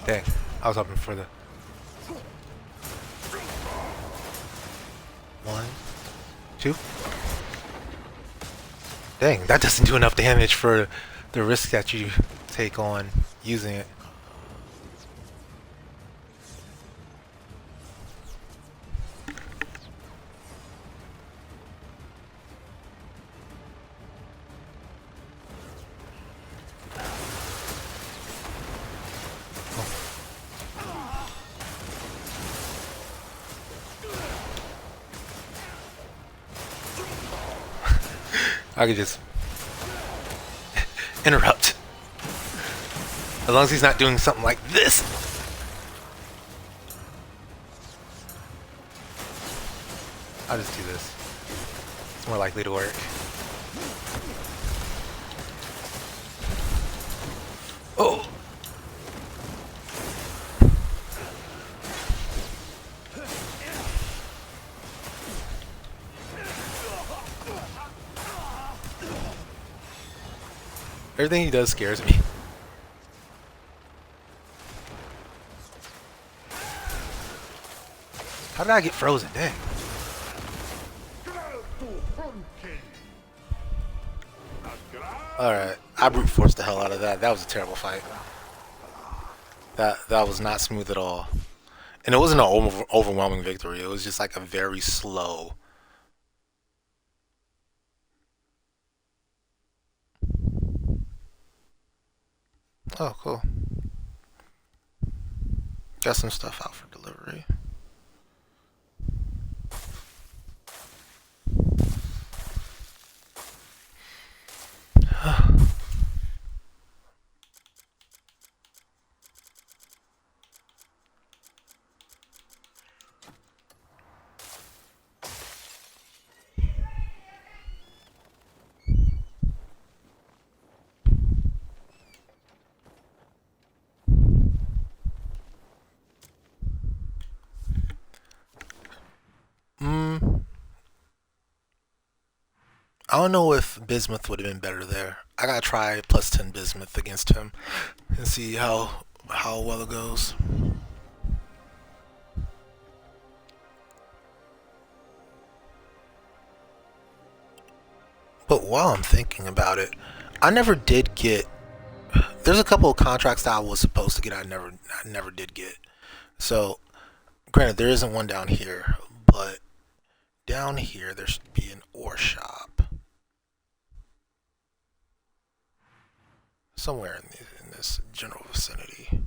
Dang, I was hoping for the 1, 2. Dang, that doesn't do enough damage for the risk that you take on using it. I could just interrupt. As long as he's not doing something like this. I'll just do this. It's more likely to work. Oh! Everything he does scares me. How did I get frozen? Dang. Alright, I brute forced the hell out of that. That was a terrible fight. That was not smooth at all. And it wasn't an overwhelming victory. It was just like a very slow. Oh, cool. Got some stuff out for delivery. I don't know if Bismuth would have been better there. I gotta try +10 Bismuth against him and see how well it goes. But while I'm thinking about it, I never did get. There's a couple of contracts that I was supposed to get. I never did get. So, granted, there isn't one down here, but down here there should be an ore shop somewhere in this general vicinity.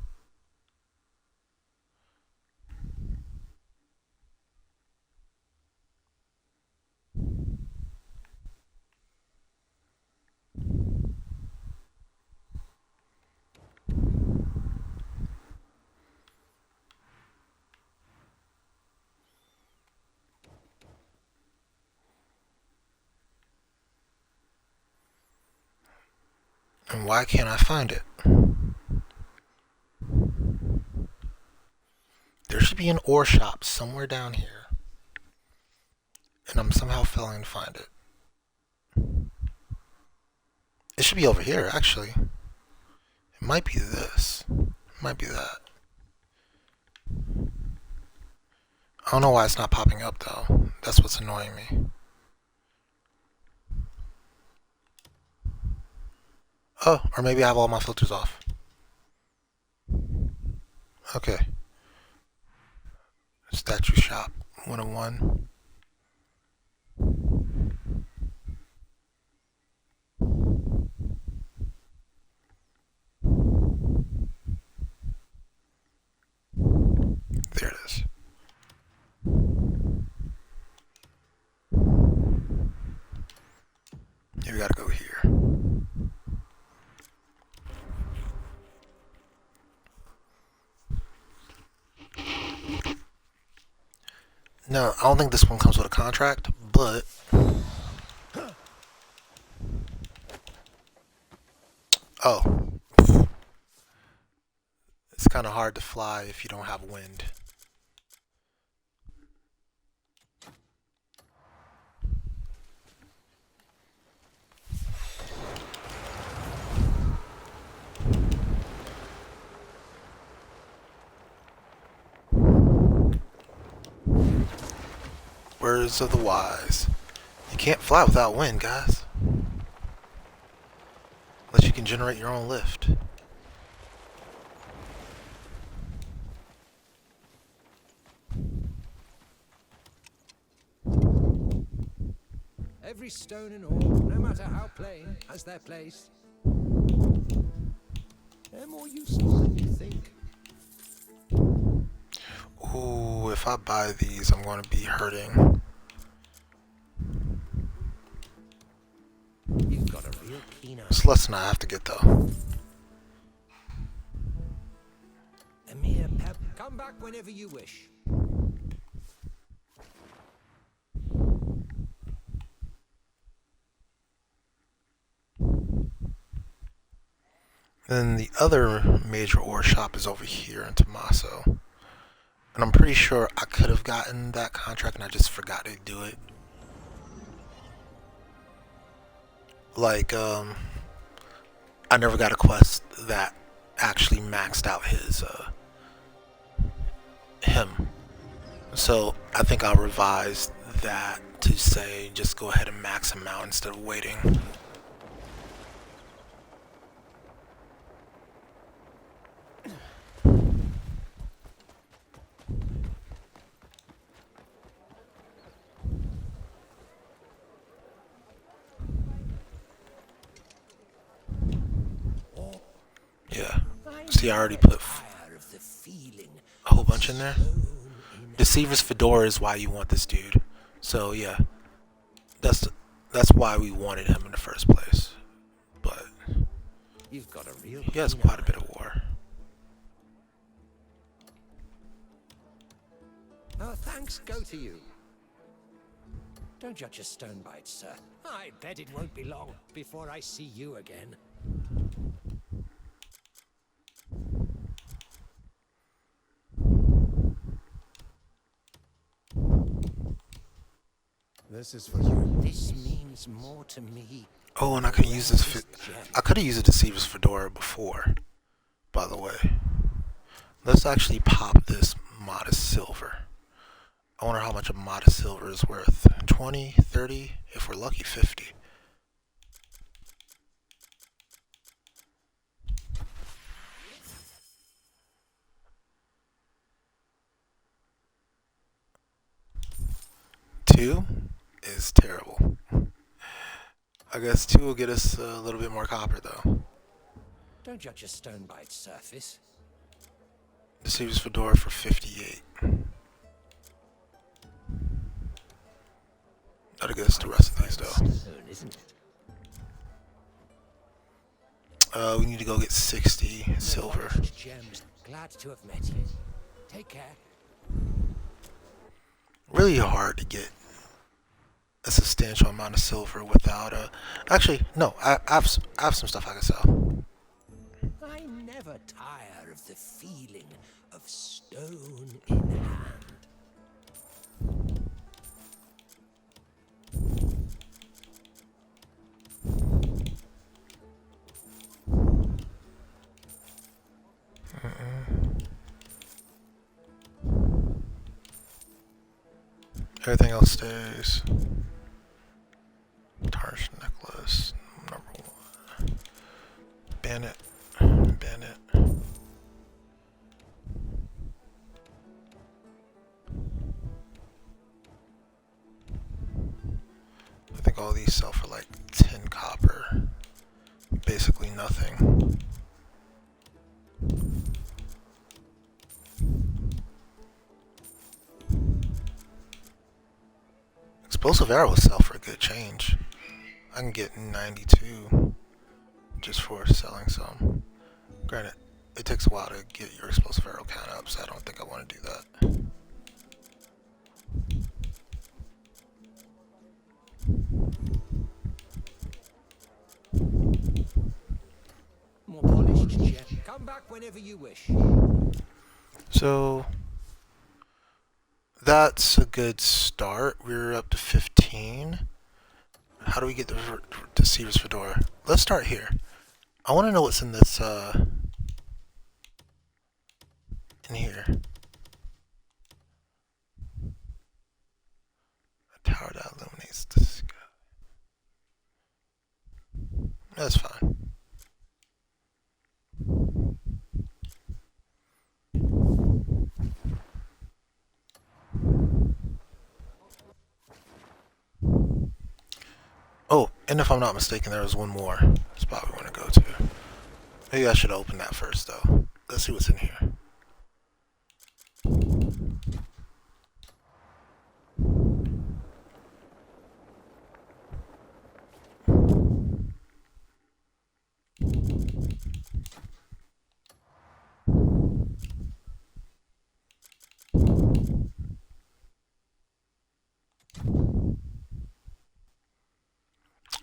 And why can't I find it? There should be an ore shop somewhere down here. And I'm somehow failing to find it. It should be over here, actually. It might be this. It might be that. I don't know why it's not popping up, though. That's what's annoying me. Oh, or maybe I have all my filters off. Okay. Statue shop 101. There it is. Yeah, we gotta go here. No, I don't think this one comes with a contract, but oh, it's kind of hard to fly if you don't have wind. Words of the wise. You can't fly without wind, guys. Unless you can generate your own lift. Every stone and all, no matter how plain, has their place. They're more useful than you think. Ooh, if I buy these, I'm going to be hurting. You've got a real keen eye. It's less than I have to get, though. A mere pep. Come back whenever you wish. Then the other major ore shop is over here in Tommaso. And I'm pretty sure I could have gotten that contract and I just forgot to do it. Like, I never got a quest that actually maxed out him. So I think I'll revise that to say just go ahead and max him out instead of waiting. Yeah. See, I already put a whole bunch in there. Deceiver's Fedora is why you want this dude. So yeah, that's why we wanted him in the first place. But You've got a real he has quite a bit of war. Our thanks go to you. Don't judge a stone by its sir. I bet it won't be long before I see you again. This is for you. This means more to me. Oh, and I could use this. I could have used a Deceiver's Fedora before, by the way. Let's actually pop this Modest Silver. I wonder how much a Modest Silver is worth. 20, 30, if we're lucky, 50. Two is terrible. I guess 2 will get us a little bit more copper, though. Don't judge a stone by its surface. Deceiver's Fedora for 58. That'll get us the rest of these, though. Stone, isn't it? We need to go get 60 silver. Gems. Glad to have met you. Take care. Really hard to get a substantial amount of silver without a... Actually, no, I have some stuff I can sell. I never tire of the feeling of stone in hand. Everything else stays. Tarnished necklace, number 1. Bandit, bandit. I think all these sell for like 10 copper. Basically nothing. Explosive arrows sell for a good change. I can get 92 just for selling some. Granted, it takes a while to get your explosive arrow count up, so I don't think I want to do that. More polished gem. Come back whenever you wish. So that's a good start. We're up to 15. How do we get the Deceiver's Fedora? Let's start here. I want to know what's in this, in here. A tower that illuminates the sky. That's fine. Oh, and if I'm not mistaken, there was one more spot we want to go to. Maybe I should open that first, though. Let's see what's in here.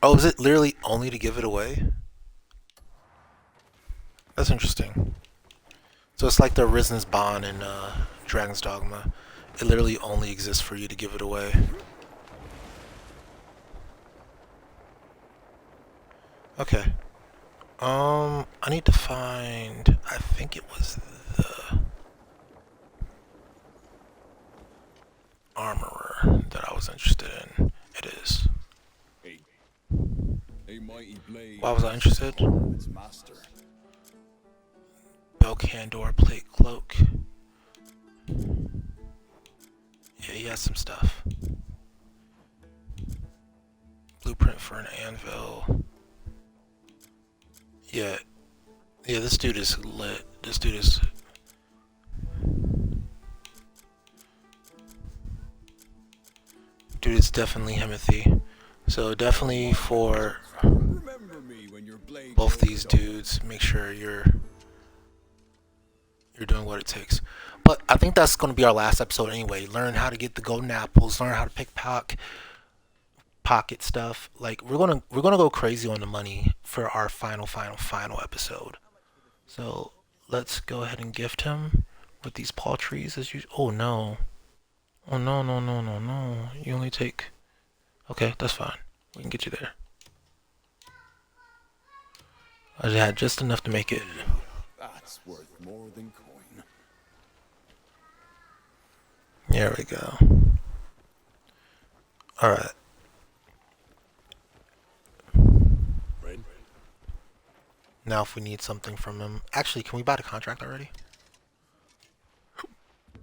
Oh, is it literally only to give it away? That's interesting. So it's like the Arisen's Bond in Dragon's Dogma. It literally only exists for you to give it away. Okay. I need to find... I think it was the... armorer that I was interested in. It is. A mighty blade. Why was I interested? Its master. Belcandor plate cloak. Yeah, he has some stuff. Blueprint for an anvil. Yeah, this dude is lit. This dude is... Dude, it's definitely Himothy. So definitely for both these dudes, make sure you're doing what it takes. But I think that's going to be our last episode anyway. Learn how to get the golden apples. Learn how to pick pocket stuff. Like we're gonna go crazy on the money for our final episode. So let's go ahead and gift him with these paltries as you. Oh no! Oh no! You only take Okay, that's fine. We can get you there. I just had just enough to make it. That's worth more than coin. There we go. Alright. Right? Now if we need something from him. Actually, can we buy the contract already?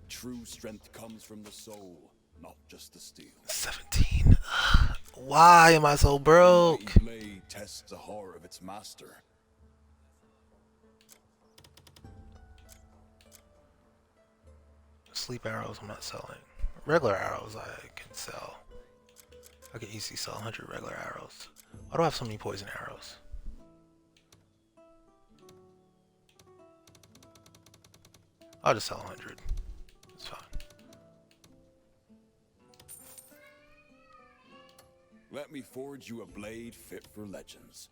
True strength comes from the soul, not just the steel. 17. Why am I so broke? The mighty blade tests the horror of its master. Sleep arrows I'm not selling. Regular arrows I can sell. I can easily sell 100 regular arrows. Why do I have so many poison arrows? I'll just sell 100. It's fine. Let me forge you a blade fit for legends.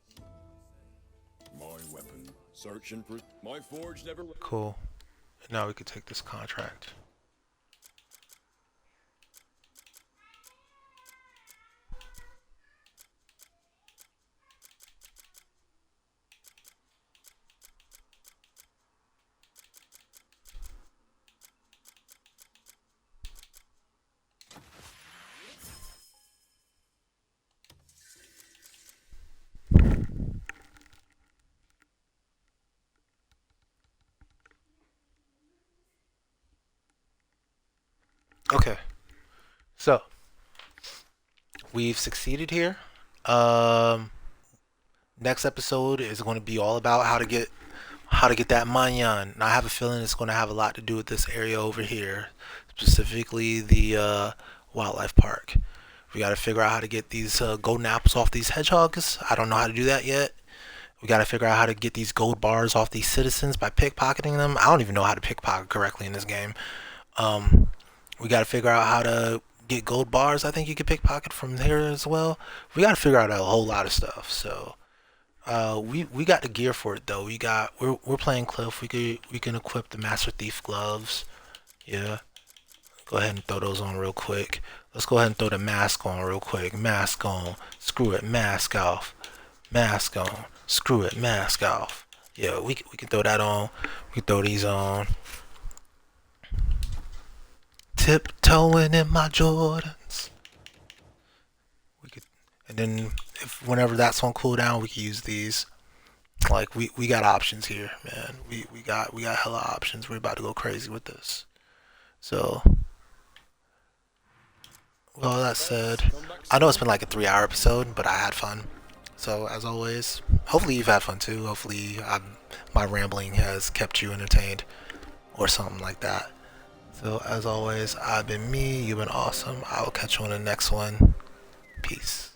My weapon, searching for my forge never. Cool. Now we could take this contract. Okay, so we've succeeded here. Next episode is going to be all about how to get that manyan. And I have a feeling it's going to have a lot to do with this area over here, specifically the wildlife park. We got to figure out how to get these golden apples off these hedgehogs. I don't know how to do that yet. We got to figure out how to get these gold bars off these citizens by pickpocketing them. I don't even know how to pickpocket correctly in this game. We got to figure out how to get gold bars. I think you could pickpocket from here as well. We got to figure out a whole lot of stuff. So we got the gear for it though. We're playing Cliff. We can equip the Master Thief gloves. Yeah. Go ahead and throw those on real quick. Let's go ahead and throw the mask on real quick. Mask on. Screw it. Mask off. Mask on. Screw it. Mask off. Yeah, we can throw that on. We can throw these on. Tiptoeing in my Jordans. And then whenever that's on cooldown, we can use these. Like we got options here, man. We got hella options. We're about to go crazy with this. So, well, that said, I know it's been like a 3-hour episode, but I had fun. So as always, hopefully you've had fun too. Hopefully my rambling has kept you entertained or something like that. So as always, I've been me, you've been awesome. I will catch you on the next one. Peace.